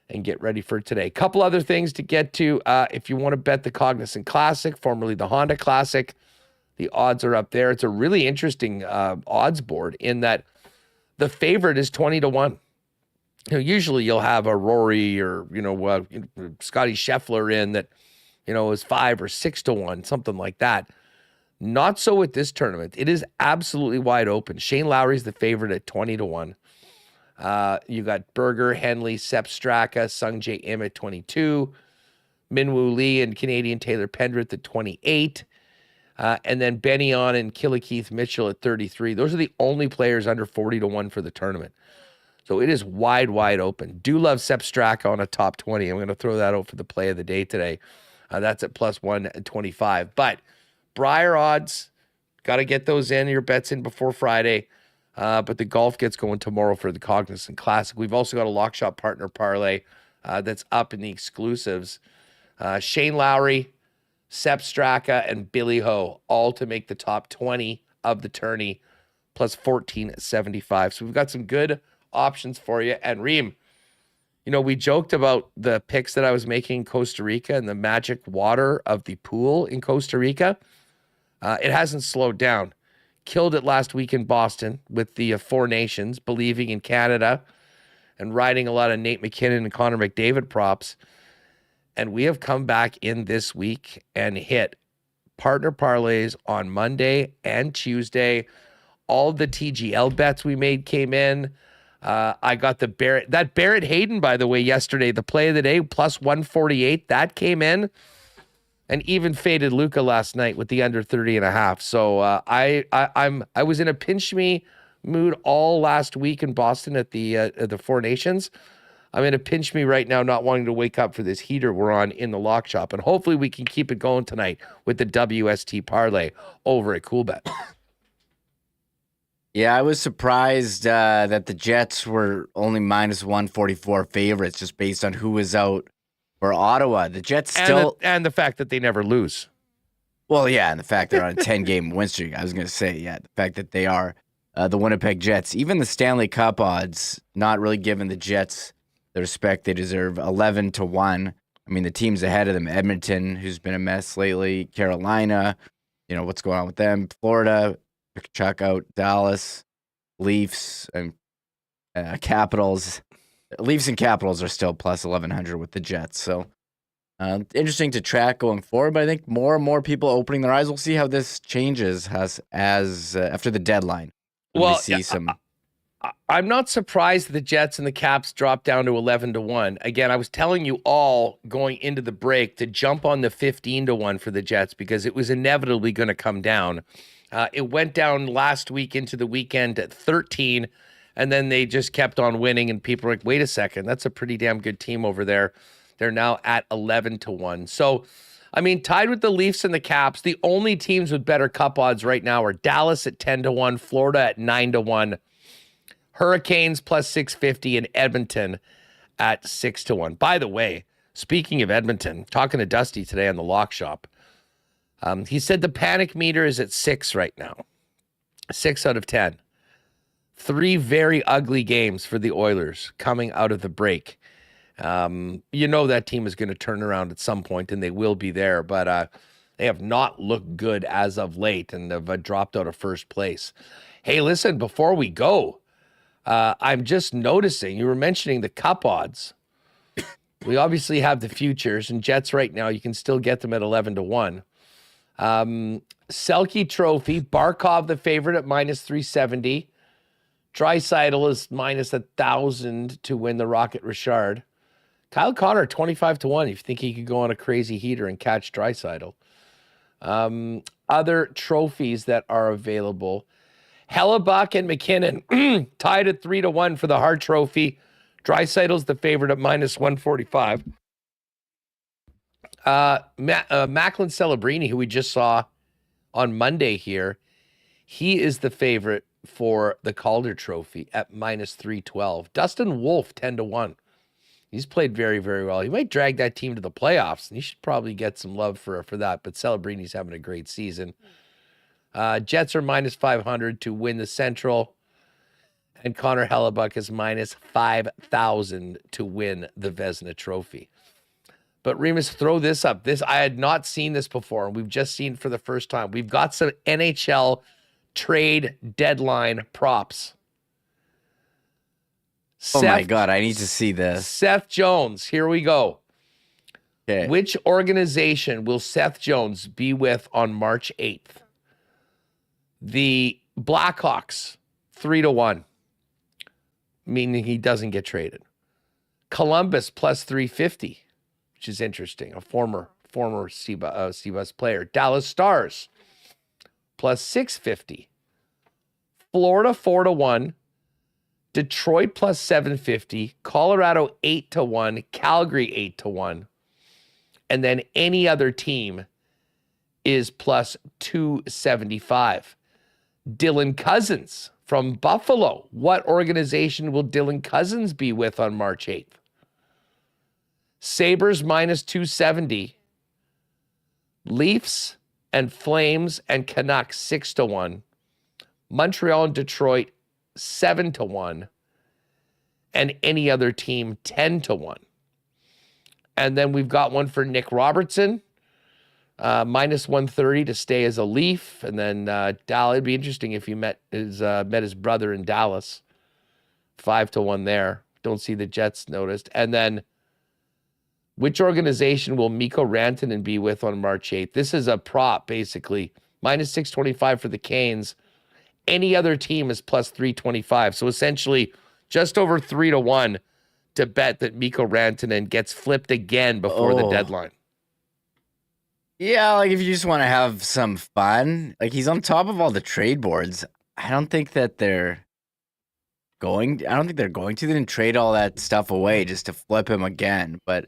and get ready for today. A couple other things to get to. If you want to bet the Cognizant Classic, formerly the Honda Classic, the odds are up there. It's a really interesting odds board in that the favorite is 20-1. Usually you'll have a Rory or, Scotty Scheffler in that, is 5 or 6-1, something like that. Not so with this tournament. It is absolutely wide open. Shane Lowry's the favorite at 20-1. You got Berger, Henley, Sepp Straka, Sung Jae Im at 22, Minwoo Lee and Canadian Taylor Pendrith at 28. And then Benyon and Keith Mitchell at 33. Those are the only players under 40-1 for the tournament. So it is wide open. Do love Sepp Straka on a top 20. I'm going to throw that out for the play of the day today. That's at plus 125. But Brier odds, got to get those in, your bets in before Friday. But the golf gets going tomorrow for the Cognizant Classic. We've also got a lock shop partner parlay that's up in the exclusives. Shane Lowry, Sepp Straka, and Billy Ho, all to make the top 20 of the tourney, plus 1475. So we've got some good options for you. And Reem, you know, we joked about the picks that I was making in Costa Rica and the magic water of the pool in Costa Rica. It hasn't slowed down. Killed it last week in Boston with the Four Nations, believing in Canada and riding a lot of Nate McKinnon and Connor McDavid props. And we have come back in this week and hit partner parlays on Monday and Tuesday. All the TGL bets we made came in. I got the Barrett Hayden, by the way, yesterday, the play of the day, plus 148. That came in. And even faded Luka last night with the under 30.5. So I was in a pinch me mood all last week in Boston at the Four Nations. I'm in a pinch me right now, not wanting to wake up for this heater we're on in the lock shop. And hopefully we can keep it going tonight with the WST parlay over at Coolbet. Yeah, I was surprised that the Jets were only minus 144 favorites just based on who was out for Ottawa. The Jets still... And the fact that they never lose. Well, yeah, and the fact they're on a 10-game win streak. I was going to say, yeah, the fact that they are the Winnipeg Jets. Even the Stanley Cup odds, not really giving the Jets the respect they deserve. 11-1. I mean, the teams ahead of them, Edmonton, who's been a mess lately, Carolina, you know, what's going on with them, Florida, Chuck out, Dallas, Leafs, and Capitals. Leafs and Capitals are still plus 1,100 with the Jets. So interesting to track going forward, but I think more and more people opening their eyes. We'll see how this changes as after the deadline. Well, we see some... I'm not surprised the Jets and the Caps dropped down to 11-1. Again, I was telling you all going into the break to jump on the 15-1 for the Jets because it was inevitably going to come down. It went down last week into the weekend at 13, and then they just kept on winning, and people were like, wait a second, that's a pretty damn good team over there. They're now at 11-1. So, I mean, tied with the Leafs and the Caps, the only teams with better cup odds right now are Dallas at 10-1, Florida at 9-1, Hurricanes plus 650, and Edmonton at 6-1. By the way, speaking of Edmonton, talking to Dusty today on the lock shop, he said the panic meter is at 6 right now. 6 out of 10. 3 very ugly games for the Oilers coming out of the break. You know that team is going to turn around at some point, and they will be there, but they have not looked good as of late, and have dropped out of first place. Hey, listen, before we go, I'm just noticing, you were mentioning the cup odds. We obviously have the futures, and Jets right now, you can still get them at 11-1. Selke Trophy, Barkov the favorite at minus 370. Draisaitl is minus 1,000 to win the Rocket Richard. Kyle Connor 25-1 if you think he could go on a crazy heater and catch Draisaitl. Other trophies that are available. Hellebuck and McKinnon tied at 3-1 for the Hart Trophy. Draisaitl's the favorite at minus 145. Macklin Celebrini, who we just saw on Monday here, he is the favorite for the Calder Trophy at minus 312. Dustin Wolf 10-1. He's played very, very well. He might drag that team to the playoffs, and he should probably get some love for that. But Celebrini's having a great season. Jets are minus 500 to win the Central, and Connor Hellebuck is minus 5,000 to win the Vezina Trophy. But Remis, throw this up. I had not seen this before, and we've just seen it for the first time. We've got some NHL trade deadline props. Oh my God, I need to see this. Seth Jones, here we go. Okay. Which organization will Seth Jones be with on March 8th? The Blackhawks, 3-1, meaning he doesn't get traded. Columbus plus 350, which is interesting. A former Seabus player. Dallas Stars plus 650. Florida 4-1. Detroit plus 750. Colorado 8-1. Calgary 8-1. And then any other team is plus 275. Dylan Cousins from Buffalo. What organization will Dylan Cousins be with on March 8th? Sabres minus 270. Leafs and Flames and Canucks 6-1. Montreal and Detroit 7-1. And any other team 10-1. And then we've got one for Nick Robertson, minus 130 to stay as a Leaf. And then Dallas, it'd be interesting if you met his brother in Dallas. 5-1 there. Don't see the Jets noticed. And then which organization will Mikko Rantanen be with on March 8th? This is a prop, basically. Minus 625 for the Canes. Any other team is plus 325. So essentially just over 3-1 to bet that Mikko Rantanen gets flipped again before the deadline. Yeah, like if you just want to have some fun, like he's on top of all the trade boards. I don't think they're going to. They didn't trade all that stuff away just to flip him again. But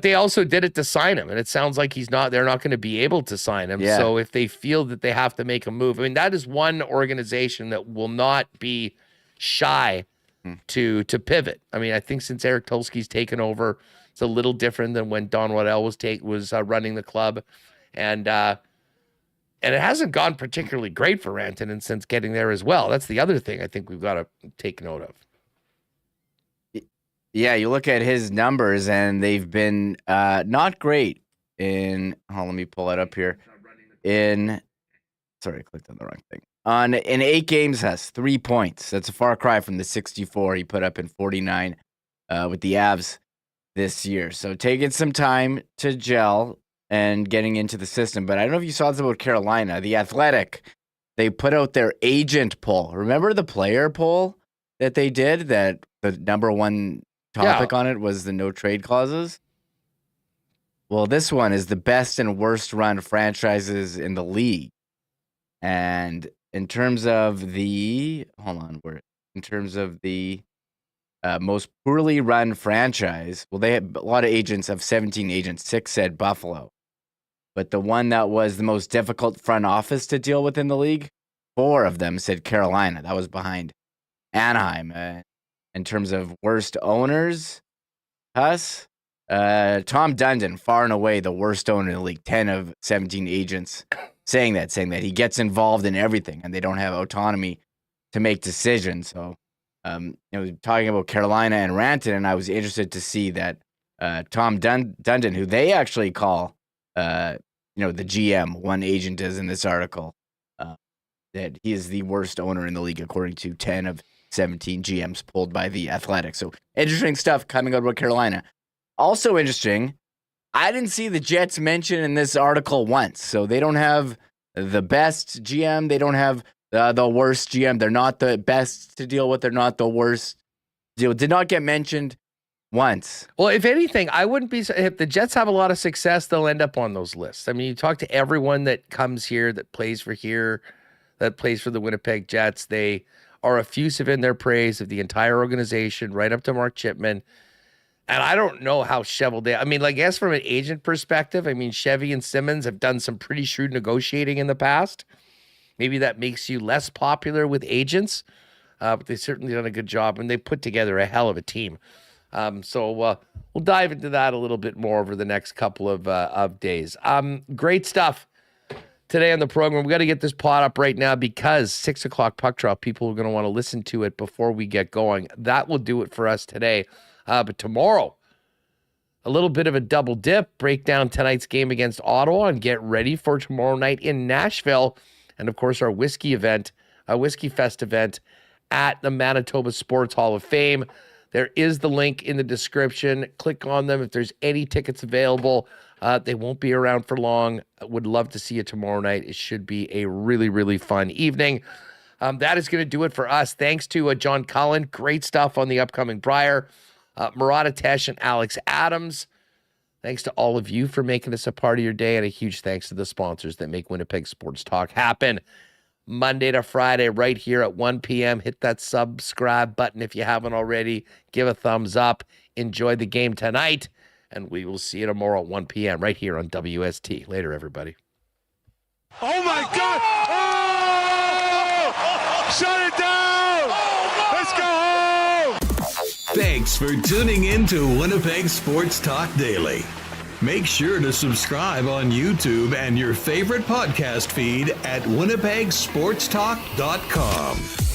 they also did it to sign him, and it sounds like they're not going to be able to sign him. Yeah. So if they feel that they have to make a move, I mean, that is one organization that will not be shy to pivot. I mean, I think since Eric Tulsky's taken over, it's a little different than when Don Waddell was running the club, and it hasn't gone particularly great for Rantanen since getting there as well. That's the other thing I think we've got to take note of. Yeah, you look at his numbers, and they've been not great in. Let me pull it up here. Sorry, I clicked on the wrong thing. In 8 games, has 3 points. That's a far cry from the 64 he put up in 49 with the Avs this year. So taking some time to gel and getting into the system. But I don't know if you saw this about Carolina. The Athletic, they put out their agent poll. Remember the player poll that they did? That the number one topic on it was the no trade clauses. Well, this one is the best and worst run franchises in the league. And in terms of the most poorly run franchise, well, they had a lot of agents of 17 agents. 6 said Buffalo. But the one that was the most difficult front office to deal with in the league, 4 of them said Carolina. That was behind Anaheim. In terms of worst owners, Tom Dundon, far and away the worst owner in the league. 10 of 17 agents saying that he gets involved in everything and they don't have autonomy to make decisions. So, talking about Carolina and Rantanen, I was interested to see that Tom Dundon, who they actually call, the GM, one agent is in this article, that he is the worst owner in the league according to 10 of 17 GMs pulled by the Athletic. So interesting stuff coming out about Carolina. Also interesting, I didn't see the Jets mentioned in this article once. So they don't have the best GM. They don't have the worst GM. They're not the best to deal with. They're not the worst. Did not get mentioned once. Well, if anything, I wouldn't be. If the Jets have a lot of success, they'll end up on those lists. I mean, you talk to everyone that comes here, that plays for the Winnipeg Jets. They are effusive in their praise of the entire organization, right up to Mark Chipman. And I don't know how shoveled they. I mean, I guess from an agent perspective, I mean, Chevy and Simmons have done some pretty shrewd negotiating in the past. Maybe that makes you less popular with agents, but they've certainly done a good job, and they put together a hell of a team. So we'll dive into that a little bit more over the next couple of days. Great stuff today on the program. We got to get this pod up right now because 6 o'clock puck drop, people are going to want to listen to it before we get going. That will do it for us today. But tomorrow, a little bit of a double dip, break down tonight's game against Ottawa and get ready for tomorrow night in Nashville. And of course, our Whiskey Fest event at the Manitoba Sports Hall of Fame. There is the link in the description. Click on them if there's any tickets available. They won't be around for long. I would love to see you tomorrow night. It should be a really, really fun evening. That is going to do it for us. Thanks to John Cullen. Great stuff on the upcoming Briar. Murat and Alex Adams. Thanks to all of you for making this a part of your day, and a huge thanks to the sponsors that make Winnipeg Sports Talk happen. Monday to Friday right here at 1 p.m. Hit that subscribe button if you haven't already. Give a thumbs up. Enjoy the game tonight, and we will see you tomorrow at 1 p.m. right here on WST. Later, everybody. Oh, my God! Oh! Shut it down! Let's go home! Thanks for tuning in to Winnipeg Sports Talk Daily. Make sure to subscribe on YouTube and your favorite podcast feed at winnipegsportstalk.com.